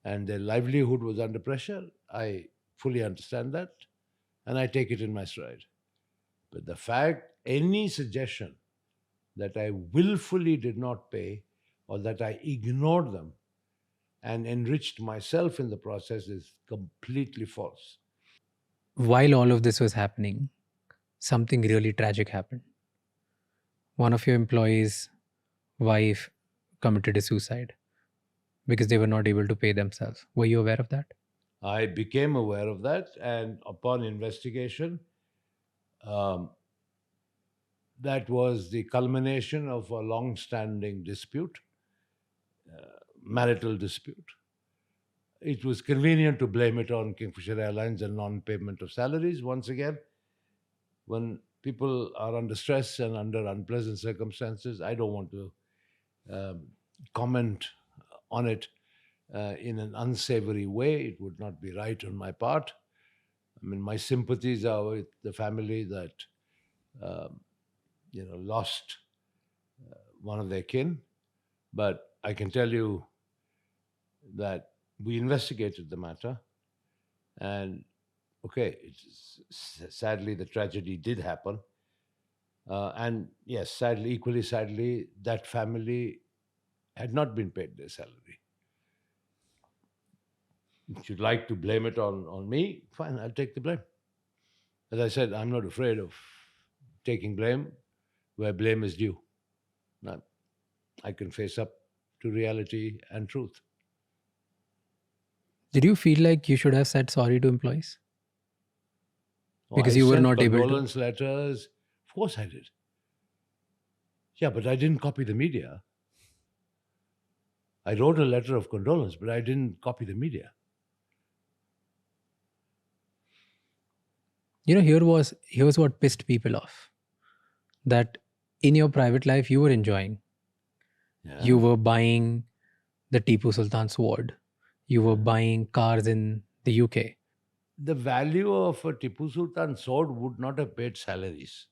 and their livelihood was under pressure. I fully understand that and I take it in my stride. But the fact, any suggestion that I willfully did not pay or that I ignored them and enriched myself in the process is completely false. While all of this was happening, something really tragic happened. One of your employees' wife committed a suicide because they were not able to pay themselves. Were you aware of that? I became aware of that, and upon investigation, that was the culmination of a long-standing dispute, marital dispute. It was convenient to blame it on Kingfisher Airlines and non-payment of salaries. Once again, when people are under stress and under unpleasant circumstances, I don't want to comment on it in an unsavory way. It would not be right on my part. I mean, my sympathies are with the family that lost one of their kin. But I can tell you that we investigated the matter, and okay, sadly the tragedy did happen, and yes, sadly, equally sadly, that family had not been paid their salary. If you'd like to blame it on me, fine, I'll take the blame. As I said, I'm not afraid of taking blame where blame is due. Now, I can face up to reality and truth. Did you feel like you should have said sorry to employees? Because I you were sent not able to. condolence letters. Of course I did. Yeah, but I didn't copy the media. I wrote a letter of condolence, but I didn't copy the media. Here's what pissed people off. That in your private life you were enjoying. Yeah. You were buying the Tipu Sultan sword. You were buying cars in the UK. The value of a Tipu Sultan sword would not have paid salaries.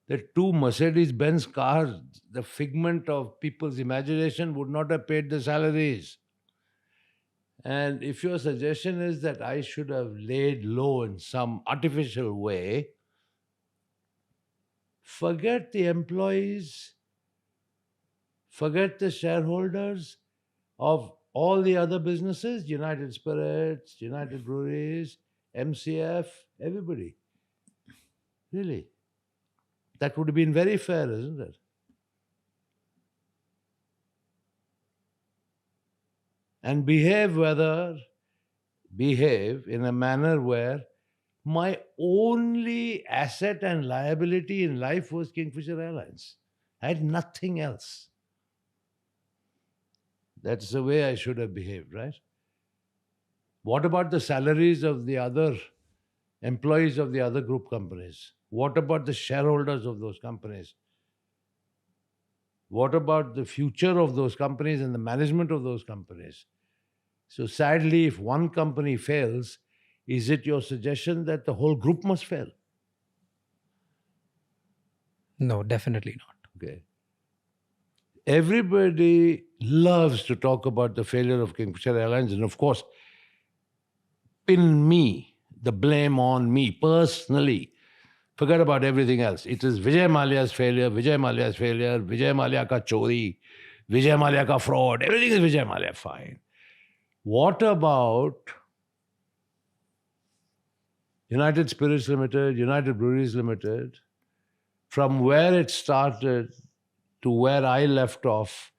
The two Mercedes-Benz cars, the figment of people's imagination, would not have paid the salaries. And if your suggestion is that I should have laid low in some artificial way, forget the employees, forget the shareholders of all the other businesses, United Spirits, United Breweries, MCF, everybody. Really. That would have been very fair, isn't it? And behave in a manner where my only asset and liability in life was Kingfisher Airlines. I had nothing else. That's the way I should have behaved, right? What about the salaries of the other employees of the other group companies? What about the shareholders of those companies? What about the future of those companies and the management of those companies? So sadly, if one company fails, is it your suggestion that the whole group must fail? No, definitely not. Okay. Everybody loves to talk about the failure of Kingfisher Airlines, and of course, pin me, the blame on me personally. Forget about everything else. It is Vijay Mallya's failure, Vijay Mallya ka chori, Vijay Mallya ka fraud. Everything is Vijay Mallya. Fine. What about United Spirits Limited, United Breweries Limited, from where it started to where I left off,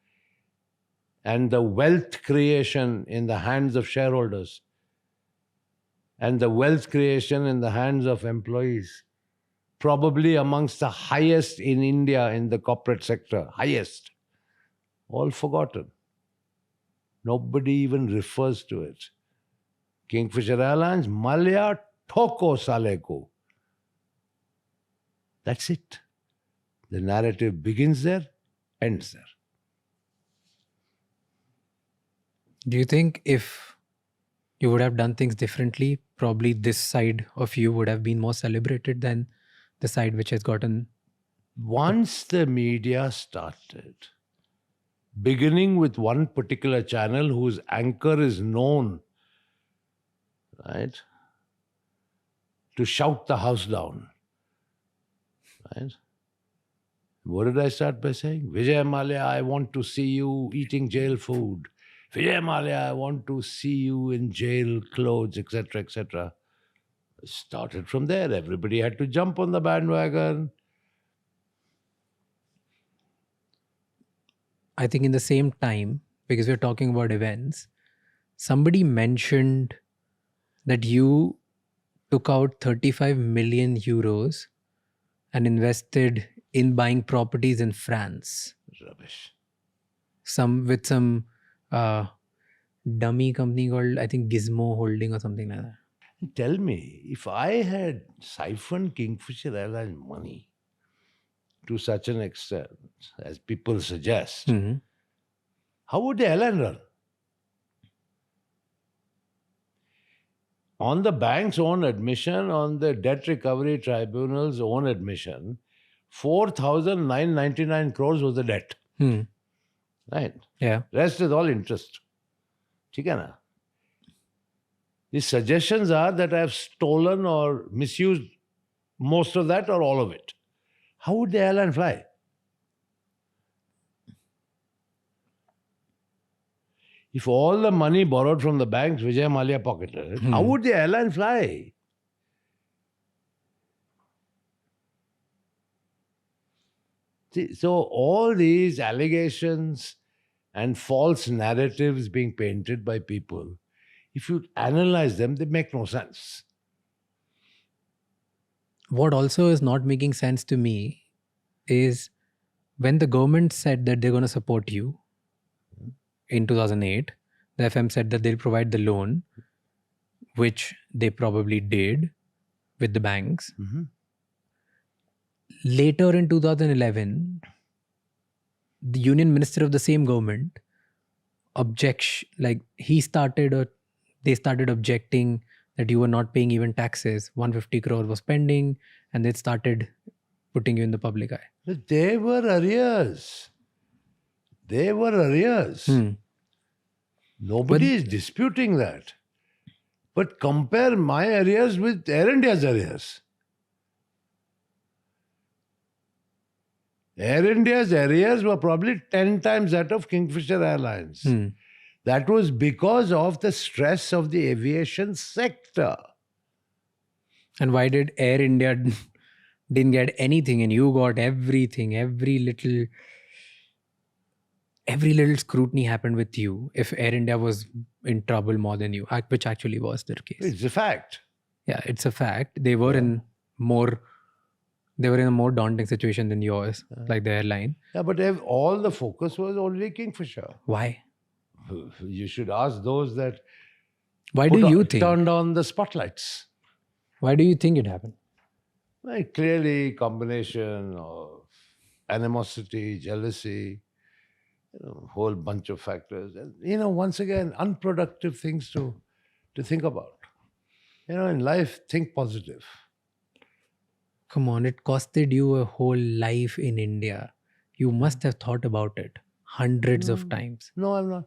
and the wealth creation in the hands of shareholders and the wealth creation in the hands of employees, probably amongst the highest in India in the corporate sector, highest, all forgotten. Nobody even refers to it. Kingfisher Airlines, Mallya, Thoko Saleko. That's it. The narrative begins there, ends there. Do you think if you would have done things differently, probably this side of you would have been more celebrated than the side which has gotten... Once the media started, beginning with one particular channel whose anchor is known, right, to shout the house down, right? What did I start by saying? Vijay Mallya, I want to see you eating jail food. Vijay Mallya, I want to see you in jail clothes, etc., etc. Started from there. Everybody had to jump on the bandwagon. I think in the same time, because we're talking about events, somebody mentioned that you took out 35 million euros and invested in buying properties in France. Rubbish. Some dummy company called, I think, Gizmo Holding or something like that. Tell me, if I had siphoned Kingfisher Airlines money to such an extent, as people suggest, Mhm. how would the airline run? On the bank's own admission, on the debt recovery tribunal's own admission, 4,999 crores was the debt. Hmm. Right? Yeah. Rest is all interest. ठीक है ना? The suggestions are that I have stolen or misused most of that or all of it. How would the airline fly? If all the money borrowed from the banks Vijay Mallya pocketed, how would the airline fly? See, so all these allegations and false narratives being painted by people, if you analyze them, they make no sense. What also is not making sense to me is when the government said that they're going to support you in 2008, the FM said that they'll provide the loan, which they probably did with the banks. Mm-hmm. Later in 2011, the union minister of the same government they started objecting that you were not paying even taxes. 150 crore was pending, and they started putting you in the public eye. But they were arrears. Nobody is disputing that. But compare my arrears with Air India's arrears. Air India's arrears were probably 10 times that of Kingfisher Airlines. That was because of the stress of the aviation sector. And why did Air India didn't get anything and you got everything? Every little scrutiny happened with you if Air India was in trouble more than you, which actually was the case. It's a fact. Yeah, it's a fact. They were in a more daunting situation than yours, like the airline. Yeah, but all the focus was only Kingfisher. Why? You should ask those that Why do you think? turned on the spotlights. Why do you think it happened? Like clearly combination of animosity, jealousy, whole bunch of factors. And, once again, unproductive things to think about. In life, think positive. Come on, it costed you a whole life in India. You must have thought about it hundreds of times. No, I'm not.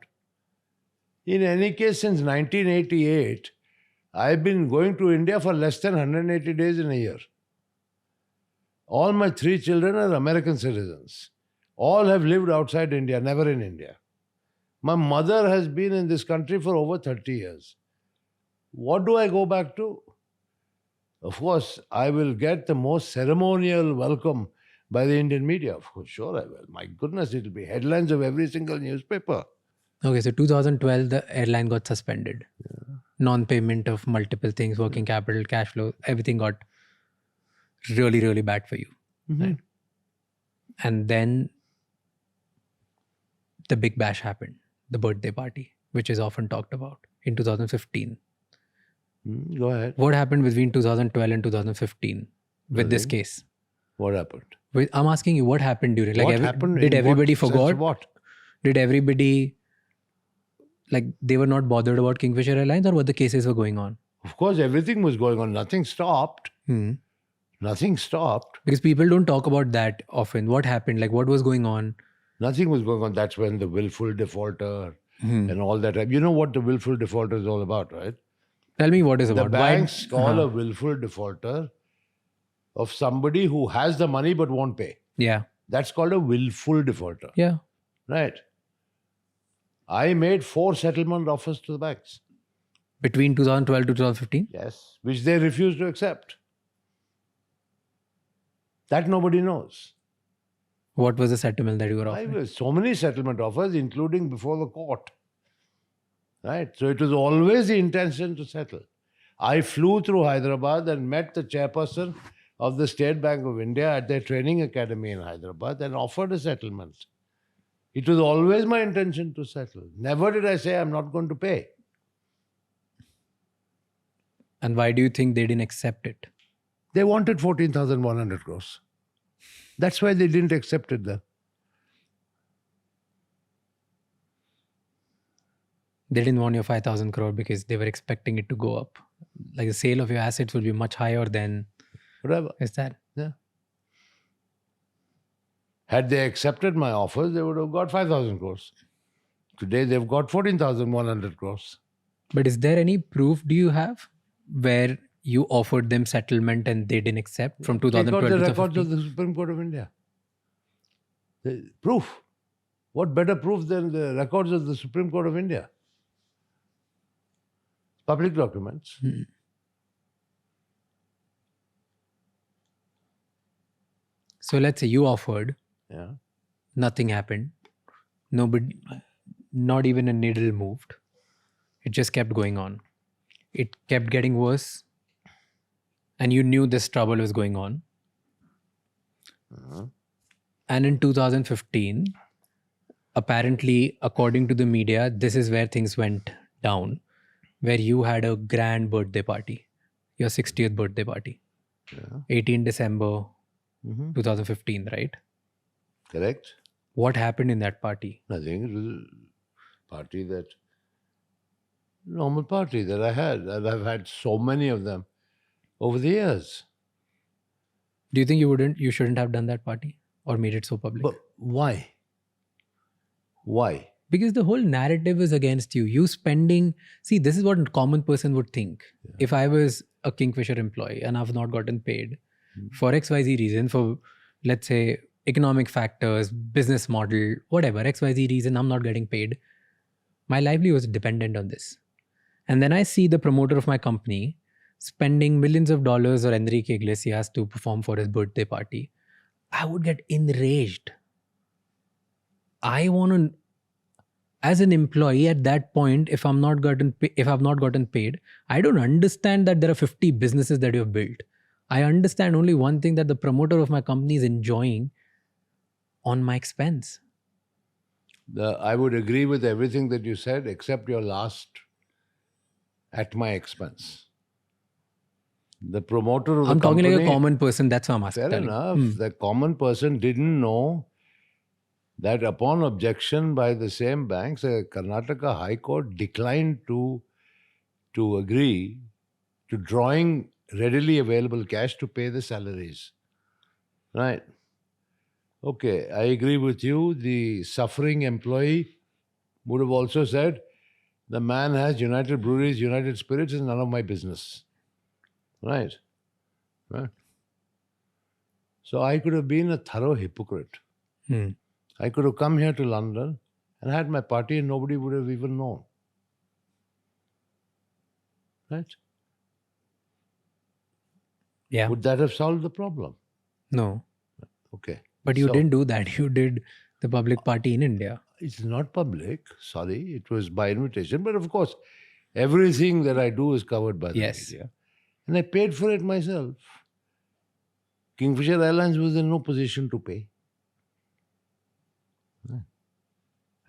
In any case, since 1988, I've been going to India for less than 180 days in a year. All my 3 children are American citizens. All have lived outside India, never in India. My mother has been in this country for over 30 years. What do I go back to? Of course, I will get the most ceremonial welcome by the Indian media. Of course, sure I will. My goodness, it will be headlines of every single newspaper. Okay, so 2012, the airline got suspended. Non-payment of multiple things, working capital, cash flow, everything got really, really bad for you. Right? And then the big bash happened, the birthday party, which is often talked about in 2015. Go ahead. What happened between 2012 and 2015 with this case? What happened? I'm asking you, what happened during? What happened? Did In everybody what sense forgot? what? Did everybody, they were not bothered about Kingfisher Airlines, or what the cases were going on? Of course, everything was going on. Nothing stopped. Nothing stopped. Because people don't talk about that often. What happened? What was going on? Nothing was going on. That's when the willful defaulter and all that. You know what the willful defaulter is all about, right? Tell me what is The about. banks call a willful defaulter of somebody who has the money but won't pay. Yeah. That's called a willful defaulter. Yeah. Right. I made 4 settlement offers to the banks. Between 2012 to 2015? Yes. Which they refused to accept. That nobody knows. What was the settlement that you were offering? So many settlement offers, including before the court. Right? So it was always the intention to settle. I flew through Hyderabad and met the chairperson of the State Bank of India at their training academy in Hyderabad and offered a settlement. It was always my intention to settle. Never did I say I'm not going to pay. And why do you think they didn't accept it? They wanted 14,100 crores. That's why they didn't accept it then. They didn't want your 5,000 crore because they were expecting it to go up. Like the sale of your assets will be much higher than... Whatever. Is that? Yeah. Had they accepted my offers, they would have got 5,000 crores. Today they've got 14,100 crores. But is there any proof do you have where you offered them settlement and they didn't accept from Take 2012 out to the records 2015? of the Supreme Court of India. The proof. What better proof than the records of the Supreme Court of India? Public documents. So let's say you offered, Yeah. nothing happened. Nobody, not even a needle moved. It just kept going on. It kept getting worse. And you knew this trouble was going on. And in 2015, apparently, according to the media, this is where things went down, where you had a grand birthday party, your 60th birthday party, 18 December 2015, right? Correct? What happened in that party? Nothing. It was a party that, normal party that I had. And I've had so many of them over the years. Do you think you shouldn't have done that party or made it so public? But why? Why? Because the whole narrative is against you. You spending, see, this is what a common person would think. If I was a Kingfisher employee and I've not gotten paid for XYZ reason, for let's say economic factors, business model, whatever, XYZ reason, I'm not getting paid. My livelihood was dependent on this. And then I see the promoter of my company spending millions of dollars or Enrique Iglesias to perform for his birthday party. I would get enraged. I want to, as an employee at that point, if I've not gotten paid, I don't understand that there are 50 businesses that you have built. I understand only one thing, that the promoter of my company is enjoying on my expense. I would agree with everything that you said, except your last, at my expense. The promoter of the I'm talking company, like a common person, that's why I'm asking. fair enough. The common person didn't know that upon objection by the same banks, Karnataka High Court declined to agree to drawing readily available cash to pay the salaries. Right. Okay, I agree with you. The suffering employee would have also said, the man has United Breweries, United Spirits, is none of my business. Right. Right. So I could have been a thorough hypocrite. I could have come here to London and had my party and nobody would have even known. Right? Yeah. Would that have solved the problem? No. Okay. But you So, didn't do that. You did the public party in India. It's not public. Sorry. It was by invitation. But of course, everything that I do is covered by the Yes. media. And I paid for it myself. Kingfisher Airlines was in no position to pay.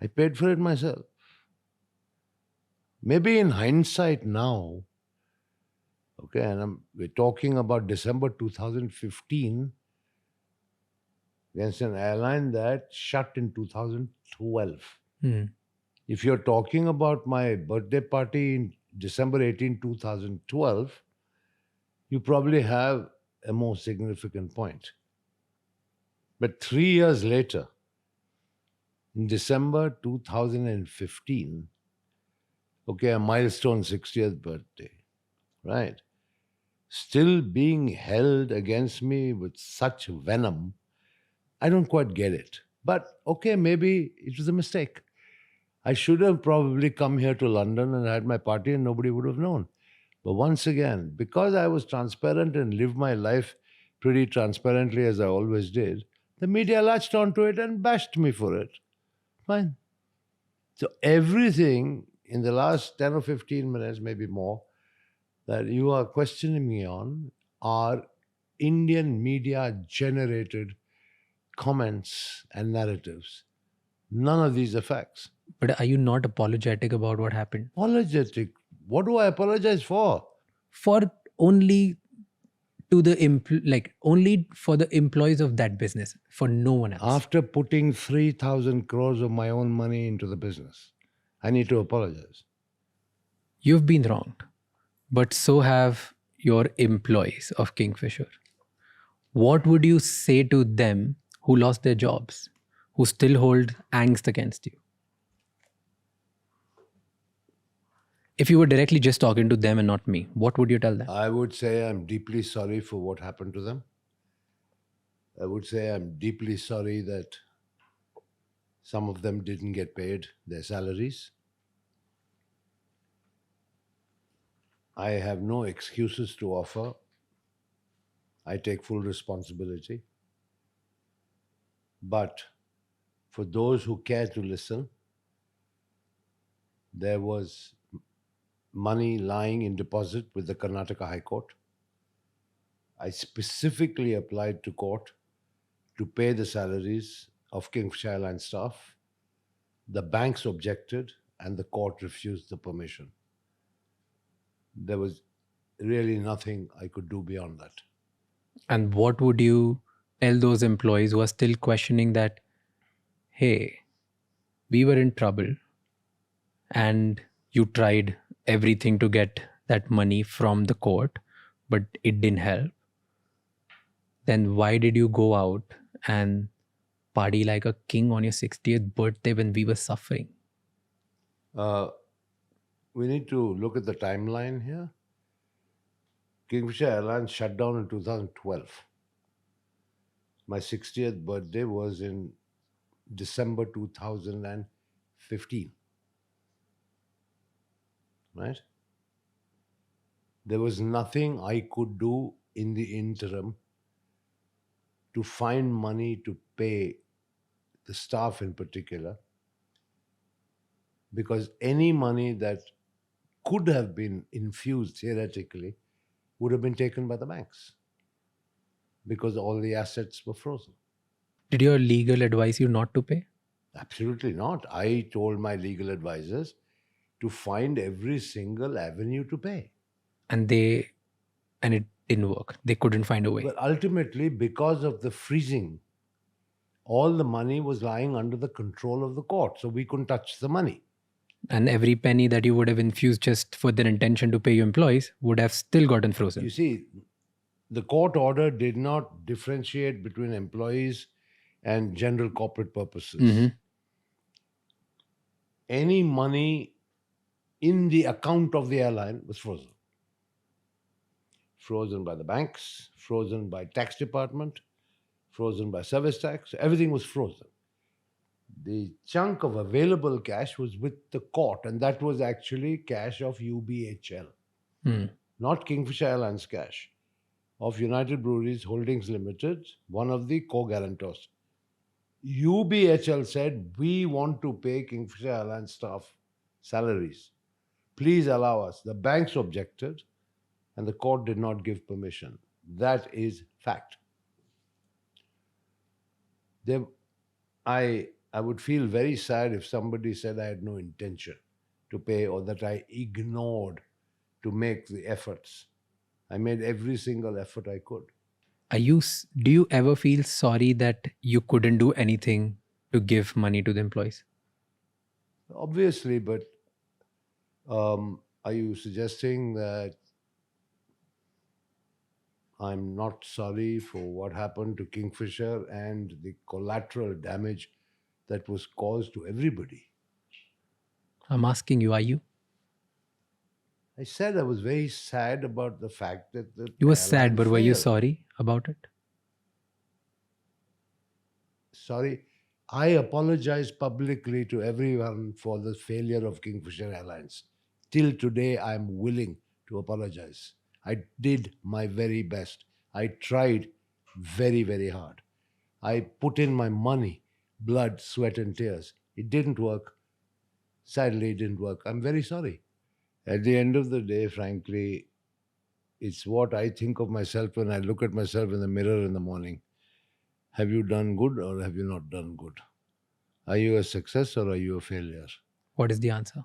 I paid for it myself. Maybe in hindsight now, okay, and we're talking about December 2015 against an airline that shut in 2012. If you're talking about my birthday party in December 18, 2012, you probably have a more significant point. But 3 years later, in December 2015, okay, a milestone 60th birthday, right? Still being held against me with such venom, I don't quite get it. But okay, maybe it was a mistake. I should have probably come here to London and had my party and nobody would have known. But once again, because I was transparent and lived my life pretty transparently as I always did, the media latched onto it and bashed me for it. Fine. So everything in the last 10 or 15 minutes, maybe more, that you are questioning me on are Indian media generated comments and narratives. None of these are facts. But are you not apologetic about what happened? Apologetic. What do I apologize for? For only to the only for the employees of that business, for no one else. After putting 3,000 crores of my own money into the business, I need to apologize. You've been wronged, but so have your employees of Kingfisher. What would you say to them who lost their jobs, who still hold angst against you? If you were directly just talking to them and not me, what would you tell them? I would say I'm deeply sorry for what happened to them. I would say I'm deeply sorry that some of them didn't get paid their salaries. I have no excuses to offer. I take full responsibility. But for those who care to listen, there was money lying in deposit with the Karnataka High Court. I specifically applied to court to pay the salaries of Kingfisher Airlines staff. The banks objected and the court refused the permission. There was really nothing I could do beyond that. And what would you tell those employees who are still questioning that, hey, we were in trouble and you tried everything to get that money from the court, but it didn't help? Then why did you go out and party like a king on your 60th birthday when we were suffering? We need to look at the timeline here. Kingfisher Airlines shut down in 2012. My 60th birthday was in December 2015. Right? There was nothing I could do in the interim to find money to pay the staff in particular, because any money that could have been infused theoretically would have been taken by the banks because all the assets were frozen. Did your legal advise you not to pay? Absolutely not. I told my legal advisors to find every single avenue to pay. And it didn't work. They couldn't find a way. But ultimately, because of the freezing, all the money was lying under the control of the court, so we couldn't touch the money. And every penny that you would have infused just for their intention to pay your employees would have still gotten frozen. You see, the court order did not differentiate between employees and general corporate purposes. Mm-hmm. Any money in the account of the airline was frozen. Frozen by the banks, frozen by tax department, frozen by service tax. Everything was frozen. The chunk of available cash was with the court, and that was actually cash of UBHL, not Kingfisher Airlines cash, of United Breweries Holdings Limited, one of the co-guarantors. UBHL said, we want to pay Kingfisher Airlines staff salaries. Please allow us. The banks objected, and the court did not give permission. That is fact. I would feel very sad if somebody said I had no intention to pay or that I ignored to make the efforts. I made every single effort I could. Do you ever feel sorry that you couldn't do anything to give money to the employees? Obviously, but are you suggesting that I'm not sorry for what happened to Kingfisher and the collateral damage that was caused to everybody? I'm asking you, are you? I said I was very sad about the fact that You were sad, but were you failed. sorry about it? Sorry. I apologize publicly to everyone for the failure of Kingfisher Airlines. Till today, I'm willing to apologize. I did my very best. I tried very, very hard. I put in my money, blood, sweat, and tears. It didn't work. Sadly, it didn't work. I'm very sorry. At the end of the day, frankly, It's what I think of myself when I look at myself in the mirror in the morning. Have you done good or have you not done good? Are you a success or are you a failure? What is the answer?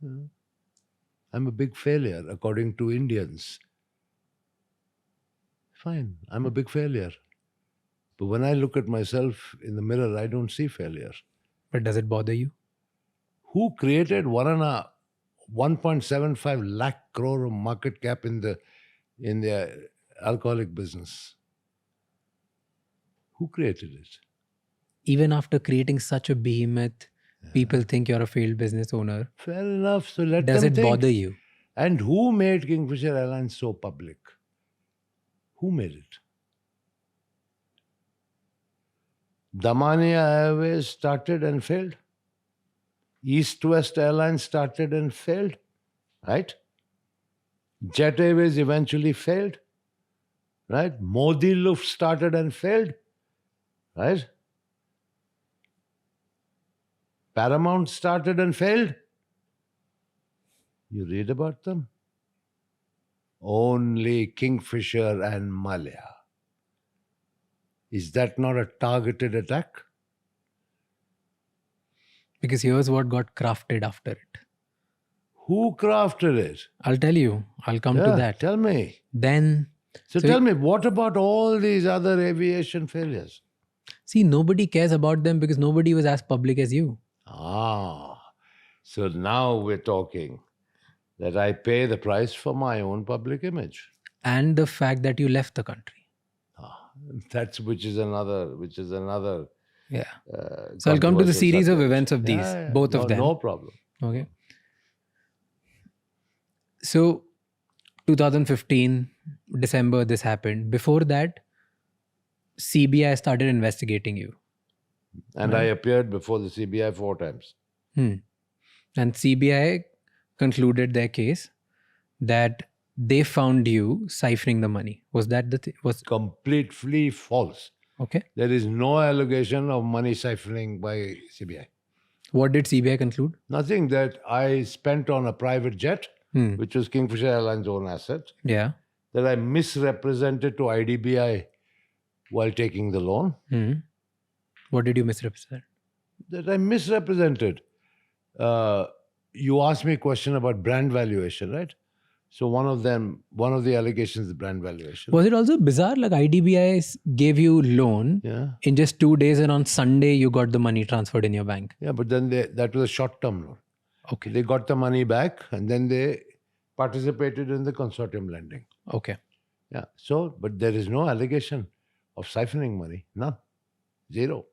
I'm a big failure according to Indians. Fine, I'm a big failure. But when I look at myself in the mirror, I don't see failure. But does it bother you? Who created 1.75 lakh crore of market cap in the alcoholic business? Who created it? Even after creating such a behemoth, people think you're a failed business owner. Fair enough. So let Does them it think. bother you? And who made Kingfisher Airlines so public? Who made it? Damania Airways started and failed. East-West Airlines started and failed. Right? Jet Airways eventually failed. Right? Modi Luft started and failed. Right? Paramount started and failed. You read about them? Only Kingfisher and Mallya. Is that not a targeted attack? Because here's what got crafted after it. Who crafted it? I'll tell you. I'll come to that. Tell me. Then, So tell me, what about all these other aviation failures? see, nobody cares about them because nobody was as public as you. So now we're talking that I pay the price for my own public image. And the fact that you left the country. That's which is another. Yeah. So I'll come to the series of events of these, both of them. No problem. Okay. So 2015, December, this happened. Before that, CBI started investigating you. And I appeared before the CBI 4 times. And CBI concluded their case that they found you siphoning the money. Was that the thing? Completely false. Okay. There is no allegation of money siphoning by CBI. What did CBI conclude? Nothing. That I spent on a private jet, which was Kingfisher Airlines' own asset, Yeah. that I misrepresented to IDBI while taking the loan, What did you misrepresent? that I misrepresented. You asked me a question about brand valuation, right? So one of the allegations is brand valuation. Was it also bizarre? Like IDBI gave you loan in just 2 days, and on Sunday you got the money transferred in your bank. Yeah, but then that was a short-term loan. Okay. They got the money back and then they participated in the consortium lending. Okay. Yeah. So, but there is no allegation of siphoning money. None. Zero.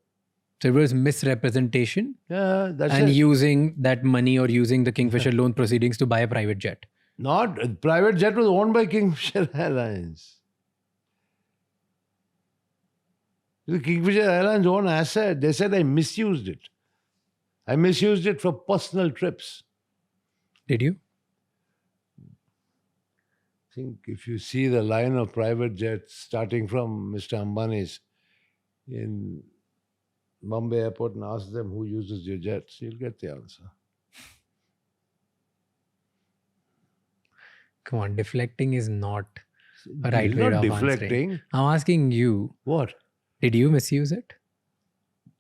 So it was misrepresentation Yeah, that's and it. using that money or using the Kingfisher loan proceedings to buy a private jet. Not private jet was owned by Kingfisher Airlines. The Kingfisher Airlines own asset. They said I misused it. I misused it for personal trips. Did you? I think if you see the line of private jets starting from Mr. Ambani's in Bombay Airport and ask them who uses your jets, you'll get the answer. Come on, deflecting is not a right It's way not of deflecting. answering. I'm asking you, What? did you misuse it?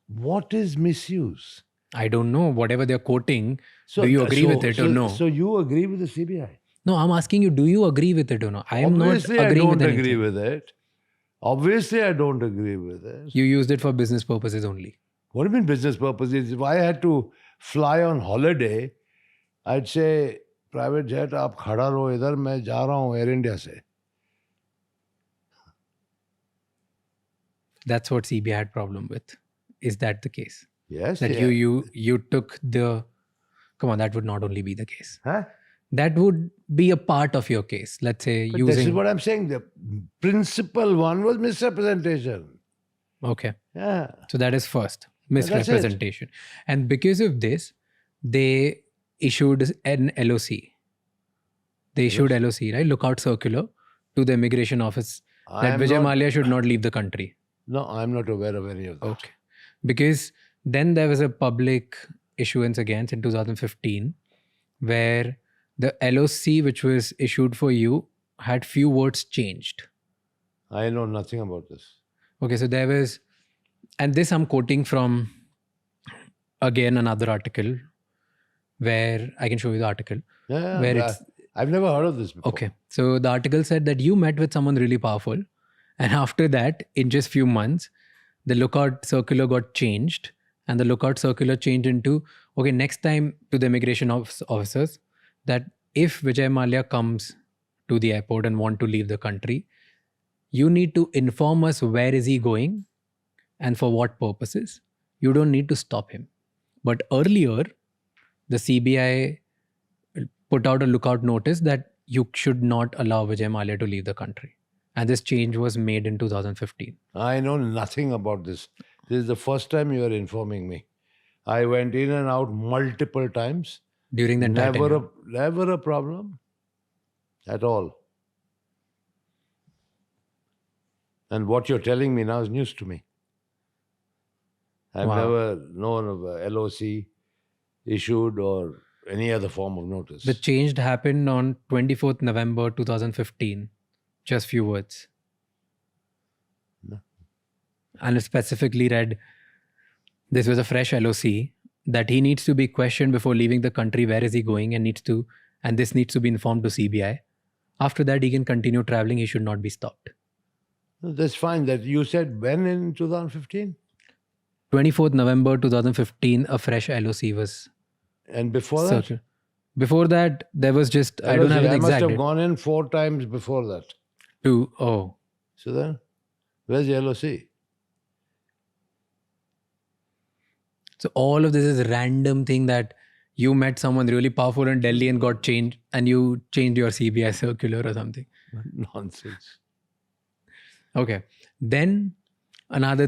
What is misuse? I don't know. Whatever they're quoting, do you agree with it or no? So you agree with the CBI? No, I'm asking you, do you agree with it or no? I am Obviously, not agreeing I with don't anything. agree with it. Obviously, I don't agree with it. You used it for business purposes only. What do you mean business purposes? If I had to fly on holiday, I'd say, private jet, आप खड़ा रहो इधर, मैं जा रहा हूँ Air India से. That's what CBI had problem with. Is that the case? Yes. That yeah. you took the... Come on, that would not only be the case. Huh? That would be a part of your case. Let's say But using... this is what I'm saying. The principal one was misrepresentation. Okay. Yeah. So that is first. that's it. Misrepresentation. And because of this, they issued an LOC. They issued LOC, right? Lookout circular to the immigration office that Vijay Mallya should not leave the country. No, I'm not aware of any of that. Okay. Because then there was a public issuance against in 2015 where the LOC which was issued for you had few words changed. I know nothing about this. Okay, so there was, and this I'm quoting from again another article where I can show you the article. Yeah, Where but it's I've never heard of this before. okay. So the article said that you met with someone really powerful, and after that, in just few months, the lookout circular got changed, and the lookout circular changed into okay. Next time to the immigration officers, that if Vijay Mallya comes to the airport and want to leave the country, you need to inform us where is he going and for what purposes. You don't need to stop him. But earlier, the CBI put out a lookout notice that you should not allow Vijay Mallya to leave the country. And this change was made in 2015. I know nothing about this. This is the first time you are informing me. I went in and out multiple times. During the entire tenure. Never a problem at all. And what you're telling me now is news to me. I've Wow. never known of a LOC issued or any other form of notice. The change happened on 24th November 2015. Just few words. No. And it specifically read, this was a fresh LOC, that he needs to be questioned before leaving the country. Where is he going? And this needs to be informed to CBI. After that, he can continue traveling. He should not be stopped. That's fine. That you said when in 2015? 24th November 2015, a fresh LOC was And before that? circled. Before that, there was just, I don't have an I must exact have date. gone in 4 times before that. Oh. So then, where's the LOC? So all of this is random thing that you met someone really powerful in Delhi and got changed, and you changed your CBI circular or something. Nonsense. Okay. Then another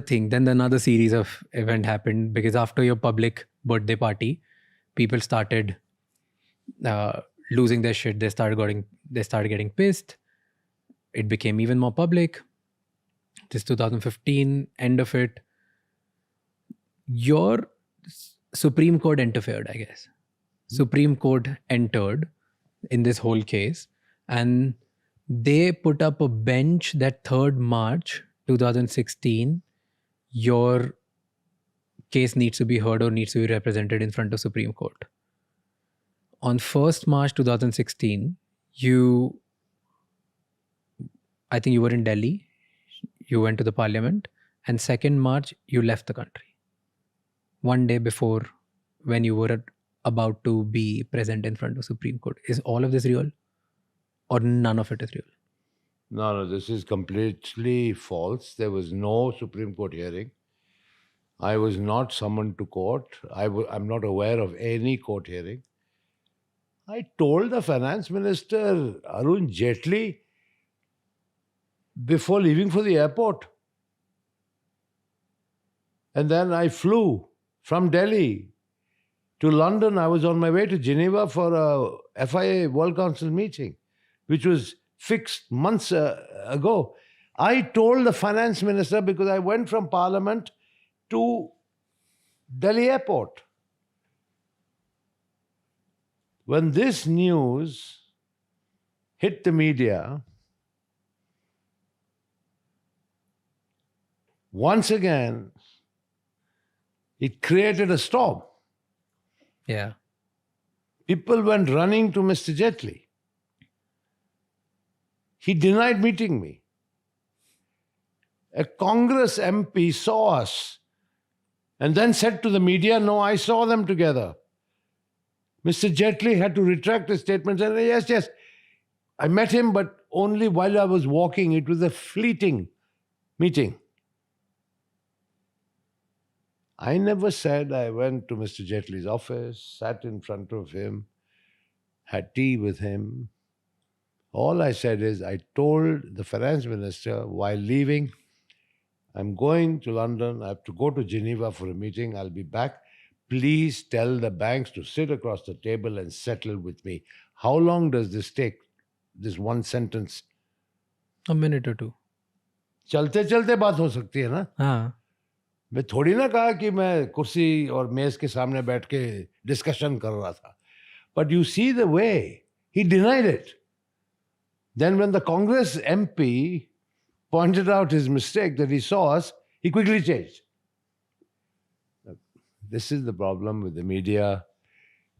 series of event happened, because after your public birthday party, people started losing their shit. They started getting pissed. It became even more public. This 2015, end of it. Your Supreme Court interfered, I guess. Supreme Court entered in this whole case, and they put up a bench that 3rd March 2016, your case needs to be heard or needs to be represented in front of Supreme Court. On 1st March 2016, I think you were in Delhi, you went to the parliament, and 2nd March, you left the country. One day before, when you were about to be present in front of Supreme Court. Is all of this real? Or none of it is real? No, this is completely false. There was no Supreme Court hearing. I was not summoned to court. I'm not aware of any court hearing. I told the finance minister, Arun Jaitley, before leaving for the airport. And then I flew from Delhi to London. I was on my way to Geneva for a FIA World Council meeting, which was fixed months ago. I told the finance minister, because I went from Parliament to Delhi airport. When this news hit the media, once again, it created a storm. Yeah. People went running to Mr. Jaitley. He denied meeting me. A Congress MP saw us and then said to the media, no, I saw them together. Mr. Jaitley had to retract his statement and say, yes, I met him, but only while I was walking. It was a fleeting meeting. I never said I went to Mr. Jaitley's office, sat in front of him, had tea with him. All I said is I told the finance minister while leaving, I'm going to London, I have to go to Geneva for a meeting, I'll be back. Please tell the banks to sit across the table and settle with me. How long does this take, this one sentence? A minute or two. चलते चलते बात हो सकती है ना? हाँ. मैं थोड़ी ना कहा कि मैं कुर्सी और मेज के सामने बैठ के डिस्कशन कर रहा था. But you see the way He denied it. Then when the Congress MP pointed out his mistake that he saw us, he quickly changed. This is the problem with the media,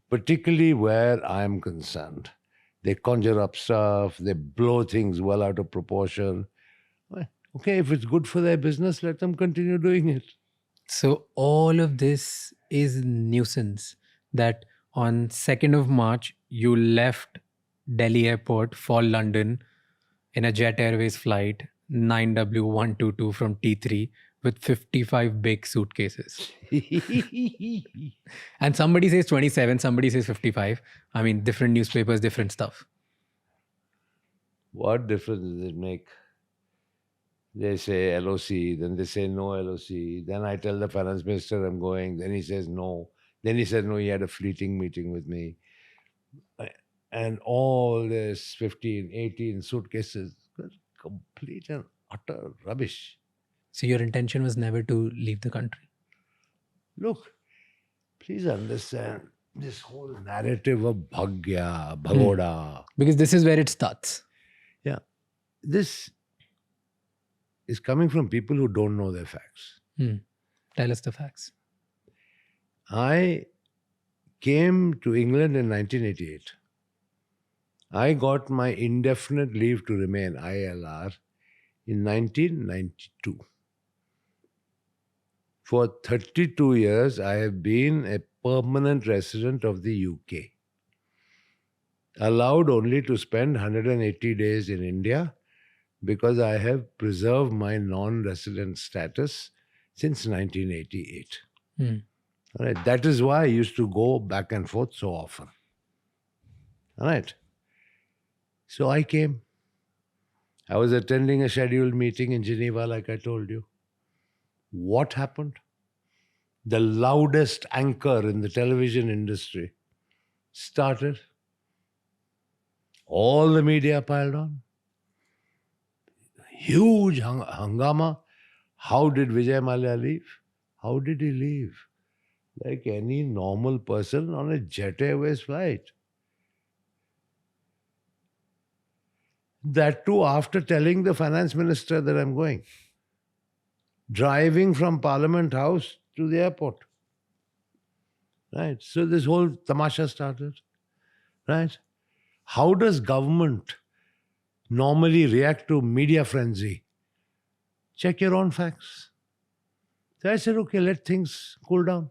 particularly where I am concerned. They conjure up stuff, they blow things well out of proportion. Well, okay, if it's good for their business, let them continue doing it. So all of this is nuisance that on 2nd of March, you left Delhi airport for London in a Jet Airways flight 9W122 from T3 with 55 big suitcases. And somebody says 27, somebody says 55. I mean, different newspapers, different stuff. What difference does it make? They say LOC, then they say no LOC. Then I tell the finance minister I'm going. Then he says no. Then he said no, he had a fleeting meeting with me. And all this 15, 18 suitcases, complete and utter rubbish. So your intention was never to leave the country. Look, please understand this whole narrative of bhagya, bhagoda. Because this is where it starts. Yeah. This is coming from people who don't know their facts. Tell us the facts. I came to England in 1988. I got my indefinite leave to remain, ILR, in 1992. For 32 years, I have been a permanent resident of the UK. Allowed only to spend 180 days in India because I have preserved my non-resident status since 1988. All right. That is why I used to go back and forth so often. All right. So I came. I was attending a scheduled meeting in Geneva, like I told you. What happened? The loudest anchor in the television industry started. All the media piled on. Huge hangama. How did Vijay Mallya leave? How did he leave? Like any normal person on a Jet Airways flight. That too after telling the finance minister that I'm going. Driving from Parliament House to the airport. Right. So this whole tamasha started. Right. How does government normally react to media frenzy? Check your own facts. So I said, okay, let things cool down.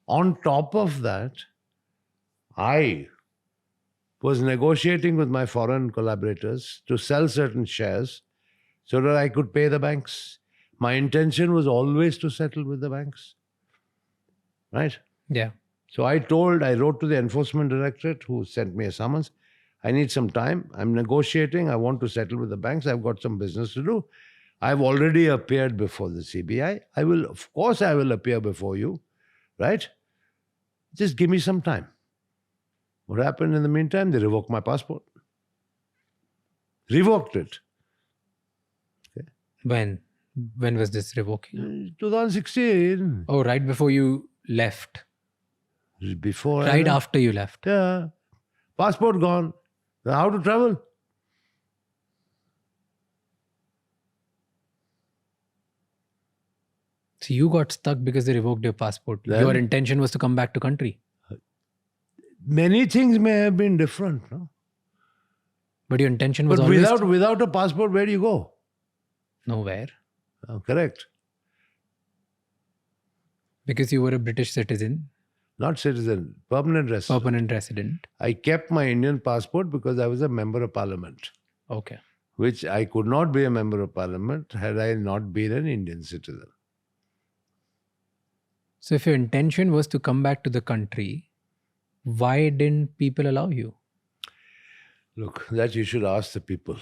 On top of that, I was negotiating with my foreign collaborators to sell certain shares so that I could pay the banks. My intention was always to settle with the banks. Right? Yeah. So I wrote to the enforcement directorate who sent me a summons. I need some time. I'm negotiating. I want to settle with the banks. I've got some business to do. I've already appeared before the CBI. I will appear before you. Right? Just give me some time. What happened in the meantime? They revoked my passport. Revoked it. Okay. When was this revoking? 2016. Oh, right before you left. Before Right after you left. Yeah. Passport gone. How to travel? So you got stuck because they revoked your passport. Then- Your intention was to come back to country. Many things may have been different, no? But your intention was But always without a passport, where do you go? nowhere. Oh, correct. Because you were a British citizen, Not citizen, permanent resident. permanent resident. I kept my Indian passport because I was a member of parliament, Okay. which I could not be a member of parliament had I not been an Indian citizen. So if your intention was to come back to the country, why didn't people allow you? Look, that you should ask the people.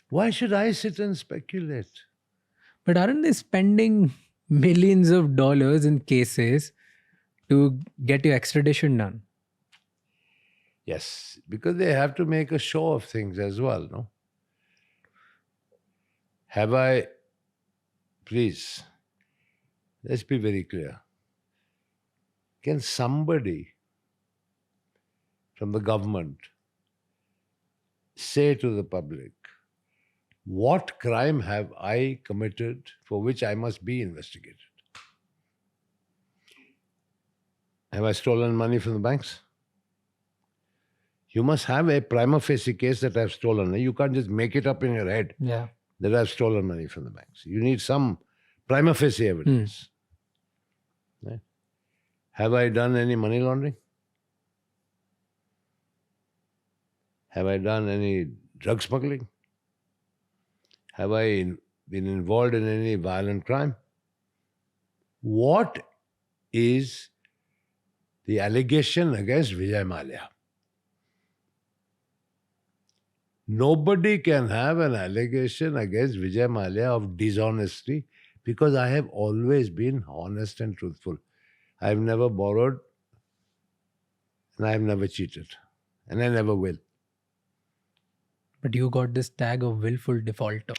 Why should I sit and speculate? But aren't they spending millions of dollars in cases to get your extradition done? Yes, because they have to make a show of things as well, no? Please, let's be very clear. Can somebody from the government say to the public, what crime have I committed for which I must be investigated? Have I stolen money from the banks? You must have a prima facie case that I've stolen. You can't just make it up in your head Yeah. that I've stolen money from the banks. You need some prima facie evidence. Right? Have I done any money laundering? Have I done any drug smuggling? Have I been involved in any violent crime? What is the allegation against Vijay Mallya? Nobody can have an allegation against Vijay Mallya of dishonesty because I have always been honest and truthful. I have never borrowed and I have never cheated and I never will. But you got this tag of willful defaulter.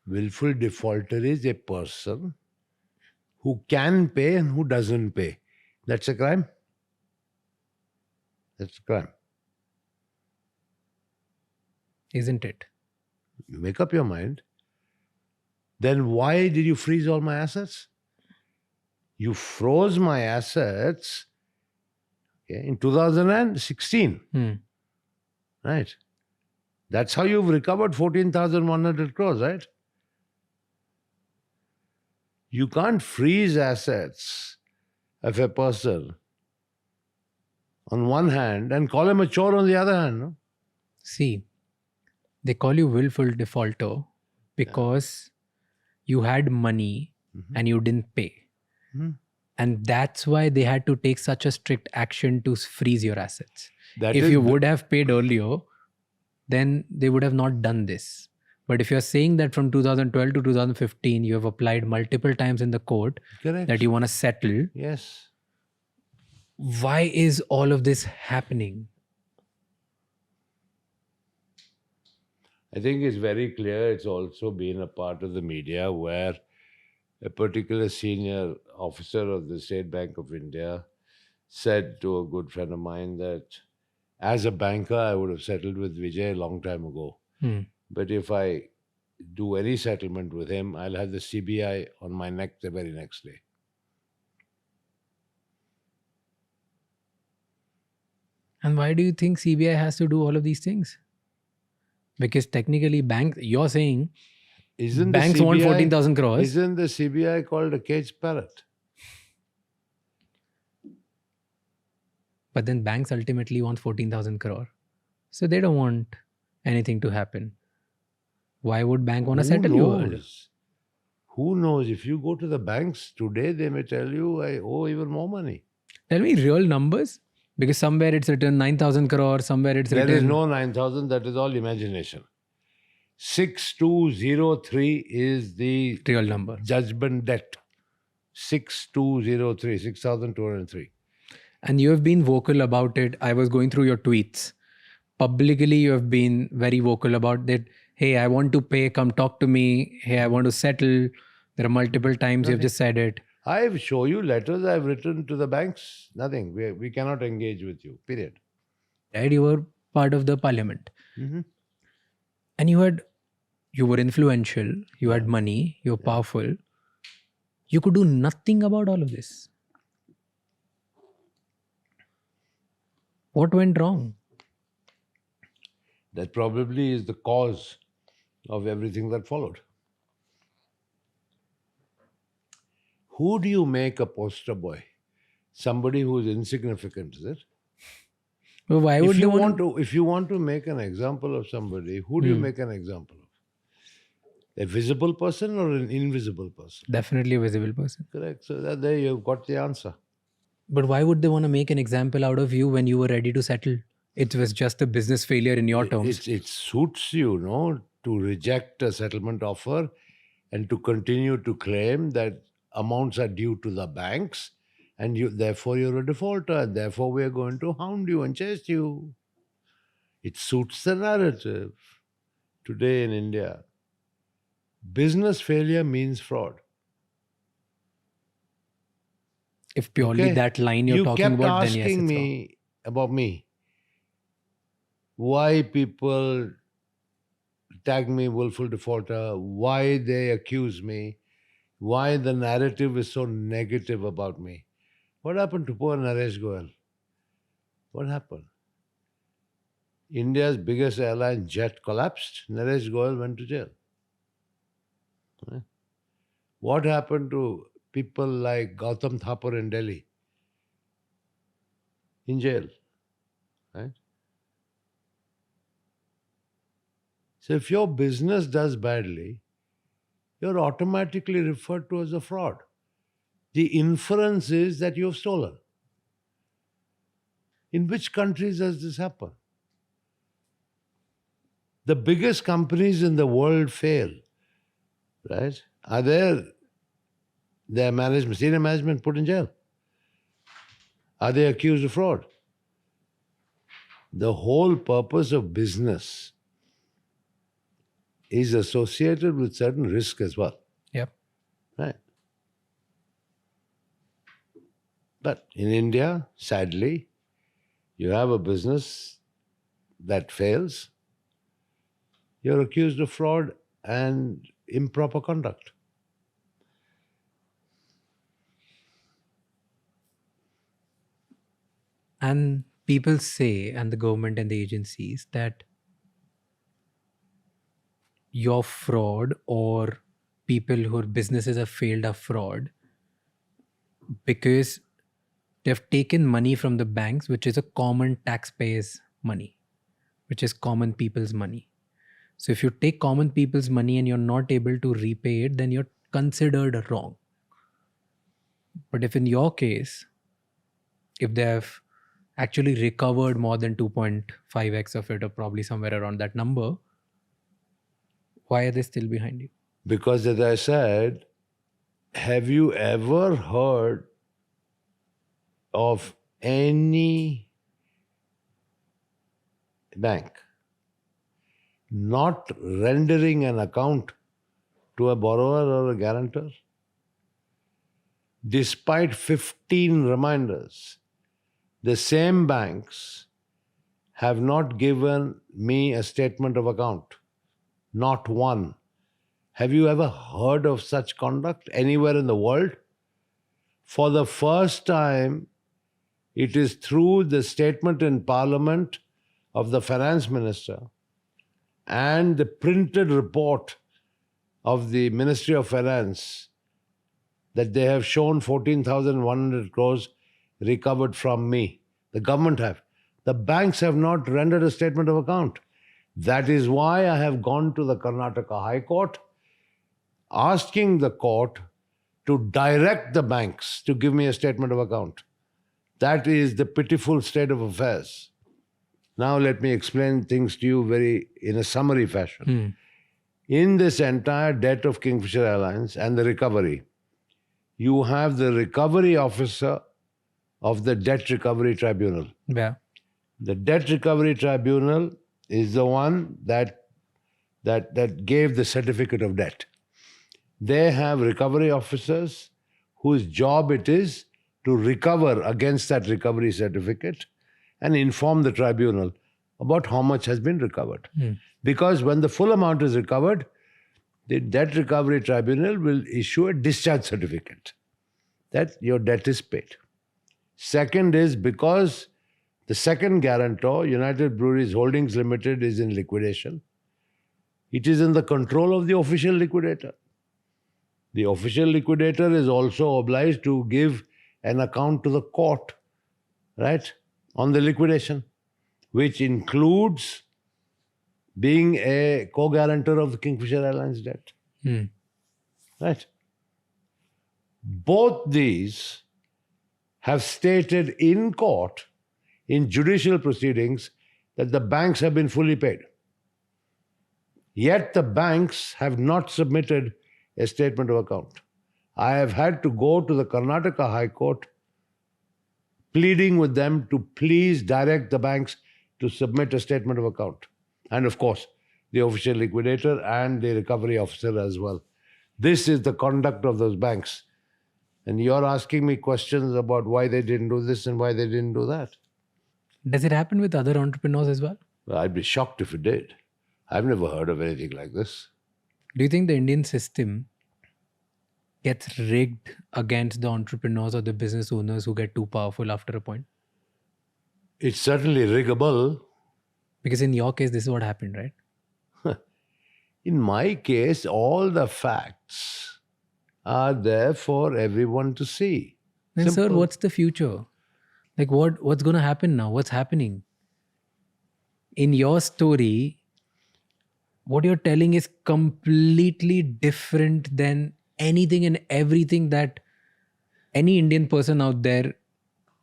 Willful defaulter is a person who can pay and who doesn't pay. That's a crime. That's a crime. Isn't it? You make up your mind. Then why did you freeze all my assets? You froze my assets in 2016. Right. That's how you've recovered 14,100 crores, right? You can't freeze assets of a person on one hand and call him a chore on the other hand. No? See, they call you willful defaulter because you had money and you didn't pay. And that's why they had to take such a strict action to freeze your assets. If you would have paid earlier, then they would have not done this. But if you're saying that from 2012 to 2015, you have applied multiple times in the court Correct. that you want to settle, Yes. why is all of this happening? I think it's very clear it's also been a part of the media where a particular senior officer of the State Bank of India said to a good friend of mine that as a banker, I would have settled with Vijay a long time ago. But if I do any settlement with him, I'll have the CBI on my neck the very next day. And why do you think CBI has to do all of these things? Because technically banks, you're saying banks want 14,000 crores. Isn't the CBI called a caged parrot? But then banks ultimately want 14,000 crore. So they don't want anything to happen. Why would bank want to settle you? Who knows? If you go to the banks today, they may tell you, I owe even more money. Tell me real numbers. Because somewhere it's written 9,000 crore, somewhere it's written... There is no 9,000, that is all imagination. 6203 is the real number. Judgment debt. 6203, 6,203. And you have been vocal about it. I was going through your tweets. Publicly, you have been very vocal about that. Hey, I want to pay, come talk to me. Hey, I want to settle. There are multiple times you've just said it. I've shown you letters I've written to the banks. Nothing. We cannot engage with you. Period. Right? You were part of the parliament. And you were influential. You had money. You were powerful. You could do nothing about all of this. What went wrong? That probably is the cause of everything that followed. Who do you make a poster boy? Somebody who is insignificant, is it? Well, why would if you want to make an example of somebody, who do you make an example of? A visible person or an invisible person? Definitely a visible person. Correct. So there you've got the answer. But why would they want to make an example out of you when you were ready to settle? It was just a business failure in your terms. It suits you, to reject a settlement offer and to continue to claim that amounts are due to the banks and therefore you're a defaulter and therefore we're going to hound you and chase you. It suits the narrative. Today in India, business failure means fraud. If purely that line you're talking about, then yes, it's kept asking wrong. me about me. why people tag me willful defaulter, why they accuse me, why the narrative is so negative about me. What happened to poor Naresh Goyal? What happened? India's biggest airline jet collapsed. Naresh Goyal went to jail. Right? What happened to people like Gautam Thapar in Delhi? In jail. Right? So if your business does badly, you're automatically referred to as a fraud. The inference is that you've stolen. In which countries does this happen? The biggest companies in the world fail, right? Are their management, senior management put in jail? Are they accused of fraud? The whole purpose of business is associated with certain risk as well, Yep. right? But in India, sadly, you have a business that fails, you're accused of fraud and improper conduct. And people say, and the government and the agencies, that your fraud or people whose businesses have failed are fraud because they've taken money from the banks, which is a common taxpayers' money, which is common people's money. So if you take common people's money and you're not able to repay it, then you're considered wrong. But if in your case, if they have actually recovered more than 2.5x of it, or probably somewhere around that number, why are they still behind you? Because, as I said, have you ever heard of any bank not rendering an account to a borrower or a guarantor? Despite 15 reminders, the same banks have not given me a statement of account. Not one. Have you ever heard of such conduct anywhere in the world? For the first time, it is through the statement in Parliament of the Finance Minister and the printed report of the Ministry of Finance that they have shown 14,100 crores recovered from me. The government have. The banks have not rendered a statement of account. That is why I have gone to the Karnataka High Court, asking the court to direct the banks to give me a statement of account. That is the pitiful state of affairs. Now let me explain things to you in a summary fashion. In this entire debt of Kingfisher Airlines and the recovery, you have the recovery officer of the Debt Recovery Tribunal. Yeah. The Debt Recovery Tribunal is the one that gave the certificate of debt. They have recovery officers whose job it is to recover against that recovery certificate and inform the tribunal about how much has been recovered. Because when the full amount is recovered, the Debt Recovery Tribunal will issue a discharge certificate that your debt is paid. Second is because the second guarantor, United Breweries Holdings Limited, is in liquidation. It is in the control of the official liquidator. The official liquidator is also obliged to give an account to the court, right, on the liquidation, which includes being a co-guarantor of the Kingfisher Airlines debt. Right? Both these have stated in court, in judicial proceedings, that the banks have been fully paid. Yet the banks have not submitted a statement of account. I have had to go to the Karnataka High Court pleading with them to please direct the banks to submit a statement of account. And of course, the official liquidator and the recovery officer as well. This is the conduct of those banks. And you're asking me questions about why they didn't do this and why they didn't do that. Does it happen with other entrepreneurs as well? Well, I'd be shocked if it did. I've never heard of anything like this. Do you think the Indian system gets rigged against the entrepreneurs or the business owners who get too powerful after a point? It's certainly riggable. Because in your case, this is what happened, right? In my case, all the facts are there for everyone to see. Then, sir, Simple. what's the future? Like, what's going to happen now? What's happening? In your story, what you're telling is completely different than anything and everything that any Indian person out there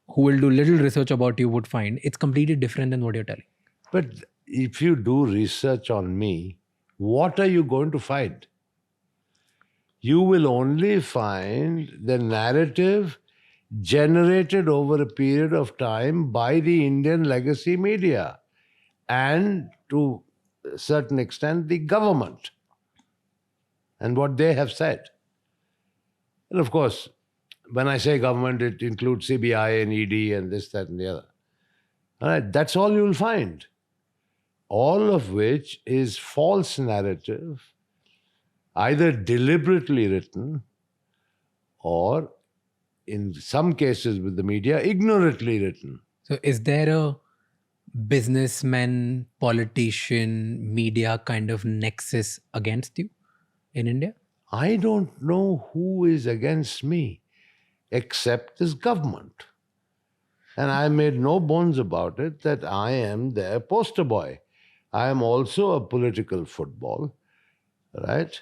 who will do little research about you would find. It's completely different than what you're telling. But if you do research on me, what are you going to find? You will only find the narrative generated over a period of time by the Indian legacy media and to a certain extent the government and what they have said. And of course, when I say government, it includes CBI and ED and this, that, and the other. All right, that's all you'll find. All of which is false narrative, either deliberately written or, in some cases with the media, ignorantly written. So, is there a businessman, politician, media kind of nexus against you in India? I don't know who is against me except this government. And I made no bones about it that I am their poster boy. I am also a political football, right?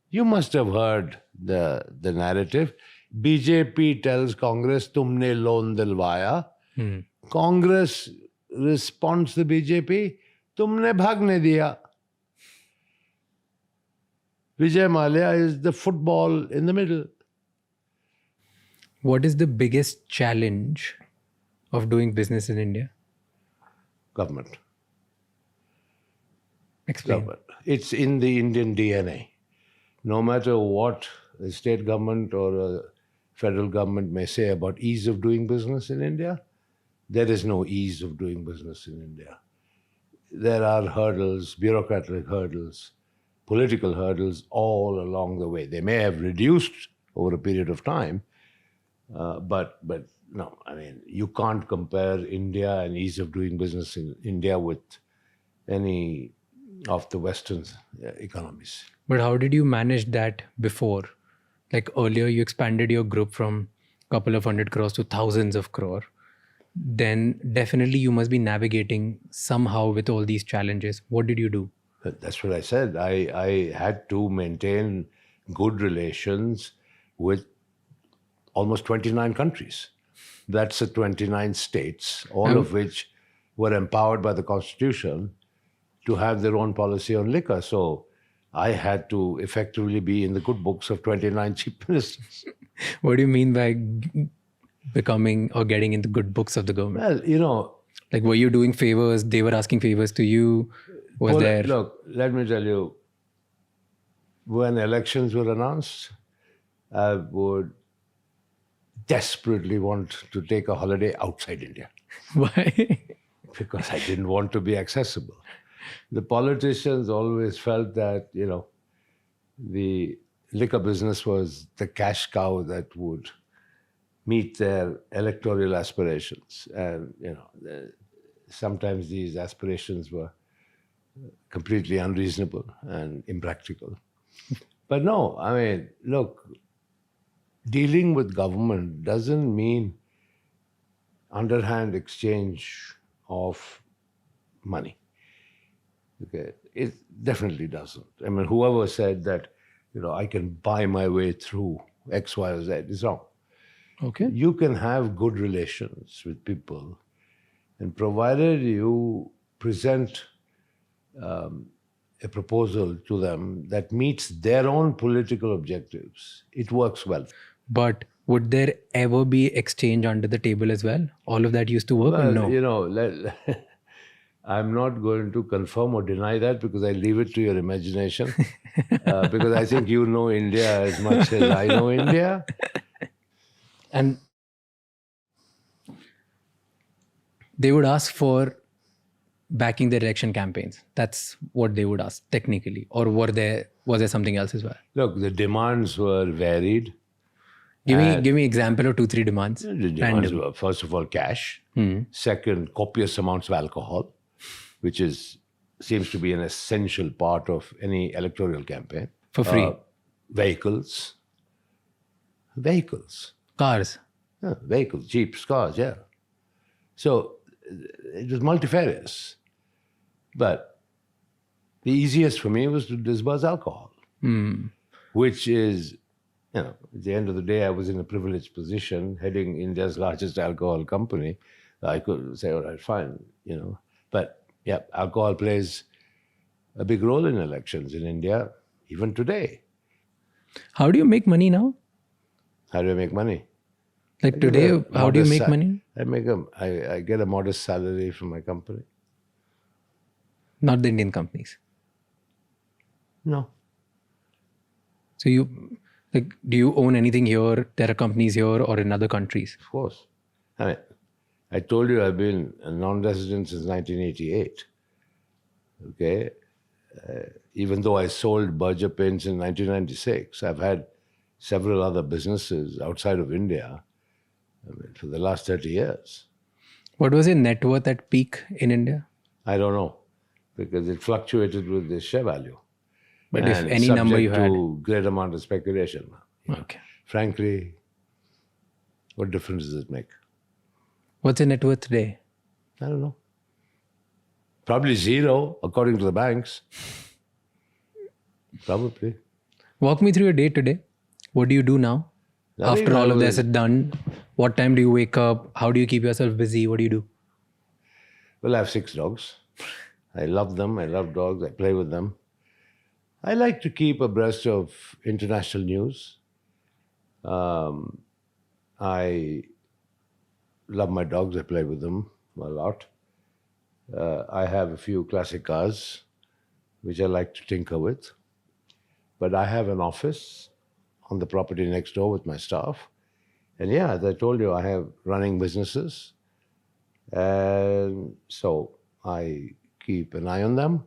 You must have heard the narrative. BJP tells Congress, tumne loan dilwaya. Congress responds to BJP, tumne bhagne diya. Vijay Mallya is the football in the middle. What is the biggest challenge of doing business in India? Government. Explain. Government. It's in the Indian DNA. No matter what the state government or a federal government may say about ease of doing business in India, there is no ease of doing business in India. There are hurdles, bureaucratic hurdles, political hurdles all along the way. They may have reduced over a period of time, but no, I mean, you can't compare India and ease of doing business in India with any of the Western economies. But how did you manage that before? Like earlier, you expanded your group from a couple of 100 crores to thousands of crore. Then definitely you must be navigating somehow with all these challenges. What did you do? That's what I said. I had to maintain good relations with almost 29 countries. That's the 29 states, all of which were empowered by the Constitution to have their own policy on liquor. So I had to effectively be in the good books of 29 chief ministers. What do you mean by becoming or getting in the good books of the government? Well, you know, Like, were you doing favors? They were asking favors to you? Was there... Look, let me tell you, when elections were announced, I would desperately want to take a holiday outside India Why? because I didn't want to be accessible. The politicians always felt that, you know, the liquor business was the cash cow that would meet their electoral aspirations. And, you know, sometimes these aspirations were completely unreasonable and impractical. But no, I mean, look, dealing with government doesn't mean underhand exchange of money. Okay, it definitely doesn't. I mean, whoever said that, you know, I can buy my way through X, Y, or Z is wrong. Okay. You can have good relations with people, and provided you present a proposal to them that meets their own political objectives, it works well. But would there ever be exchange under the table as well? All of that used to work or Well, no? you know, I'm not going to confirm or deny that because I leave it to your imagination. Because I think you know India as much as I know India. And they would ask for backing the election campaigns? That's what they would ask technically. Or was there something else as well? Look, the demands were varied. Give me example of 2-3 demands. The demands Random. were, first of all, cash. Second, copious amounts of alcohol, which seems to be an essential part of any electoral campaign. For free. Vehicles. Cars. Yeah, vehicles, jeeps, cars, yeah. So it was multifarious. But the easiest for me was to disburse alcohol, which is, at the end of the day, I was in a privileged position heading India's largest alcohol company. I could say, all right, fine, But yeah, alcohol plays a big role in elections in India, even today. How do you make money now? How do I make money? Like today, how do you make money? I get a modest salary from my company. Not the Indian companies. No. So do you own anything here? There are companies here or in other countries? Of course. I told you I've been a non-resident since 1988. Okay? Even though I sold Berger Paints in 1996, I've had several other businesses outside of India for the last 30 years. What was your net worth at peak in India? I don't know, because it fluctuated with the share value. But if any number you had. Subject to great amount of speculation. Okay. Frankly, what difference does it make? What's your net worth today? I don't know. Probably zero, according to the banks. Probably. Walk me through your day today. What do you do now? Nothing. After all of this is done, what time do you wake up? How do you keep yourself busy? What do you do? Well, I have 6 dogs. I love them. I love dogs. I play with them. I like to keep abreast of international news. I love my dogs. I play with them a lot. I have a few classic cars, which I like to tinker with. But I have an office on the property next door with my staff. And yeah, as I told you, I have running businesses. And so I keep an eye on them.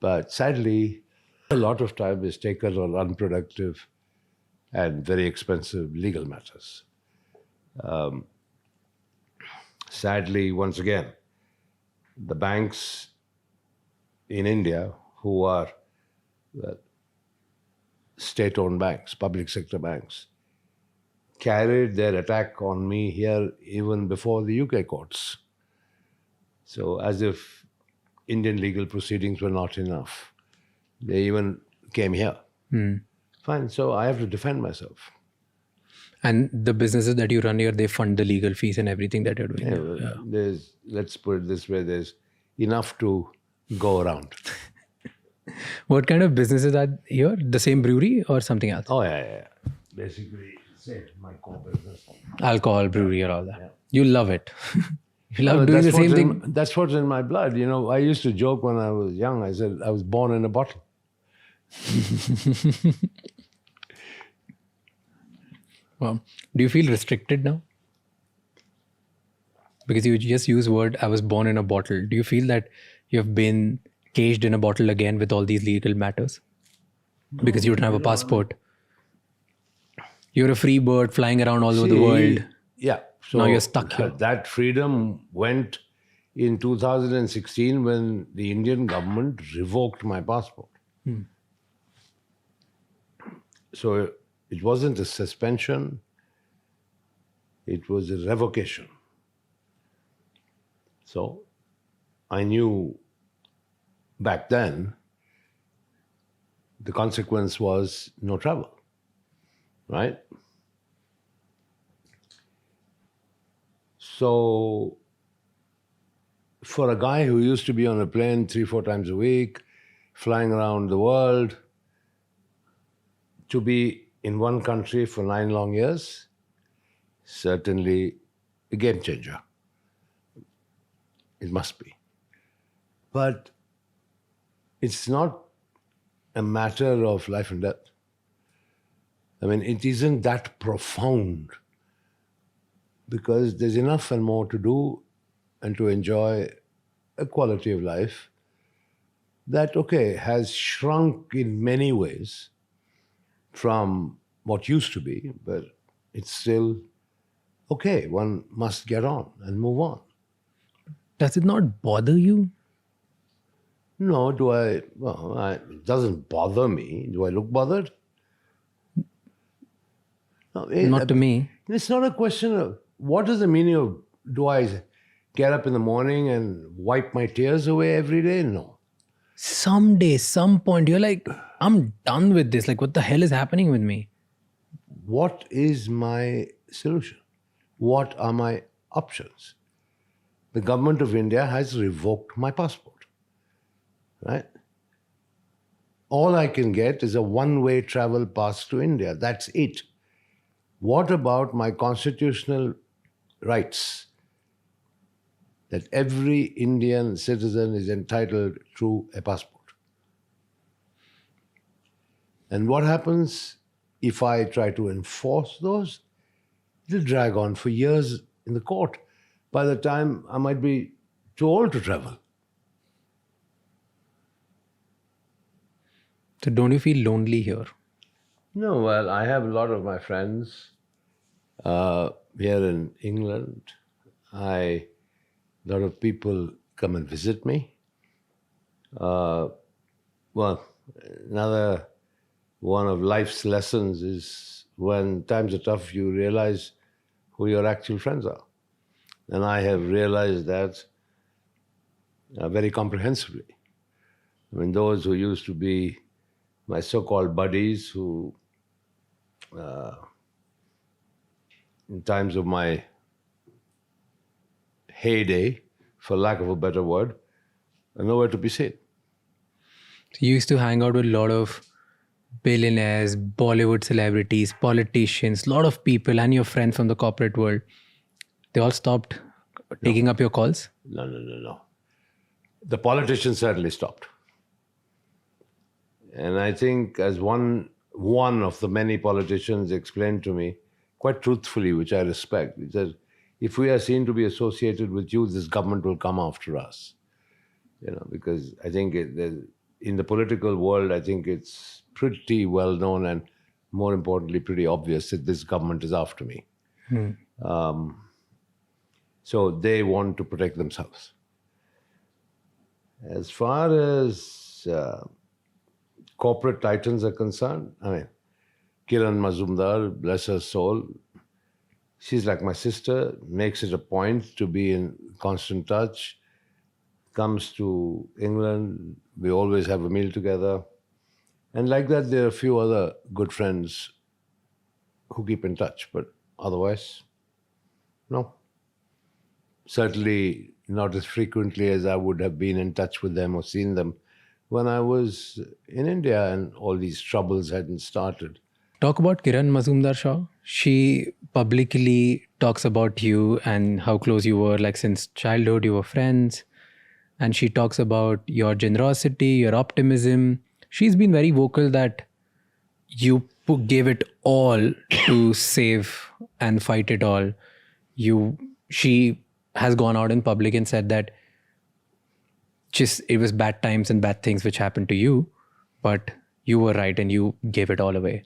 But sadly, a lot of time is taken on unproductive and very expensive legal matters. Sadly, once again, the banks in India, who are state-owned banks, public sector banks, carried their attack on me here even before the UK courts. So as if Indian legal proceedings were not enough. They even came here. Fine, so I have to defend myself. And the businesses that you run here, they fund the legal fees and everything that you're doing. Yeah. Let's put it this way, there's enough to go around. What kind of businesses are here? The same brewery or something else? Oh, yeah. Basically, say my core business. Alcohol, brewery, or all that. Yeah. You love it. You love doing the same thing. That's what's in my blood. I used to joke when I was young. I said I was born in a bottle. Wow. Do you feel restricted now? Because you just use word, I was born in a bottle. Do you feel that you have been caged in a bottle again with all these legal matters? Because you don't have a passport. You're a free bird flying around all over the world. Yeah. So now you're stuck here. That freedom went in 2016 when the Indian government revoked my passport. So it wasn't a suspension, it was a revocation. So I knew back then the consequence was no travel, right? So for a guy who used to be on a plane 3-4 times a week, flying around the world, to be in one country for 9 long years, certainly a game changer. It must be. But it's not a matter of life and death. I mean, it isn't that profound because there's enough and more to do and to enjoy a quality of life that, okay, has shrunk in many ways from what used to be, but it's still okay. One must get on and move on. Does it not bother you? No, it doesn't bother me. Do I look bothered? No, Not to me. It's not a question of what is the meaning of do I get up in the morning and wipe my tears away every day? No. Someday, some point, you're like, I'm done with this. Like, what the hell is happening with me? What is my solution? What are my options? The government of India has revoked my passport, right? All I can get is a one-way travel pass to India. That's it. What about my constitutional rights that every Indian citizen is entitled to a passport? And what happens if I try to enforce those? It'll drag on for years in the court. By the time I might be too old to travel. So don't you feel lonely here? No, well, I have a lot of my friends here in England. A lot of people come and visit me. Well, another one of life's lessons is when times are tough, you realize who your actual friends are. And I have realized that very comprehensively. I mean, those who used to be my so-called buddies who, in times of my heyday, for lack of a better word, are nowhere to be seen. You used to hang out with a lot of billionaires, Bollywood celebrities, politicians, a lot of people and your friends from the corporate world. They all stopped taking up your calls? No. The politicians certainly stopped. And I think as one of the many politicians explained to me, quite truthfully, which I respect, he said, if we are seen to be associated with you, this government will come after us. Because I think in the political world, I think it's pretty well known and more importantly, pretty obvious that this government is after me. So they want to protect themselves. As far as corporate titans are concerned, I mean, Kiran Mazumdar, bless her soul, she's like my sister, makes it a point to be in constant touch, comes to England, we always have a meal together. And like that, there are a few other good friends who keep in touch, but otherwise, no. Certainly not as frequently as I would have been in touch with them or seen them when I was in India and all these troubles hadn't started. Talk about Kiran Mazumdar Shah. She publicly talks about you and how close you were, like since childhood you were friends. And she talks about your generosity, your optimism. She's been very vocal that you gave it all to save and fight it all. She has gone out in public and said that it was bad times and bad things which happened to you, but you were right and you gave it all away.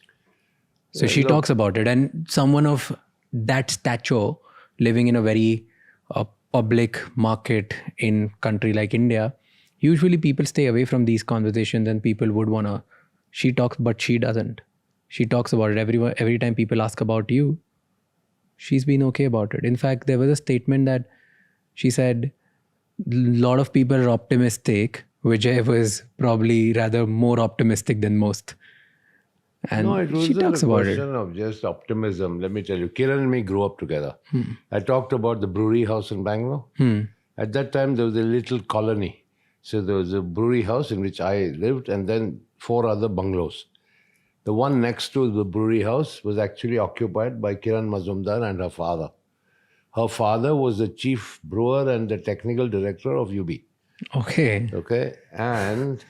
So she talks about it, and someone of that stature living in a very public market in country like India, usually people stay away from these conversations and people would want to, she talks, but she doesn't. She talks about it every time people ask about you. She's been okay about it. In fact, there was a statement that she said, a lot of people are optimistic. Vijay was probably rather more optimistic than most. And no, it she wasn't talks a about question of just optimism. Let me tell you, Kiran and me grew up together. I talked about the brewery house in Bangalore. At that time, there was a little colony. So there was a brewery house in which I lived and then 4 other bungalows. The one next to the brewery house was actually occupied by Kiran Mazumdar and her father. Her father was the chief brewer and the technical director of UB. Okay. And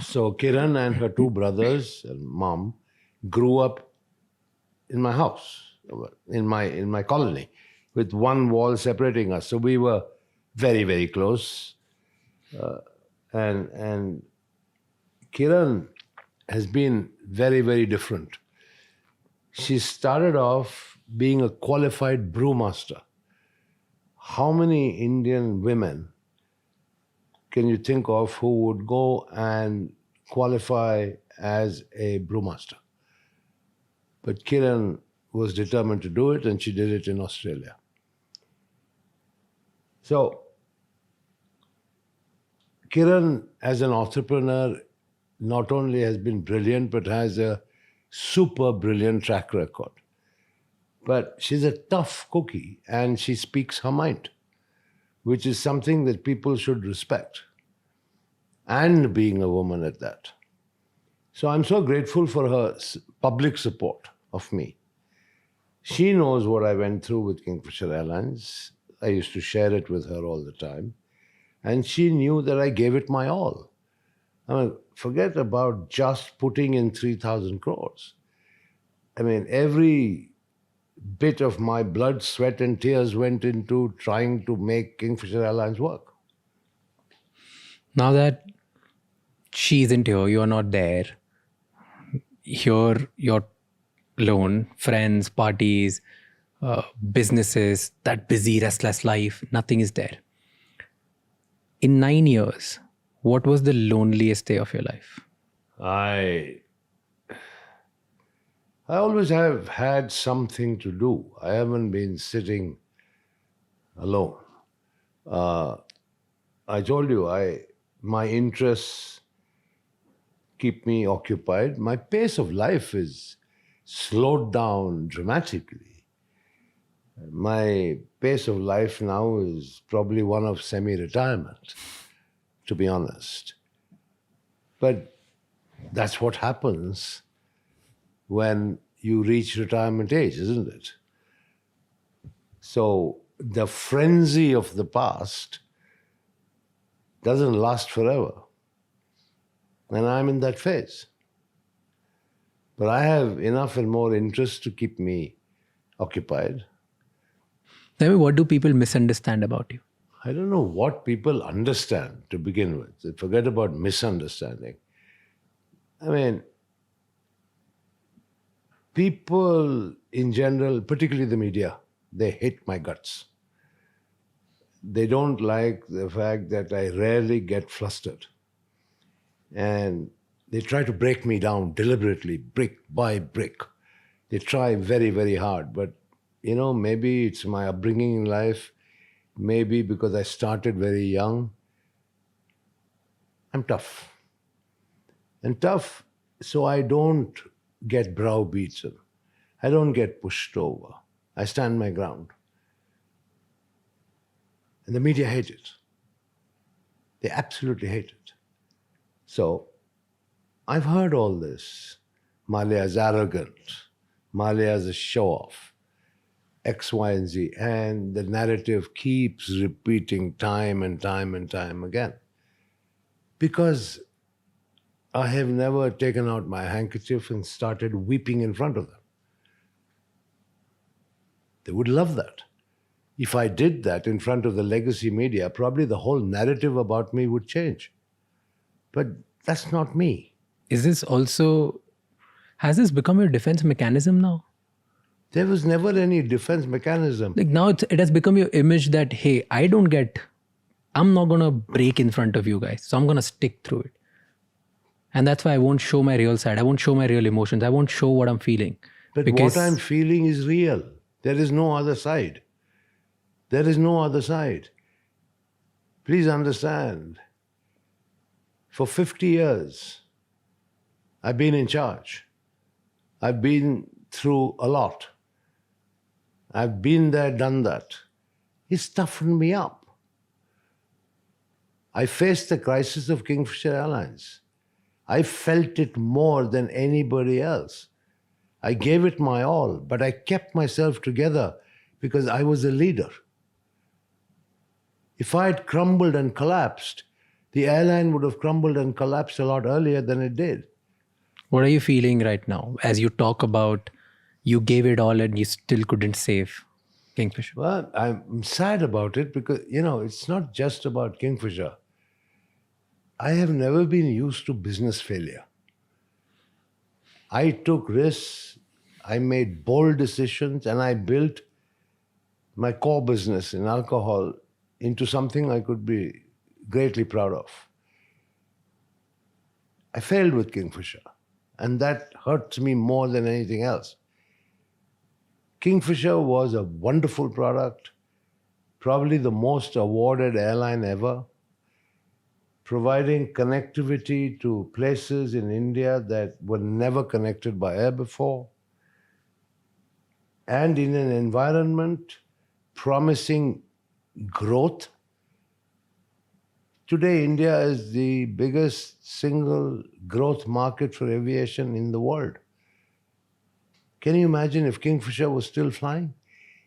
so Kiran and her 2 brothers and mom grew up in my house, in my colony, with one wall separating us. So we were very, very close. And Kiran has been very, very different. She started off being a qualified brewmaster. How many Indian women can you think of who would go and qualify as a brewmaster? But Kiran was determined to do it, and she did it in Australia. So, Kiran, as an entrepreneur, not only has been brilliant, but has a super brilliant track record. But she's a tough cookie, and she speaks her mind, which is something that people should respect. And being a woman at that. So I'm so grateful for her public support of me. She knows what I went through with Kingfisher Airlines. I used to share it with her all the time. And she knew that I gave it my all. I mean, forget about just putting in 3,000 crores. I mean, every bit of my blood, sweat, and tears went into trying to make Kingfisher Airlines work. Now that she isn't here, you're not there, here you're alone, friends, parties, businesses, that busy, restless life, nothing is there. In 9 years, what was the loneliest day of your life? I always have had something to do. I haven't been sitting alone. I told you, my interests keep me occupied. My pace of life is slowed down dramatically. My pace of life now is probably one of semi-retirement, to be honest. But that's what happens when you reach retirement age, isn't it? So the frenzy of the past doesn't last forever. And I'm in that phase. But I have enough and more interest to keep me occupied. Tell me, what do people misunderstand about you? I don't know what people understand to begin with. Forget about misunderstanding. I mean, people in general, particularly the media, they hate my guts. They don't like the fact that I rarely get flustered. And they try to break me down deliberately, brick by brick. They try very, very hard. But, you know, maybe it's my upbringing in life. Maybe because I started very young. I'm tough. And tough, so I don't get browbeaten. I don't get pushed over. I stand my ground. And the media hate it. They absolutely hate it. So, I've heard all this. Mallya is arrogant. Mallya is a show-off. X, Y, and Z. And the narrative keeps repeating time and time and time again. Because I have never taken out my handkerchief and started weeping in front of them. They would love that. If I did that in front of the legacy media, probably the whole narrative about me would change. But that's not me. Has this become your defense mechanism now? There was never any defense mechanism. Like now it has become your image that, hey, I'm not going to break in front of you guys. So I'm going to stick through it. And that's why I won't show my real side. I won't show my real emotions. I won't show what I'm feeling. But what I'm feeling is real. There is no other side. There is no other side. Please understand. For 50 years, I've been in charge. I've been through a lot. I've been there, done that. It's toughened me up. I faced the crisis of Kingfisher Airlines. I felt it more than anybody else. I gave it my all, but I kept myself together because I was a leader. If I had crumbled and collapsed, the airline would have crumbled and collapsed a lot earlier than it did. What are you feeling right now as you talk about you gave it all and you still couldn't save Kingfisher? Well, I'm sad about it because, it's not just about Kingfisher. I have never been used to business failure. I took risks, I made bold decisions, and I built my core business in alcohol into something I could be greatly proud of. I failed with Kingfisher, and that hurts me more than anything else. Kingfisher was a wonderful product, probably the most awarded airline ever, providing connectivity to places in India that were never connected by air before, and in an environment promising growth. Today, India is the biggest single growth market for aviation in the world. Can you imagine if Kingfisher was still flying?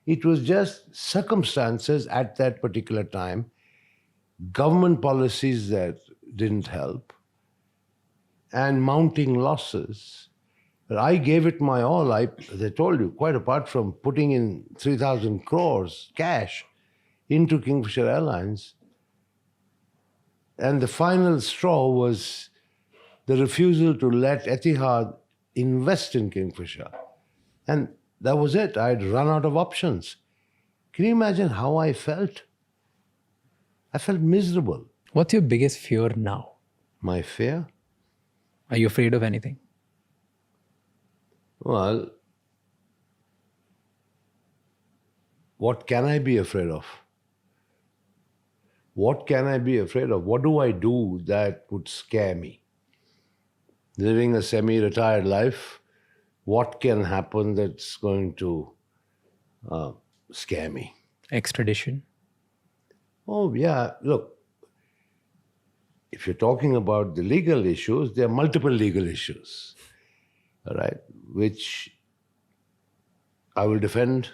It was just circumstances at that particular time, government policies that didn't help, and mounting losses. But I gave it my all. As I told you, quite apart from putting in 3,000 crores cash into Kingfisher Airlines. And the final straw was the refusal to let Etihad invest in Kingfisher. And that was it. I'd run out of options. Can you imagine how I felt? I felt miserable. What's your biggest fear now? My fear? Are you afraid of anything? Well, what can I be afraid of? What can I be afraid of? What do I do that would scare me? Living a semi-retired life, what can happen that's going to scare me? Extradition? Oh, yeah. Look, if you're talking about the legal issues, there are multiple legal issues, all right, which I will defend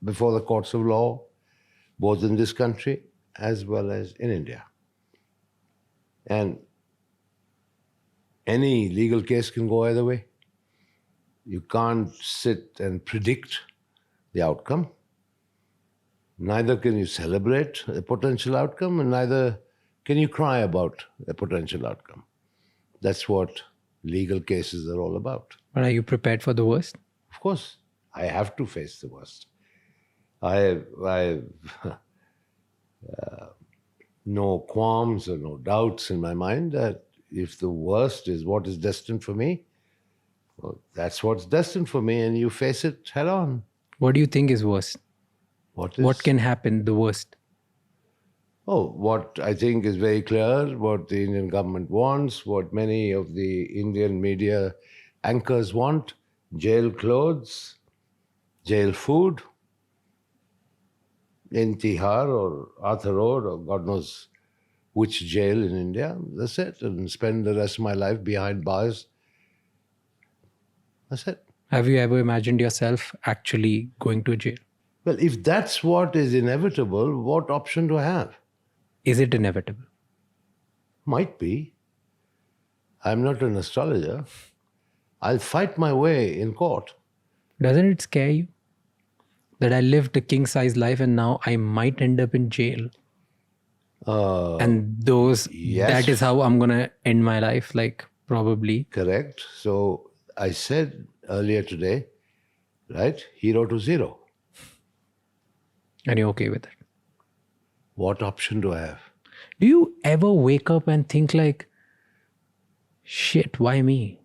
before the courts of law, both in this country as well as in India. And any legal case can go either way. You can't sit and predict the outcome. Neither can you celebrate a potential outcome, and neither can you cry about a potential outcome. That's what legal cases are all about. But are you prepared for the worst? Of course, I have to face the worst. I have no qualms or no doubts in my mind that if the worst is what is destined for me, well, that's what's destined for me, and you face it head on. What do you think is worst? What can happen the worst? Oh, what I think is very clear, what the Indian government wants, what many of the Indian media anchors want: jail clothes, jail food, in Tihar or Arthur Road or God knows which jail in India. That's it. And spend the rest of my life behind bars. That's it. Have you ever imagined yourself actually going to jail? Well, if that's what is inevitable, what option do I have? Is it inevitable? Might be. I'm not an astrologer. I'll fight my way in court. Doesn't it scare you? That I lived a king-size life and now I might end up in jail. And yes. That is how I'm going to end my life, like probably. Correct. So I said earlier today, right, 0 to 0. And you're okay with it. What option do I have? Do you ever wake up and think like, shit, why me?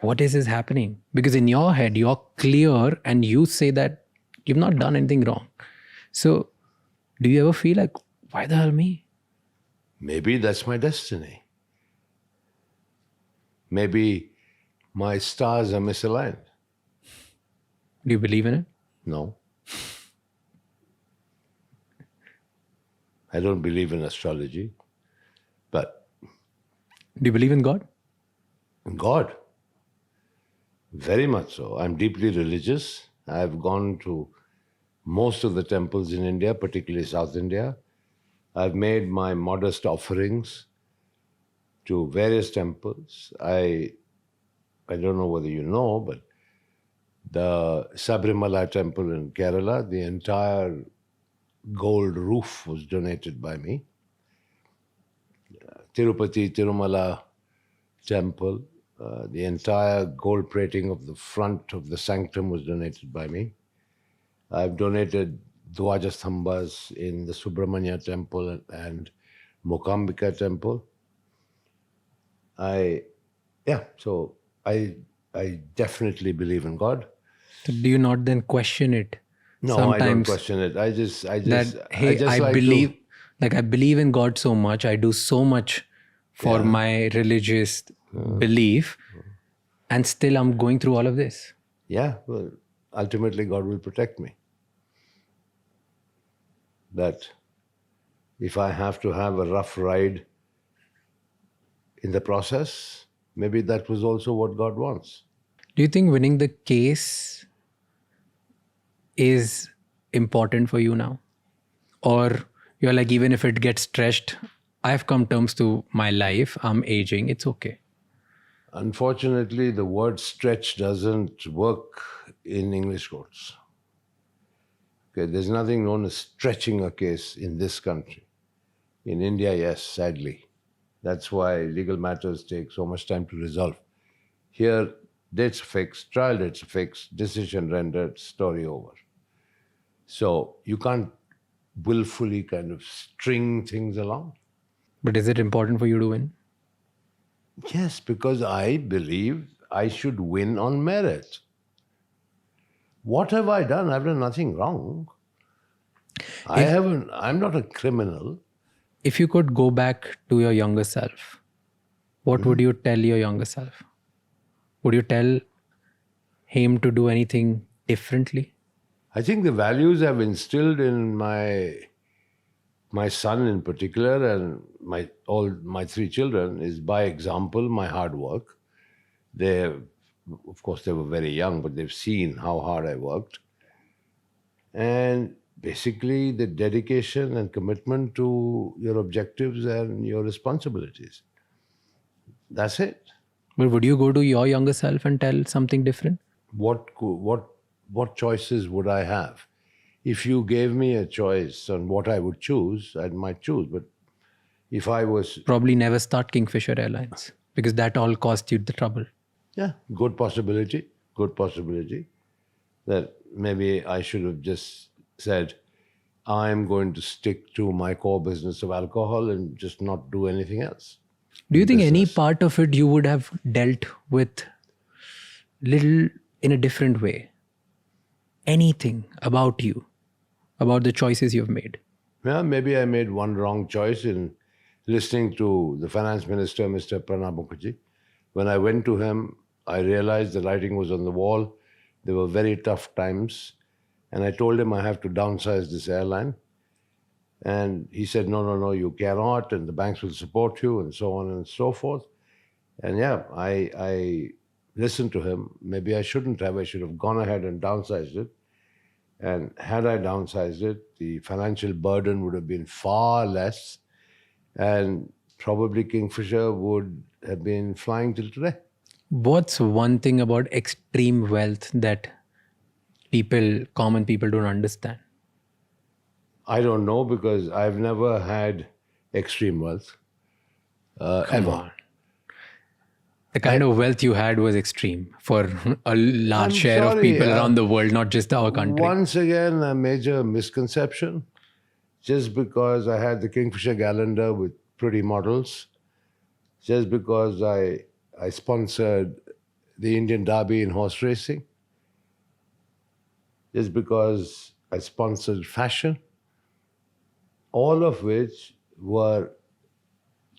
What is happening? Because in your head, you're clear and you say that you've not done anything wrong. So do you ever feel like, why the hell me? Maybe that's my destiny. Maybe my stars are misaligned. Do you believe in it? No. I don't believe in astrology, but... Do you believe in God? In God? Very much so. I'm deeply religious. I've gone to most of the temples in India, particularly South India. I've made my modest offerings to various temples. I don't know whether you know, but The Sabrimala temple in Kerala, the entire gold roof was donated by me. Tirupati, Tirumala temple, the entire gold plating of the front of the sanctum was donated by me. I've donated Dwajasthambas in the Subramanya temple and Mokambika temple. So I definitely believe in God. So do you not then question it? No, sometimes I don't question it. I just I believe in God so much. I do so much for my religious belief, and still I'm going through all of this. Yeah, well, ultimately God will protect me. That if I have to have a rough ride in the process, maybe that was also what God wants. Do you think winning the case is important for you now? Or you're like, even if it gets stretched, I've come terms to my life, I'm aging, it's okay. Unfortunately, the word stretch doesn't work in English courts. Okay, there's nothing known as stretching a case in this country. In India, yes, sadly. That's why legal matters take so much time to resolve. Here, dates fixed, trial dates fixed, decision rendered, story over. So you can't willfully kind of string things along. But is it important for you to win? Yes, because I believe I should win on merit. What have I done? I've done nothing wrong. I'm not a criminal. If you could go back to your younger self, what would you tell your younger self? Would you tell him to do anything differently? I think the values I've instilled in my son in particular and all my three children is by example, my hard work. Of course, they were very young, but they've seen how hard I worked. And basically the dedication and commitment to your objectives and your responsibilities. That's it. But would you go to your younger self and tell something different? What choices would I have? If you gave me a choice on what I would choose, I might choose. But if I was... Probably never start Kingfisher Airlines, because that all cost you the trouble. Yeah, good possibility. That maybe I should have just said, I'm going to stick to my core business of alcohol and just not do anything else. Do you think any part of it you would have dealt with little in a different way? Anything about you, about the choices you've made? Yeah, maybe I made one wrong choice in listening to the finance minister, Mr. Pranab Mukherjee. When I went to him, I realized the writing was on the wall. There were very tough times. And I told him I have to downsize this airline. And he said, no, you cannot, and the banks will support you, and so on and so forth. And yeah, I listened to him. Maybe I shouldn't have. I should have gone ahead and downsized it. And had I downsized it, the financial burden would have been far less, and probably Kingfisher would have been flying till today. What's one thing about extreme wealth that common people don't understand? I don't know, because I've never had extreme wealth. Come ever. on. The kind of wealth you had was extreme for a large share of people around the world, not just our country. Once again, a major misconception. Just because I had the Kingfisher calendar with pretty models, just because I sponsored the Indian Derby in horse racing, just because I sponsored fashion, all of which were,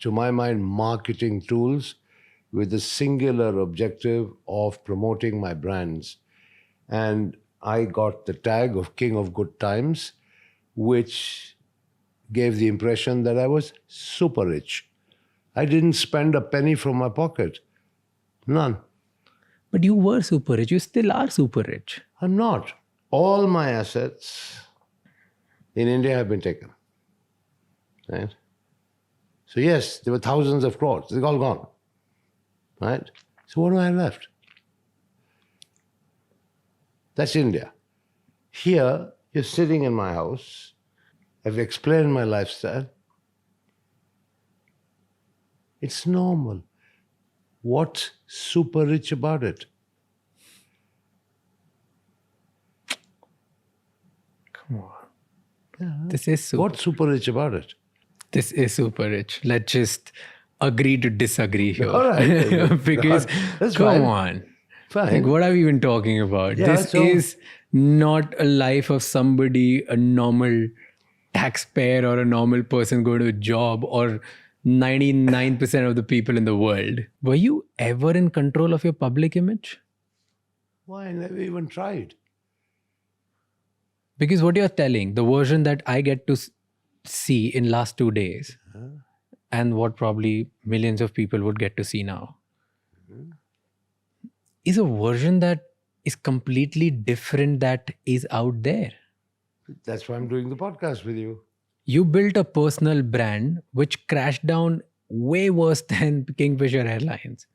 to my mind, marketing tools with the singular objective of promoting my brands. And I got the tag of King of Good Times, which gave the impression that I was super rich. I didn't spend a penny from my pocket. None. But you were super rich. You still are super rich. I'm not. All my assets in India have been taken. Right? So yes, there were thousands of crores. They're all gone. Right? So what do I have left? That's India. Here, you're sitting in my house. I've explained my lifestyle. It's normal. What's super rich about it? Come on. This is super. What's super rich about it? This is super rich. Let's just agree to disagree here. All right. Because, That's come fine. on. Fine. Like, what are we even talking about? Yeah, This so- is not a life of somebody, a normal taxpayer or a normal person going to a job or 99% of the people in the world. Were you ever in control of your public image? Why? I never even tried. Because what you're telling, the version that I get to see in last 2 days, and what probably millions of people would get to see now, is a version that is completely different that is out there. That's why I'm doing the podcast with you. You built a personal brand which crashed down way worse than Kingfisher Airlines.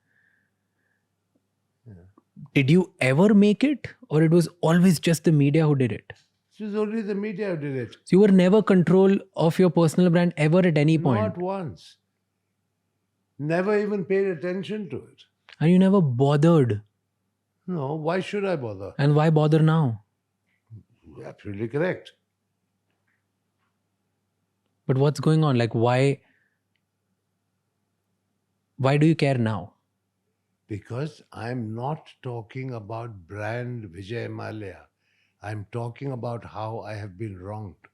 Did you ever make it, or it was always just the media who did it? It was only the media who did it. So you were never control of your personal brand ever at any point. Not once. Never even paid attention to it. And you never bothered. No, why should I bother? And why bother now? You're absolutely correct. But what's going on? Like, why do you care now? Because I'm not talking about brand Vijay Mallya. I'm talking about how I have been wronged.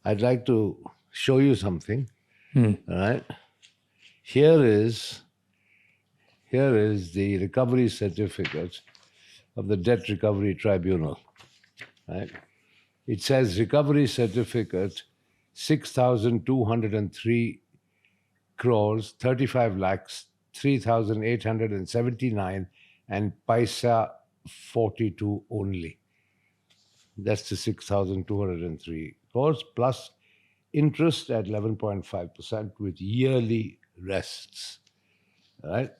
I'd like to show you something. All right. Here is the recovery certificate of the Debt Recovery Tribunal. Right. It says recovery certificate 6,203 crores, 35 lakhs, 3,879 and paisa 42 only. That's the 6,203 crores plus interest at 11.5% with yearly rests. All right.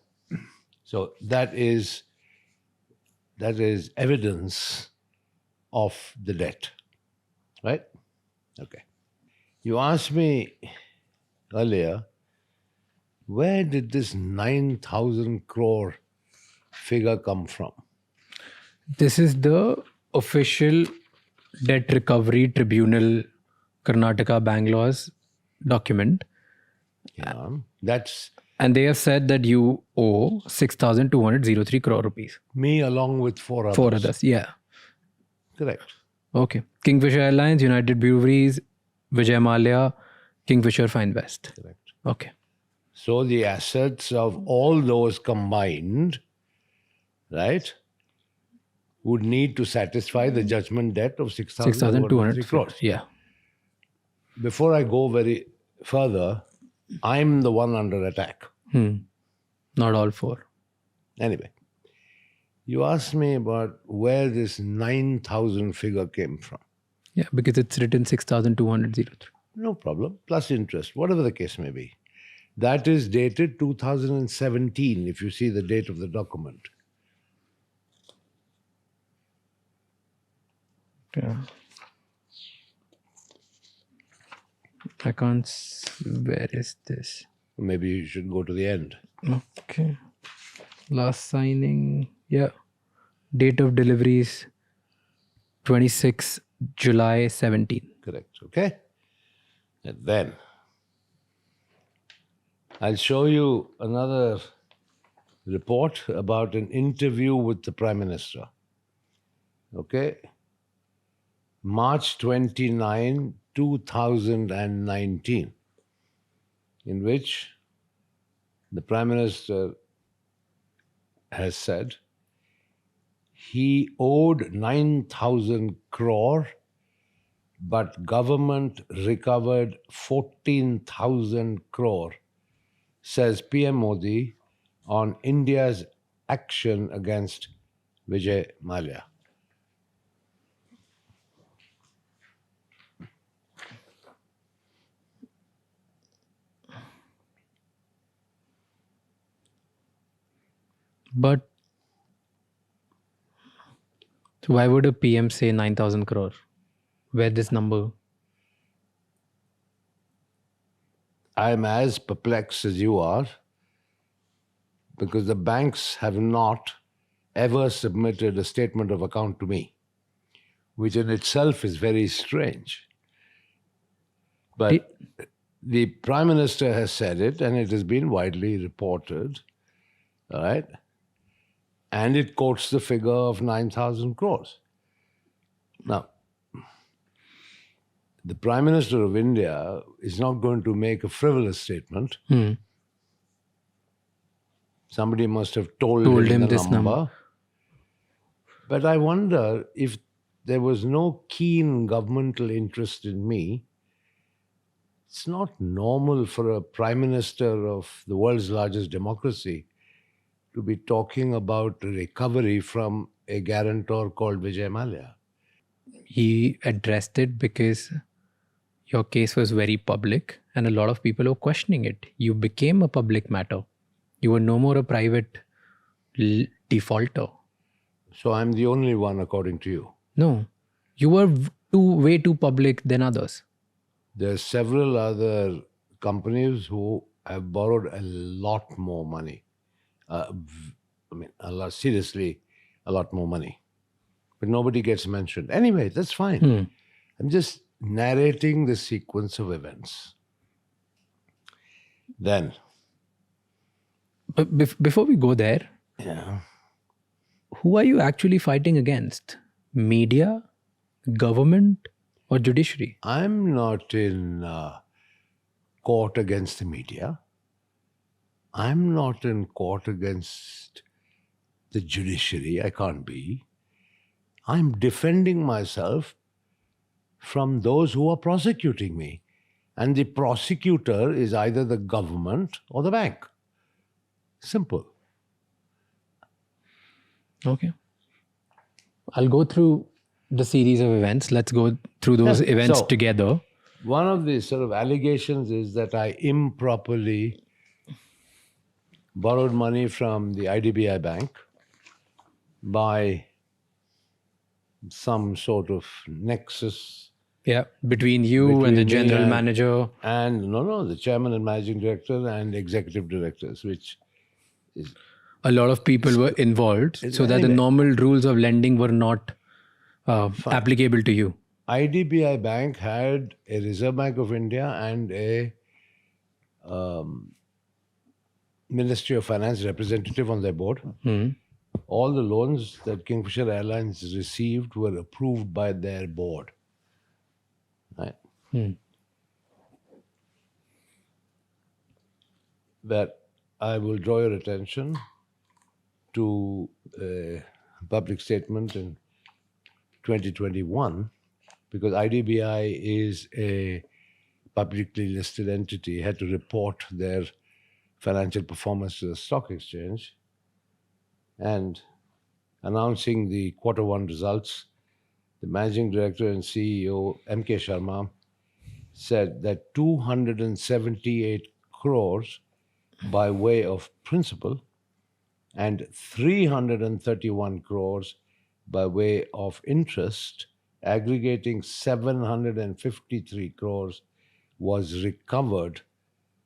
So that is evidence of the debt. Right? Okay. You asked me earlier, where did this 9,000 crore figure come from? This is the official Debt Recovery Tribunal Karnataka Bangalore's document. Yeah, that's And they have said that you owe 6,203 crore rupees. me along with four others. 4 others. Yeah. Correct. Okay. Kingfisher Airlines, United Breweries, Vijay Mallya, Kingfisher Fine West. Correct. Okay. So the assets of all those combined, right, would need to satisfy the judgment debt of 6,203 6,200 crores. Yeah. Before I go very further, I'm the one under attack. Not all 4. Anyway, you asked me about where this 9,000 figure came from. Yeah, because it's written 6,203. No problem. Plus interest, whatever the case may be. That is dated 2017, if you see the date of the document. Yeah. I can't. Where is this? Maybe you should go to the end. Okay. Last signing. Yeah. Date of deliveries 26 July 17. Correct. Okay? And then I'll show you another report about an interview with the Prime Minister. Okay? March 29, 2019, in which the Prime Minister has said he owed 9,000 crore, but government recovered 14,000 crore, says PM Modi on India's action against Vijay Mallya. But So why would a PM say 9,000 crore? Where this number? I'm as perplexed as you are because the banks have not ever submitted a statement of account to me, which in itself is very strange. But the Prime Minister has said it, and it has been widely reported, all right? And it quotes the figure of 9,000 crores. Now, the Prime Minister of India is not going to make a frivolous statement. Somebody must have told him the this number. But I wonder if there was no keen governmental interest in me. It's not normal for a Prime Minister of the world's largest democracy to be talking about recovery from a guarantor called Vijay Mallya. He addressed it because your case was very public and a lot of people were questioning it. You became a public matter. You were no more a private defaulter. So I'm the only one, according to you. No, you were way too public than others. There are several other companies who have borrowed a lot more money. Seriously, a lot more money. But nobody gets mentioned. Anyway, that's fine. I'm just narrating the sequence of events. Then. But before we go there, Yeah. who are you actually fighting against? Media, government, or judiciary? I'm not in court against the media. I'm not in court against the judiciary. I can't be. I'm defending myself from those who are prosecuting me. And the prosecutor is either the government or the bank. Simple. Okay. I'll go through the series of events. Let's go through those events So- together. One of the sort of allegations is that I improperly borrowed money from the IDBI bank by some sort of nexus. Yeah, between you and the Between me general and- manager. And the chairman and managing director and executive directors, which is A lot of people were involved, so that the anyway. normal rules of lending were not applicable to you. IDBI Bank had a Reserve Bank of India and a Ministry of Finance representative on their board. All the loans that Kingfisher Airlines received were approved by their board. Right? But I will draw your attention to a public statement in 2021, because IDBI is a publicly listed entity, had to report their financial performance to the stock exchange. And announcing the quarter one results, the managing director and CEO, M.K. Sharma, said that 278 crores by way of principal and 331 crores by way of interest, aggregating 753 crores, was recovered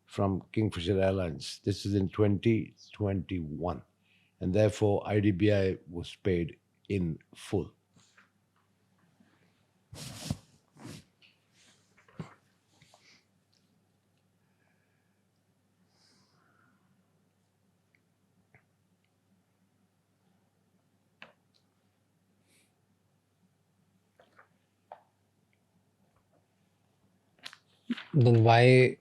from Kingfisher Airlines. This is in 2021. And therefore, IDBI was paid in full. Then why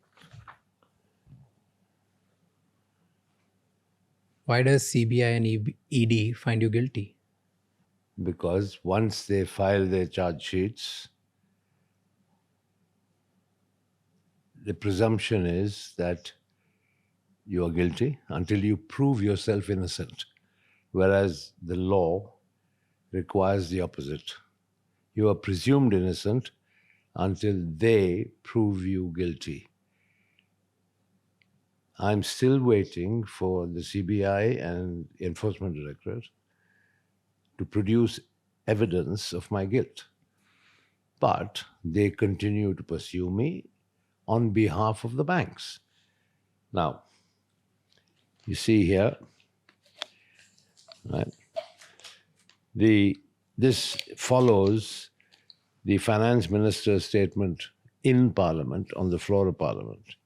does CBI and ED find you guilty? Because once they file their charge sheets, the presumption is that you are guilty until you prove yourself innocent, whereas the law requires the opposite. You are presumed innocent until they prove you guilty. I'm still waiting for the CBI and Enforcement Directorate to produce evidence of my guilt. But they continue to pursue me on behalf of the banks. Now, you see here, right? This follows the finance minister's statement in Parliament, on the floor of Parliament,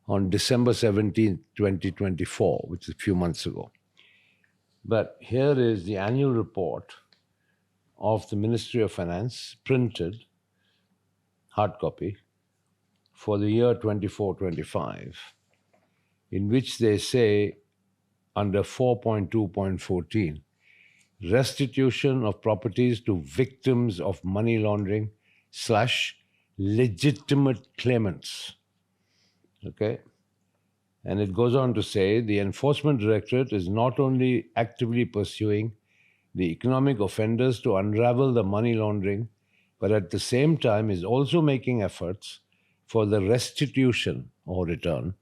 on December 17th, 2024, which is a few months ago. But here is the annual report of the Ministry of Finance, printed, hard copy, for the year 24-25, in which they say, under 4.2.14, restitution of properties to victims of money laundering / legitimate claimants. Okay? And it goes on to say, the Enforcement Directorate is not only actively pursuing the economic offenders to unravel the money laundering, but at the same time is also making efforts for the restitution or return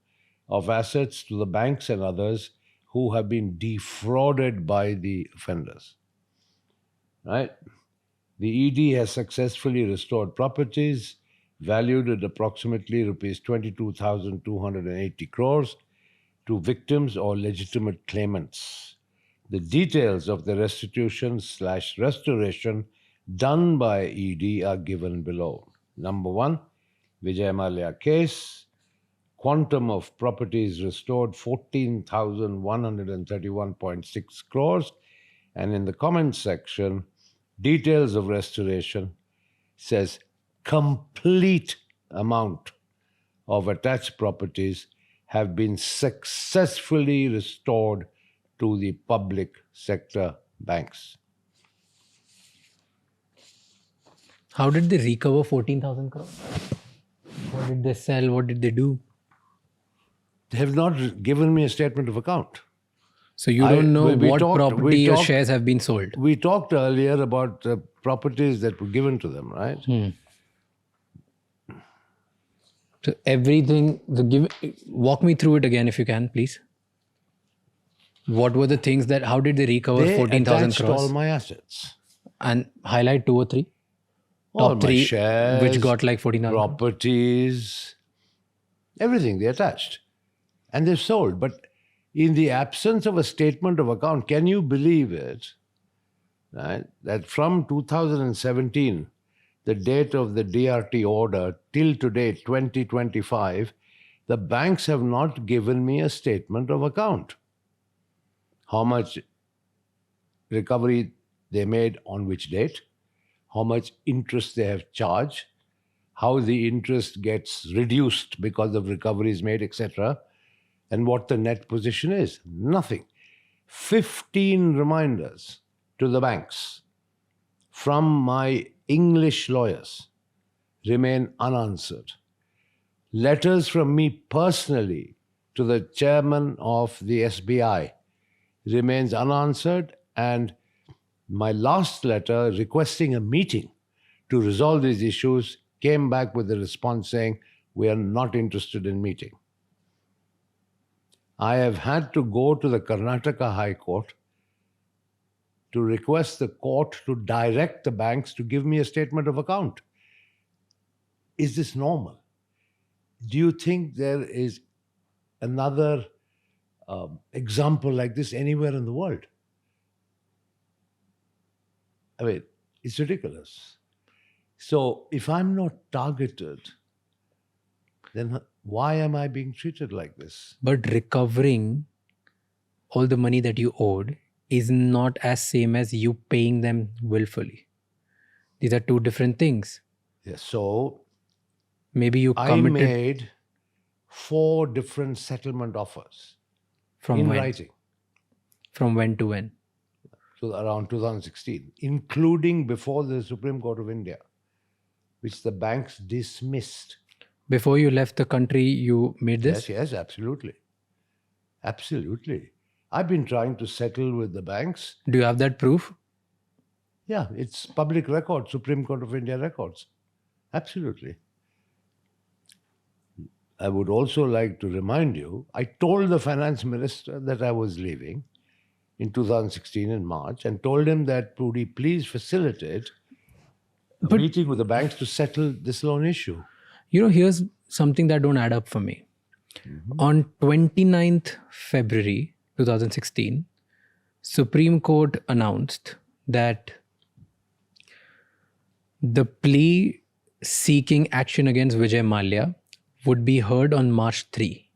of assets to the banks and others who have been defrauded by the offenders. Right? The ED has successfully restored properties valued at approximately rupees 22,280 crores to victims or legitimate claimants. The details of the restitution / restoration done by ED are given below. Number 1, Vijay Mallya case, quantum of properties restored 14,131.6 crores. And in the comments section, details of restoration says complete amount of attached properties have been successfully restored to the public sector banks. How did they recover 14,000 crores? What did they sell? What did they do? They have not given me a statement of account. So you don't know we what talked- property we or talked- shares have been sold. We talked earlier about properties that were given to them, right? So everything, walk me through it again if you can, please. What were the things that, how did they recover They 14,000 attached crores? all my assets. And highlight 2 or 3. All Top my 3, shares, which got like 14,000. properties, everything they attached. And they've sold. But in the absence of a statement of account, can you believe it? Right? That from 2017, the date of the DRT order, till today, 2025, the banks have not given me a statement of account. How much recovery they made on which date, how much interest they have charged, how the interest gets reduced because of recoveries made, etc., and what the net position is. Nothing. 15 reminders to the banks from my English lawyers remain unanswered. Letters from me personally to the chairman of the SBI remains unanswered, and my last letter requesting a meeting to resolve these issues came back with a response saying, we are not interested in meeting. I have had to go to the Karnataka High Court to request the court to direct the banks to give me a statement of account. Is this normal? Do you think there is another example like this anywhere in the world? I mean, it's ridiculous. So if I'm not targeted, then why am I being treated like this? But recovering all the money that you owed is not as same as you paying them willfully. These are 2 different things. Yes, so Maybe you I committed made 4 different settlement offers from in when? writing. From when to when? So around 2016, including before the Supreme Court of India, which the banks dismissed. Before you left the country, you made this? Yes, absolutely. Absolutely. I've been trying to settle with the banks. Do you have that proof? Yeah, it's public record, Supreme Court of India records. Absolutely. I would also like to remind you, I told the finance minister that I was leaving, in 2016 in March and told him that, Pudi, please facilitate a meeting with the banks to settle this loan issue. Here's something that don't add up for me. On 29th February 2016, Supreme Court announced that the plea seeking action against Vijay Mallya would be heard on March 3.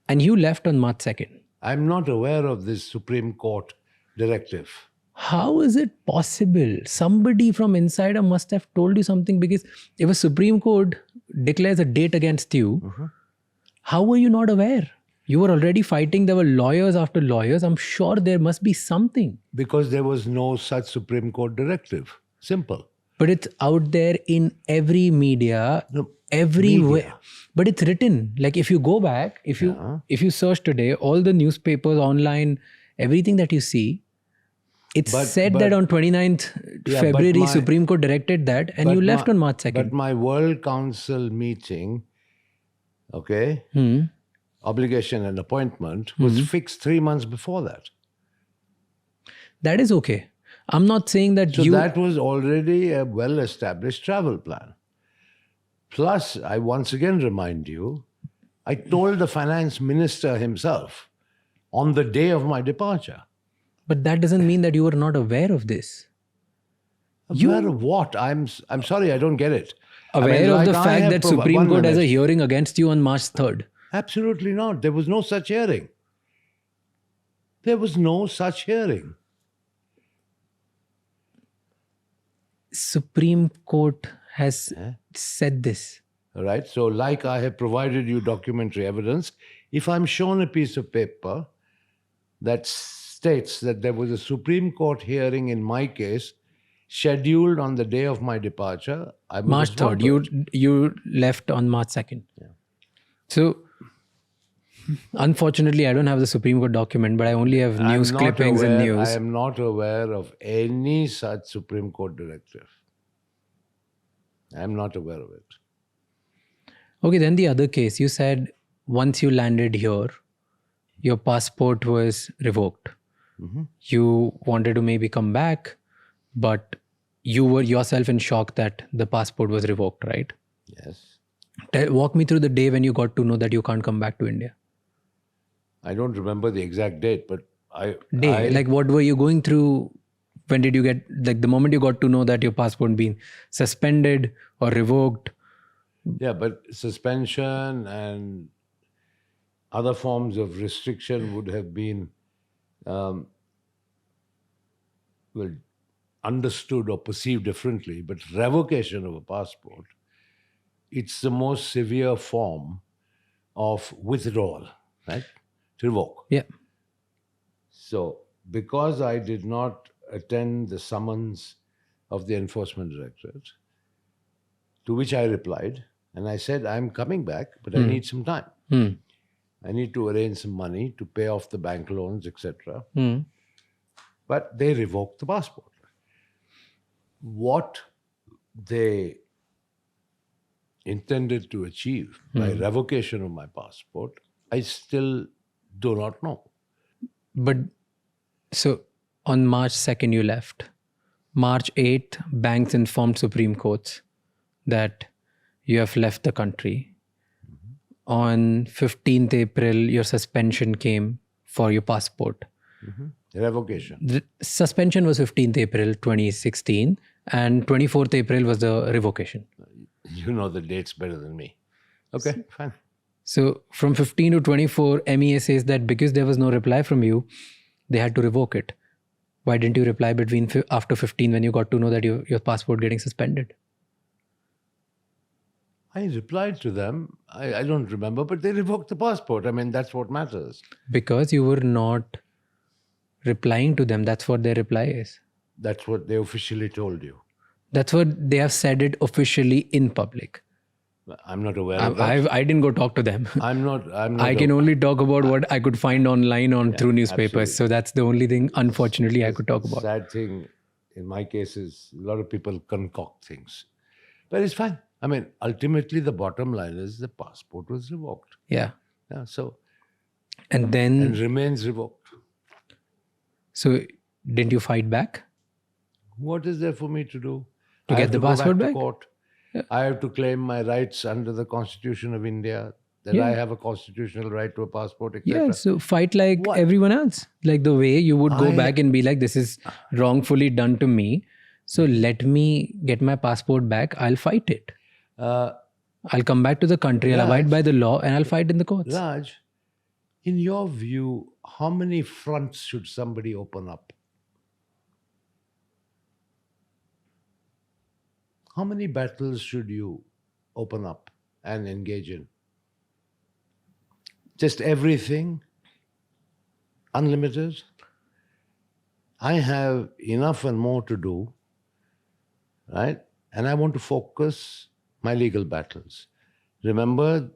And you left on March 2nd. I'm not aware of this Supreme Court directive. How is it possible? Somebody from insider must have told you something, because if a Supreme Court declares a date against you, how were you not aware? You were already fighting. There were lawyers after lawyers. I'm sure there must be something. Because there was no such Supreme Court directive. Simple. But it's out there in every media, everywhere. But it's written. Like if you go back, if you search today, all the newspapers online, everything that you see, it's said that on 29th February, Supreme Court directed that, and you left on March 2nd. But my World Council meeting, obligation and appointment was fixed 3 months before that. That is okay. I'm not saying that So that was already a well-established travel plan. Plus, I once again remind you, I told the finance minister himself on the day of my departure. But that doesn't mean that you were not aware of this. Aware of what? I'm sorry, I don't get it. Aware of the fact that Supreme Court has a hearing against you on March 3rd. Absolutely not. There was no such hearing. There was no such hearing. Supreme Court has said this. All right. So, like I have provided you documentary evidence, if I'm shown a piece of paper that states that there was a Supreme Court hearing in my case scheduled on the day of my departure, I will March respond 3rd. to it. You left on March 2nd. Yeah. So, unfortunately, I don't have the Supreme Court document, but I only have news clippings and news. I am not aware of any such Supreme Court directive. I am not aware of it. Okay, then the other case, you said once you landed here, your passport was revoked. You wanted to maybe come back, but you were yourself in shock that the passport was revoked, right? Yes. Walk me through the day when you got to know that you can't come back to India. I don't remember the exact date, but like what were you going through? When did you get, like the moment you got to know that your passport being suspended or revoked? Yeah, but suspension and other forms of restriction would have been understood or perceived differently. But revocation of a passport, it's the most severe form of withdrawal, right? To revoke. Yeah. So, because I did not attend the summons of the Enforcement Directorate, to which I replied, and I said, I'm coming back, but I need some time. I need to arrange some money to pay off the bank loans, etc. But they revoked the passport. What they intended to achieve by revocation of my passport, I still do not know. But so on March 2nd, you left. March 8th, banks informed Supreme Courts that you have left the country. On 15th April, your suspension came for your passport. Revocation. The suspension was 15th April 2016 and 24th April was the revocation. You know the dates better than me. Okay, fine. So from 15 to 24, MEA says that because there was no reply from you, they had to revoke it. Why didn't you reply after 15 when you got to know that your passport getting suspended? I replied to them. I don't remember, but they revoked the passport. I mean, that's what matters. Because you were not replying to them. That's what their reply is. That's what they officially told you. That's what they have said it officially in public. I'm not aware of that. I didn't go talk to them. I'm not. I can only talk about what I could find online through newspapers. Absolutely. So that's the only thing, unfortunately, I could talk about. Sad thing in my case is a lot of people concoct things. But it's fine. I mean, ultimately, the bottom line is the passport was revoked. Yeah. Yeah, so And then and remains revoked. So didn't you fight back? What is there for me to do? To I get have the to go passport back back? to court. I have to claim my rights under the Constitution of India, that Yeah. I have a constitutional right to a passport, Yeah, etc. so fight like What? everyone else. Like the way you would go I- back and be like, this is wrongfully done to me. So let me get my passport back. I'll fight it. Uh, I'll come back to the country. I'll abide Raj- by the law and I'll fight in the courts. Raj, in your view, how many fronts should somebody open up? How many battles should you open up and engage in? Just everything? Unlimited? I have enough and more to do, right? And I want to focus my legal battles. Remember,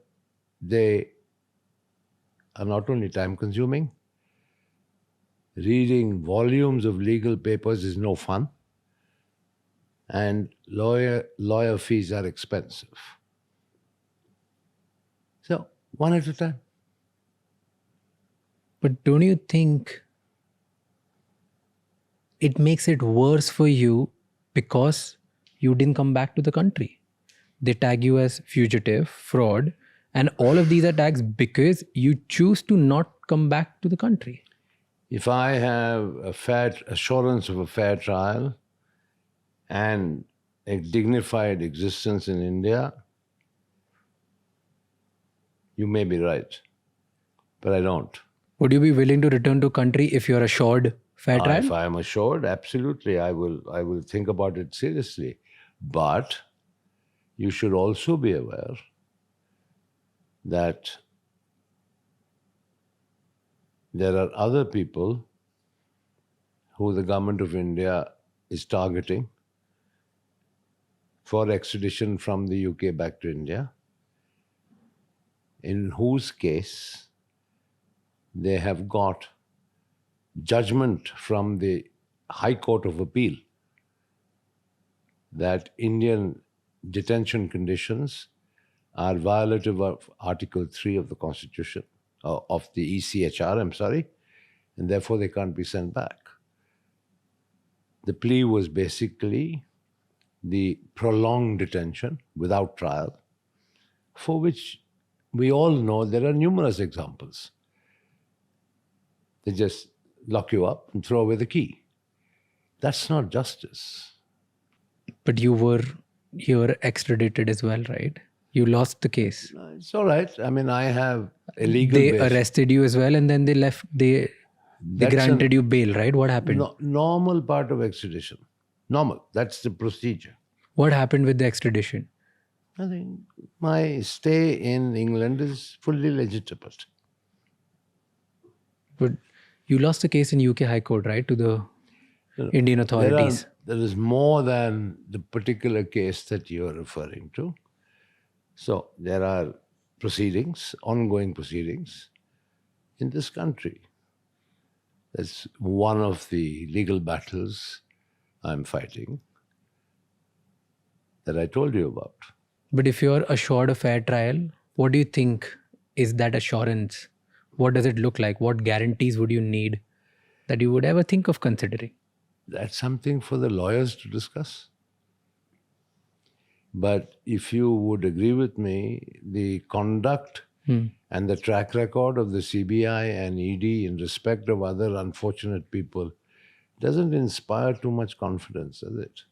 they are not only time consuming, reading volumes of legal papers is no fun, and lawyer fees are expensive. So, one at a time. But don't you think it makes it worse for you because you didn't come back to the country? They tag you as fugitive, fraud, and all of these are tags because you choose to not come back to the country. If I have a fair assurance of a fair trial and a dignified existence in India, you may be right, but I don't. Would you be willing to return to country if you're assured fair trial? If I am assured, absolutely, I will think about it seriously. But you should also be aware that there are other people who the government of India is targeting for extradition from the UK back to India, in whose case they have got judgment from the High Court of Appeal that Indian detention conditions are violative of Article 3 of the Constitution, of the ECHR, I'm sorry, and therefore they can't be sent back. The plea was basically the prolonged detention without trial, for which we all know there are numerous examples. They just lock you up and throw away the key. That's not justice. But you were extradited as well, right? You lost the case. It's all right. I mean, I have a legal They base. arrested you as well and then they left, they That's granted you bail, right? What happened? Normal part of extradition. Normal. That's the procedure. What happened with the extradition? I think my stay in England is fully legitimate. But you lost the case in UK High Court, right? To the Indian authorities. There is more than the particular case that you are referring to. So there are proceedings, ongoing proceedings in this country. That's one of the legal battles I'm fighting that I told you about. But if you're assured a fair trial, what do you think is that assurance? What does it look like? What guarantees would you need that you would ever think of considering? That's something for the lawyers to discuss. But if you would agree with me, the conduct and the track record of the CBI and ED in respect of other unfortunate people doesn't inspire too much confidence, does it?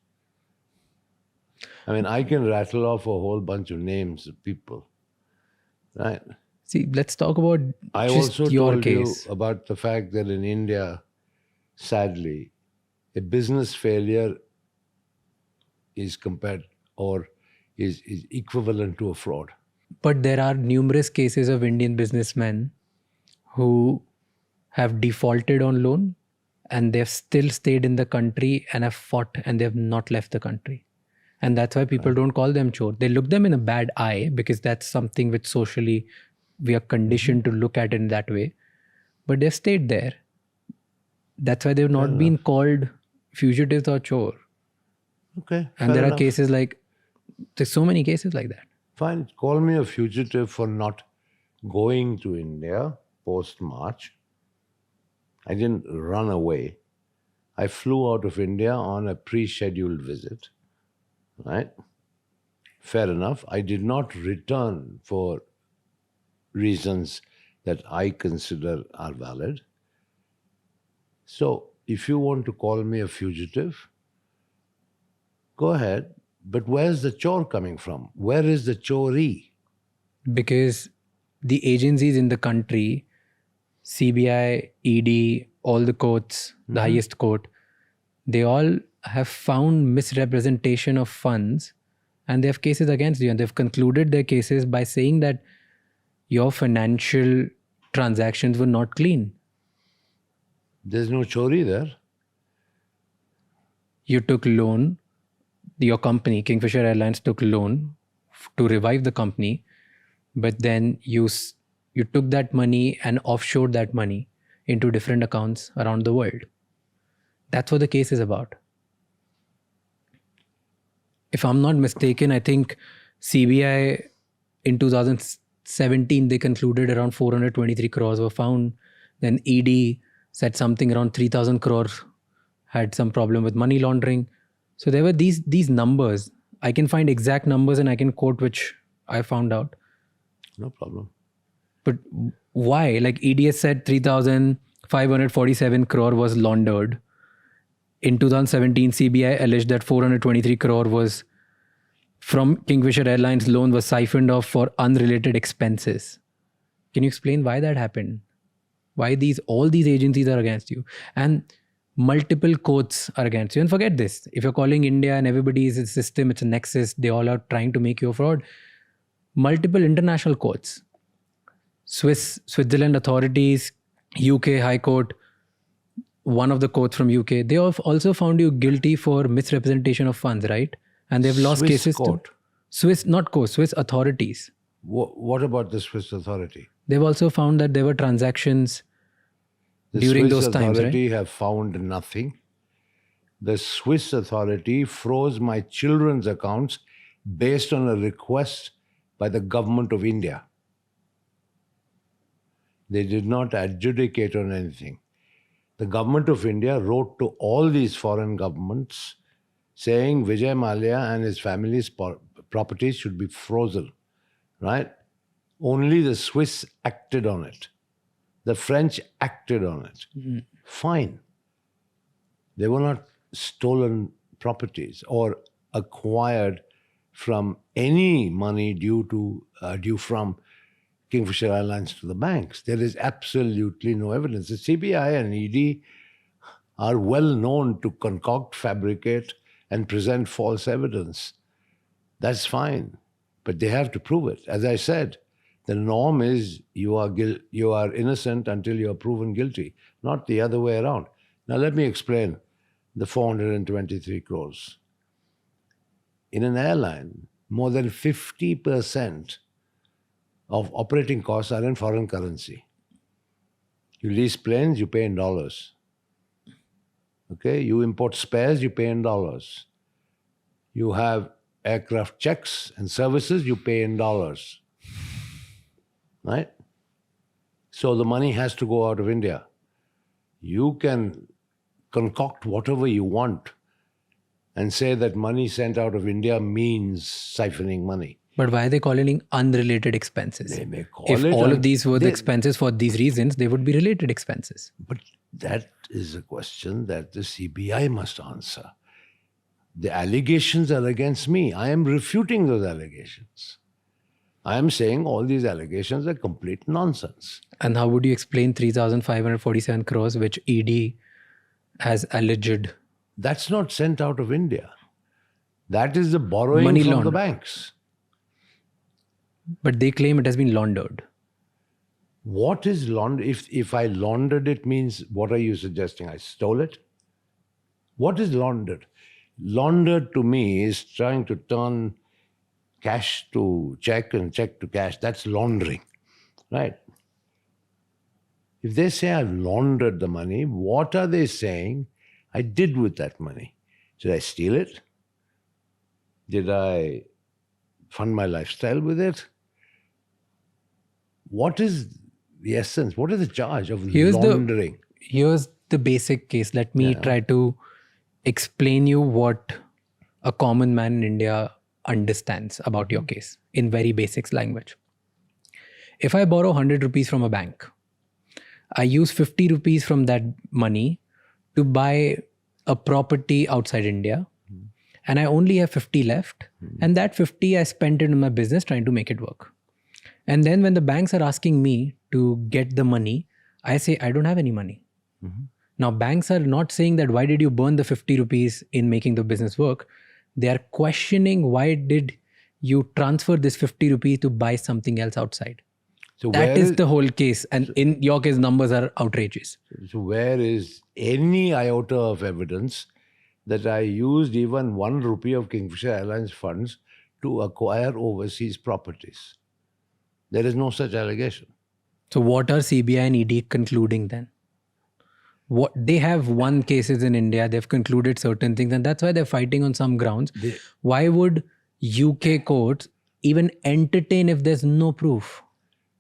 I mean, I can rattle off a whole bunch of names of people, right? See, let's talk about I just also your told case. you about the fact that in India, sadly, a business failure is compared or is equivalent to a fraud. But there are numerous cases of Indian businessmen who have defaulted on loan and they've still stayed in the country and have fought and they have not left the country. And that's why people don't call them chore. They look them in a bad eye because that's something which socially we are conditioned to look at in that way. But they've stayed there. That's why they've not been called fugitives or chore. Okay. And fair there are enough. cases like, there's so many cases like that. Fine, call me a fugitive for not going to India post-March I didn't run away. I flew out of India on a pre-scheduled visit, right? Fair enough. I did not return for reasons that I consider are valid. So if you want to call me a fugitive, go ahead. But where's the chore coming from? Where is the choree? Because the agencies in the country, CBI, ED, all the courts, the highest court, they all have found misrepresentation of funds and they have cases against you. And they've concluded their cases by saying that your financial transactions were not clean. There's no choree there. You took loan, your company, Kingfisher Airlines, took loan to revive the company, but then you took that money and offshored that money into different accounts around the world. That's what the case is about. If I'm not mistaken, I think CBI in 2017, they concluded around 423 crores were found. Then ED said something around 3,000 crores had some problem with money laundering. So there were these numbers. I can find exact numbers and I can quote which I found out. No problem. But why? Like EDS said 3,547 crore was laundered. In 2017, CBI alleged that 423 crore was from Kingfisher Airlines loan was siphoned off for unrelated expenses. Can you explain why that happened? Why all these agencies are against you? And multiple courts are against you. And forget this. If you're calling India and everybody is a system, it's a nexus, they all are trying to make you a fraud. Multiple international courts, Switzerland authorities, UK High Court, one of the courts from UK, they have also found you guilty for misrepresentation of funds, right? And they've lost Swiss cases court. to Swiss authorities. What about the Swiss authority? They've also found that there were transactions during those times, right? The Swiss authority have found nothing. The Swiss authority froze my children's accounts based on a request by the government of India. They did not adjudicate on anything. The government of India wrote to all these foreign governments saying Vijay Mallya and his family's properties should be frozen, right? Only the Swiss acted on it. The French acted on it. Fine. They were not stolen properties or acquired from any money due from Kingfisher Airlines to the banks. There is absolutely no evidence. The CBI and ED are well known to concoct, fabricate, and present false evidence. That's fine, but they have to prove it. As I said, the norm is you are innocent until you are proven guilty, not the other way around. Now let me explain the 423 crores. In an airline, more than 50% of operating costs are in foreign currency. You lease planes, you pay in dollars. Okay, you import spares, you pay in dollars. You have aircraft checks and services, you pay in dollars. Right? So the money has to go out of India. You can concoct whatever you want and say that money sent out of India means siphoning money. But why are they calling it unrelated expenses? They may call if it all of these were the expenses for these reasons, they would be related expenses. But that is a question that the CBI must answer. The allegations are against me. I am refuting those allegations. I am saying all these allegations are complete nonsense. And how would you explain 3,547 crores, which ED has alleged? That's not sent out of India. That is the borrowing Money from the laundered. banks. But they claim it has been laundered. What is laundered? If I laundered it means, what are you suggesting? I stole it? What is laundered? Laundered to me is trying to turn cash to check and check to cash. That's laundering, right? If they say I've laundered the money, what are they saying I did with that money? Did I steal it? Did I fund my lifestyle with it? What is the essence? What is the charge of laundering? here's the basic case. Let me try to explain you what a common man in India understands about your case in very basic language. If I borrow 100 rupees from a bank, I use 50 rupees from that money to buy a property outside India, and I only have 50 left, and that 50 I spent it in my business trying to make it work. And then when the banks are asking me to get the money, I say, I don't have any money. Now, banks are not saying that why did you burn the 50 rupees in making the business work? They are questioning why did you transfer this 50 rupees to buy something else outside? So That is the whole case. And in your case, numbers are outrageous. So where is any iota of evidence that I used even 1 rupee of Kingfisher Airlines funds to acquire overseas properties? There is no such allegation. So what are CBI and ED concluding then? What they have won cases in India, they've concluded certain things, and that's why they're fighting on some grounds. Why would UK courts even entertain if there's no proof?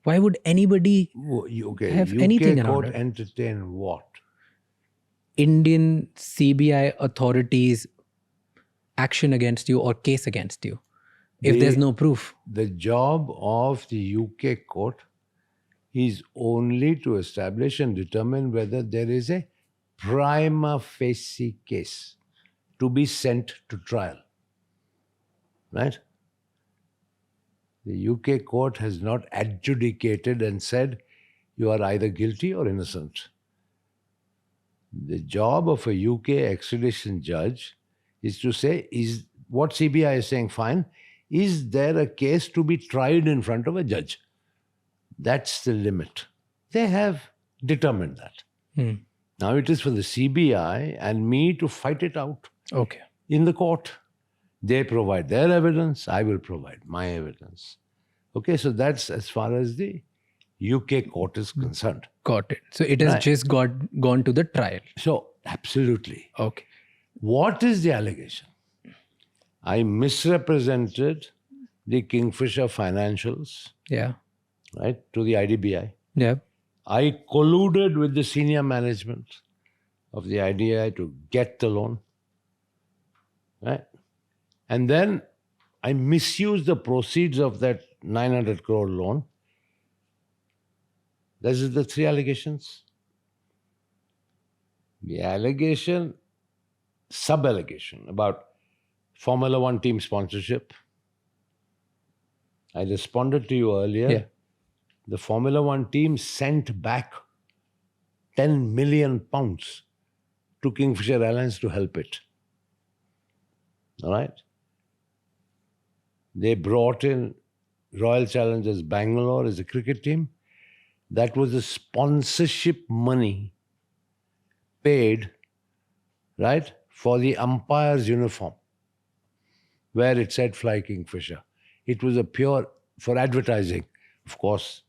Why would anybody have anything UK around court it? entertain what? Indian CBI authorities action against you or case against you if there's no proof. The job of the UK court is only to establish and determine whether there is a prima facie case to be sent to trial. Right? The UK court has not adjudicated and said you are either guilty or innocent. The job of a UK extradition judge is to say, is what CBI is saying, fine, is there a case to be tried in front of a judge? That's the limit. They have determined that. Now it is for the CBI and me to fight it out Okay. in the court. They provide their evidence, I will provide my evidence. Okay, so that's as far as the UK court is concerned. Got it. So it has just gone to the trial. So, absolutely. Okay. What is the allegation? I misrepresented the Kingfisher financials, Yeah. right, to the IDBI. Yeah. I colluded with the senior management of the IDBI to get the loan, right? And then I misused the proceeds of that 900 crore loan. This is the 3 allegations. The allegation, sub-allegation about Formula One team sponsorship. I responded to you earlier. Yeah. The Formula One team sent back 10 million pounds to Kingfisher Airlines to help it. All right? They brought in Royal Challengers Bangalore as a cricket team. That was the sponsorship money paid, right, for the umpire's uniform, where it said Fly Kingfisher. It was a pure, for advertising. Of course,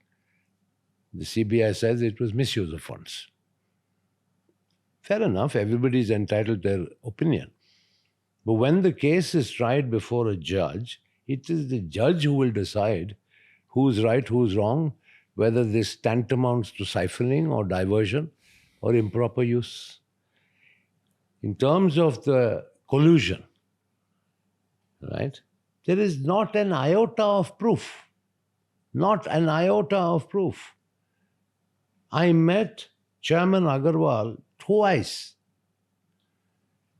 the CBI says it was misuse of funds. Fair enough, everybody is entitled to their opinion. But when the case is tried before a judge, it is the judge who will decide who's right, who's wrong, whether this tantamounts to siphoning or diversion or improper use. In terms of the collusion, right, there is not an iota of proof. Not an iota of proof. I met Chairman Agarwal twice.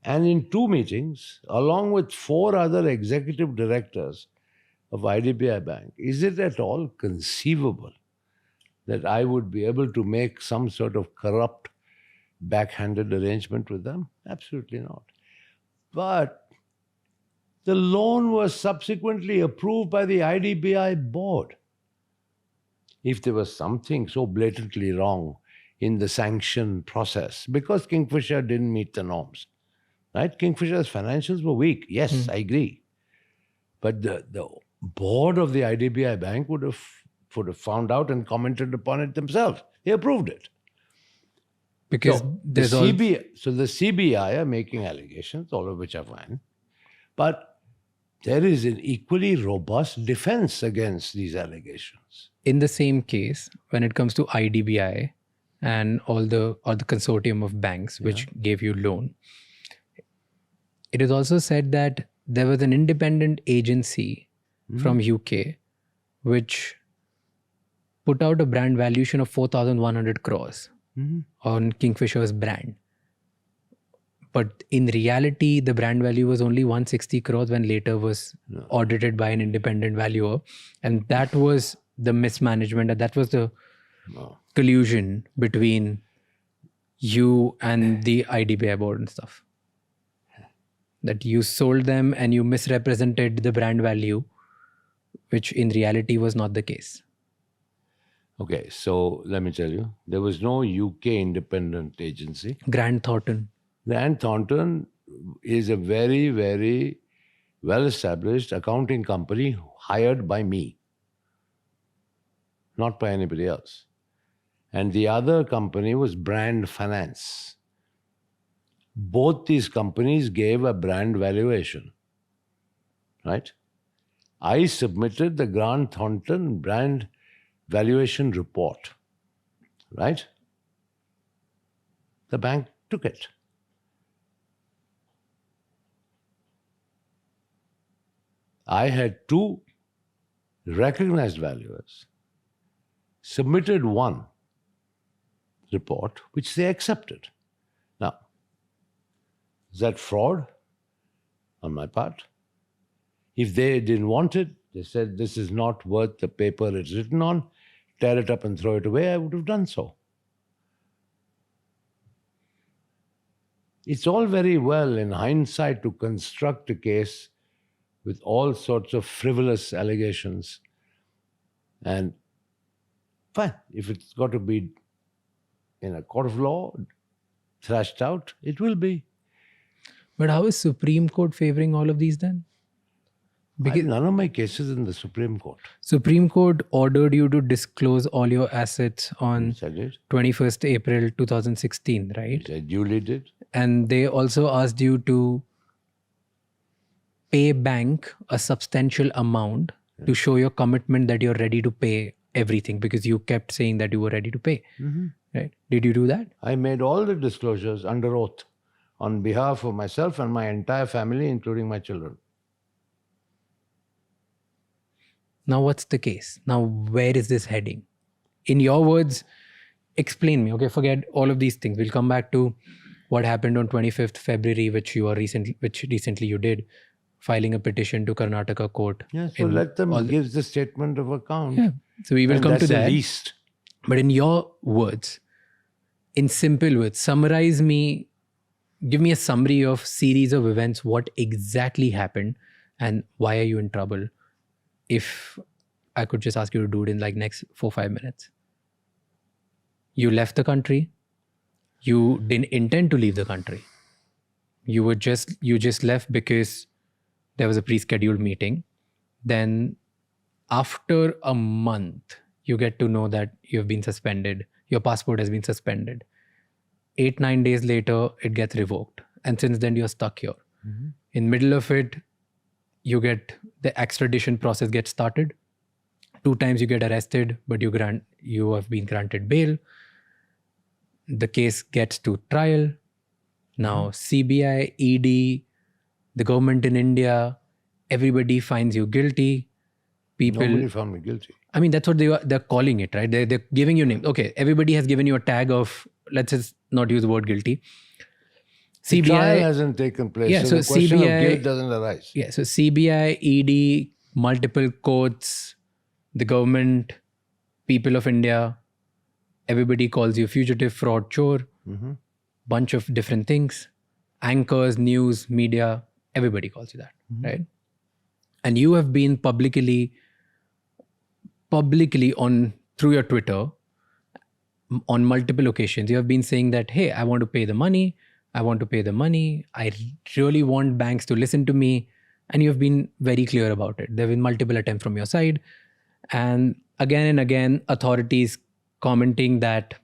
And in 2 meetings, along with 4 other executive directors of IDBI Bank, is it at all conceivable that I would be able to make some sort of corrupt, backhanded arrangement with them? Absolutely not. But the loan was subsequently approved by the IDBI board. If there was something so blatantly wrong in the sanction process, because Kingfisher didn't meet the norms, right? Kingfisher's financials were weak. Yes, I agree. But the board of the IDBI Bank would have found out and commented upon it themselves. They approved it. Because So there's the all... CBI are making allegations, all of which are fine. But there is an equally robust defense against these allegations. in the same case, when it comes to IDBI and all the consortium of banks which gave you loan. It is also said that there was an independent agency from UK which put out a brand valuation of 4,100 crores on Kingfisher's brand. But in reality, the brand value was only 160 crores when later was audited by an independent valuer. And that was the mismanagement, and that was the collusion between you and the IDBI board and stuff. That you sold them and you misrepresented the brand value, which in reality was not the case. Okay, so let me tell you, there was no UK independent agency. Grant Thornton. Grant Thornton is a very, very well-established accounting company hired by me, not by anybody else. And the other company was Brand Finance. Both these companies gave a brand valuation, right? I submitted the Grant Thornton brand valuation report, right? The bank took it. I had two recognized valuers, submitted one report, which they accepted. Now, is that fraud on my part? If they didn't want it, they said, this is not worth the paper it's written on, tear it up and throw it away, I would have done so. It's all very well in hindsight to construct a case with all sorts of frivolous allegations. And fine, if it's got to be in a court of law, thrashed out, it will be. But how is Supreme Court favoring all of these then? Because None of my cases in the Supreme Court. Supreme Court ordered you to disclose all your assets on Which I did. 21st April 2016, right? Which I duly did. And they also asked you to pay bank a substantial amount to show your commitment that you're ready to pay everything, because you kept saying that you were ready to pay. Right? Did you do that? I made all the disclosures under oath on behalf of myself and my entire family, including my children. Now, what's the case? Now, where is this heading? In your words, explain me. Okay, forget all of these things. We'll come back to what happened on 25th February, which recently you did, filing a petition to Karnataka court. Yeah, so let them give the statement of account. Yeah, so we will And come to that's the that. least. But in your words, in simple words, summarize me, give me a summary of series of events, what exactly happened and why are you in trouble? If I could just ask you to do it in like next 4-5 minutes. You left the country. You didn't intend to leave the country. You just left because there was a pre-scheduled meeting. Then after a month, you get to know that you've been suspended. Your passport has been suspended. 8-9 days later, it gets revoked. And since then, you're stuck here. In middle of it, you get the extradition process gets started. 2 times you get arrested, but you have been granted bail. The case gets to trial. Now CBI, ED, the government in India, everybody finds you guilty. Nobody found me guilty. I mean, that's what they're calling it, right? They're giving you names. Okay, everybody has given you a tag of, let's just not use the word guilty. The CBI trial hasn't taken place, Yeah, so so the question CBI of guilt doesn't arise. Yeah, so CBI, ED, multiple courts, the government, people of India, everybody calls you fugitive, fraud, chore, bunch of different things. Anchors, news, media, everybody calls you that, right? And you have been publicly on through your Twitter on multiple occasions, you have been saying that, hey, I want to pay the money. I really want banks to listen to me. And you've been very clear about it. There have been multiple attempts from your side. And again, authorities commenting that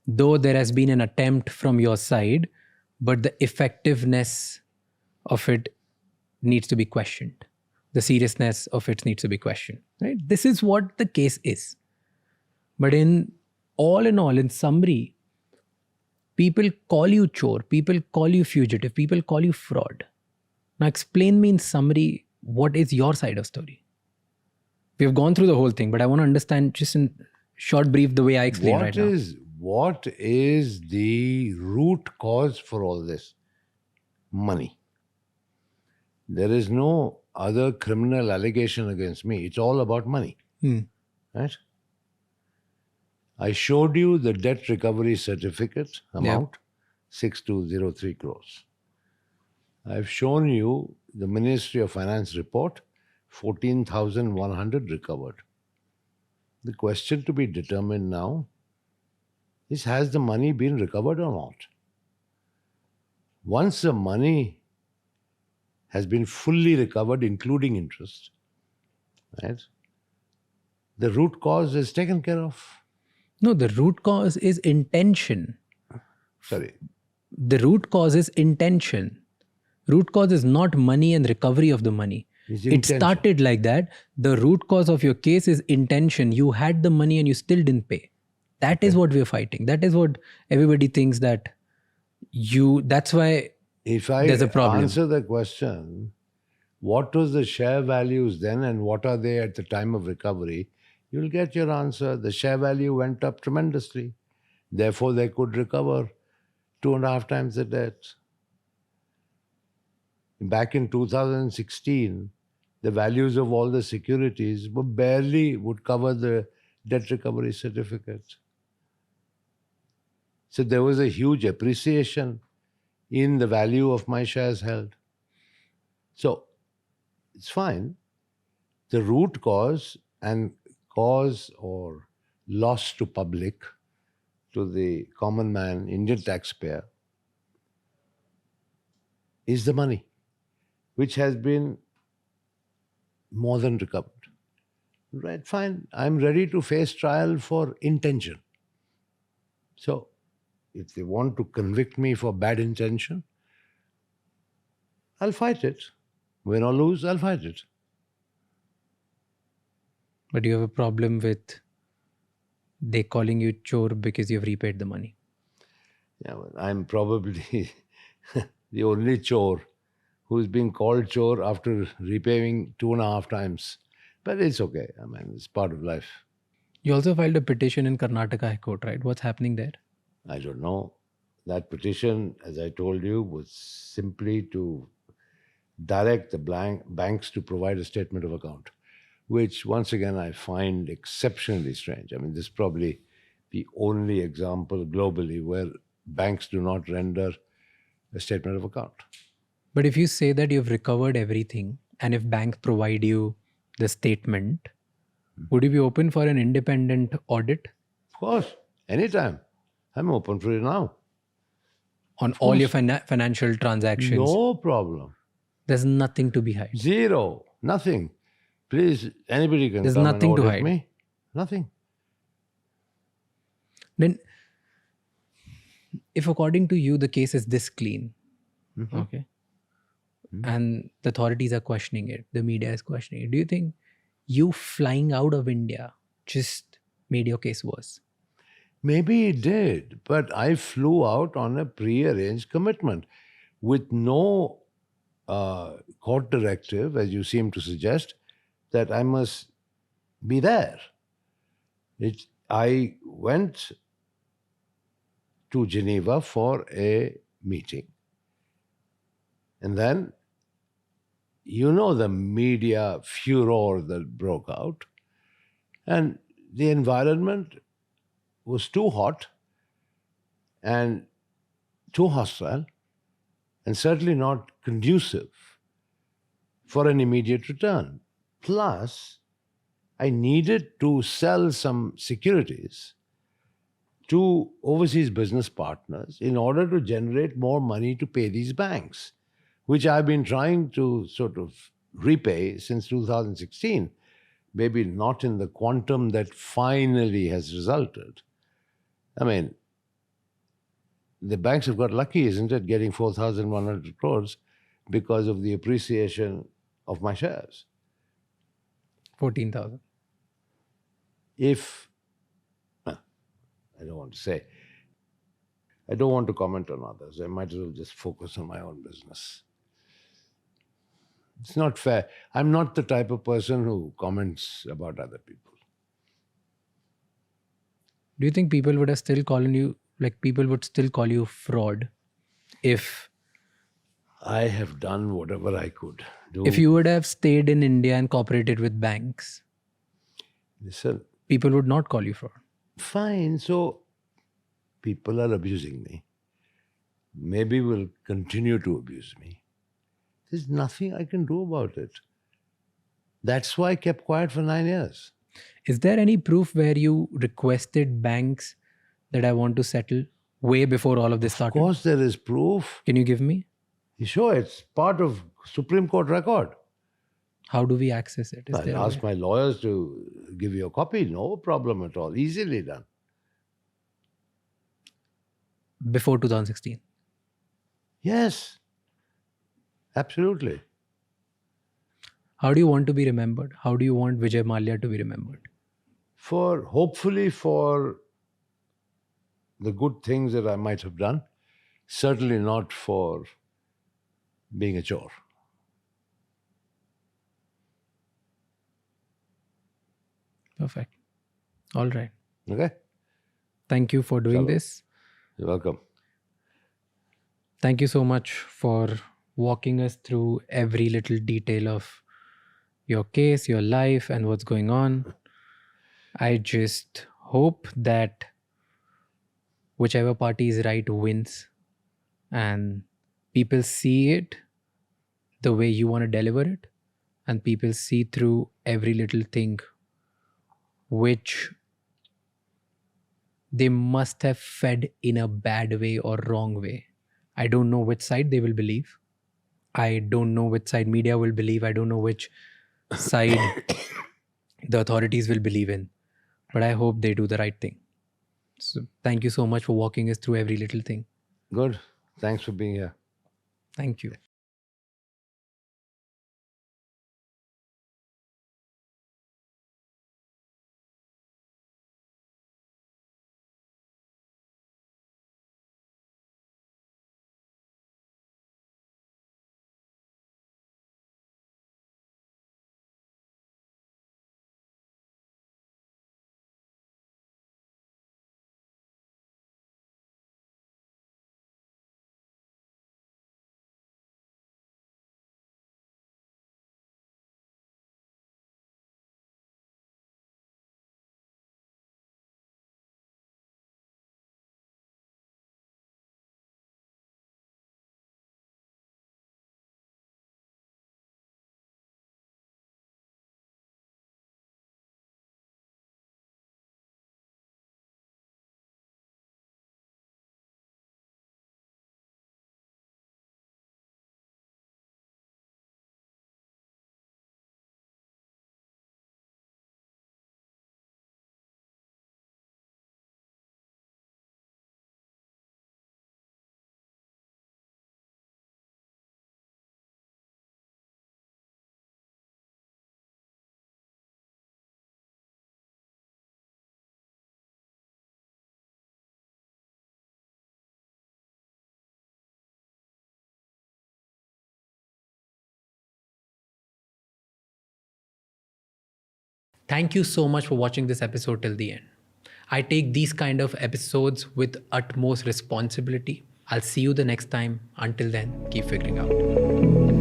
though there has been an attempt from your side, but the effectiveness of it needs to be questioned. The seriousness of it needs to be questioned. Right? This is what the case is. But in all in all, in summary, people call you chore, people call you fugitive, people call you fraud. Now explain me in summary, what is your side of story? We've gone through the whole thing, but I want to understand just in short brief the way I explain right now. What is the root cause for all this? Money. There is no other criminal allegation against me. It's all about money. Right? I showed you the debt recovery certificate amount, 6203 crores. I've shown you the Ministry of Finance report, 14,100 recovered. The question to be determined now is, has the money been recovered or not? Once the money has been fully recovered, including interest, right, the root cause is taken care of. No, the root cause is intention. Sorry. The root cause is intention. Root cause is not money and recovery of the money. It started like that. The root cause of your case is intention. You had the money and you still didn't pay. That is what we're fighting. That is what everybody thinks that that's why there's a problem. Answer the question, what was the share values then and what are they at the time of recovery? You'll get your answer. The share value went up tremendously. Therefore, they could recover 2.5 times the debt. Back in 2016, the values of all the securities would cover the debt recovery certificates. So there was a huge appreciation in the value of my shares held. So it's fine. The root cause and cause or loss to public, to the common man, Indian taxpayer, is the money, which has been more than recovered. Right, fine. I'm ready to face trial for intention. So, if they want to convict me for bad intention, I'll fight it. Win or lose, I'll fight it. But you have a problem with they calling you chore because you've repaid the money. Yeah, well, I'm probably the only chore who's been called chore after repaying 2.5 times. But it's okay. I mean, it's part of life. You also filed a petition in Karnataka High Court, right? What's happening there? I don't know. That petition, as I told you, was simply to direct the banks to provide a statement of account, which once again I find exceptionally strange. I mean, this is probably the only example globally where banks do not render a statement of account. But if you say that you've recovered everything and if banks provide you the statement, would you be open for an independent audit? Of course, anytime. I'm open for it now. On all your financial transactions? No problem. There's nothing to be hide. Zero. Nothing. Please, anybody can There's come nothing and to audit hide. me. Nothing. Then, if according to you the case is this clean, okay, and the authorities are questioning it, the media is questioning it, do you think you flying out of India just made your case worse? Maybe it did, but I flew out on a pre-arranged commitment with no court directive, as you seem to suggest, that I must be there. I went to Geneva for a meeting. And then, you know, the media furor that broke out, and the environment was too hot and too hostile and certainly not conducive for an immediate return. Plus, I needed to sell some securities to overseas business partners in order to generate more money to pay these banks, which I've been trying to sort of repay since 2016, maybe not in the quantum that finally has resulted. I mean, the banks have got lucky, isn't it, getting 4,100 crores because of the appreciation of my shares. 14,000. If I don't want to say. I don't want to comment on others. I might as well just focus on my own business. It's not fair. I'm not the type of person who comments about other people. Do you think people would have still calling you, like people would still call you fraud if I have done whatever I could do. if you would have stayed in India and cooperated with banks, Listen, people would not call you fraud? fine, so people are abusing me. Maybe will continue to abuse me. There's nothing I can do about it. That's why I kept quiet for 9 years. Is there any proof where you requested banks that I want to settle way before all of this Of started? course, there is proof. Can you give me? Sure, it's part of Supreme Court record. How do we access it? Is there I'll a ask way? my lawyers to give you a copy. No problem at all. Easily done. Before 2016? Yes, absolutely. How do you want to be remembered? How do you want Vijay Mallya to be remembered? Hopefully for the good things that I might have done. Certainly not for being a chore. Perfect. All right. Okay? Thank you for doing Chalo. this. You're welcome. Thank you so much for walking us through every little detail of your case, your life, and what's going on. I just hope that whichever party is right wins and people see it the way you want to deliver it, and people see through every little thing which they must have fed in a bad way or wrong way. I don't know which side they will believe. I don't know which side media will believe. I don't know which side the authorities will believe in. But I hope they do the right thing. So thank you so much for walking us through every little thing. Good. Thanks for being here. Thank you. Thank you so much for watching this episode till the end. I take these kind of episodes with utmost responsibility. I'll see you the next time. Until then, keep figuring out.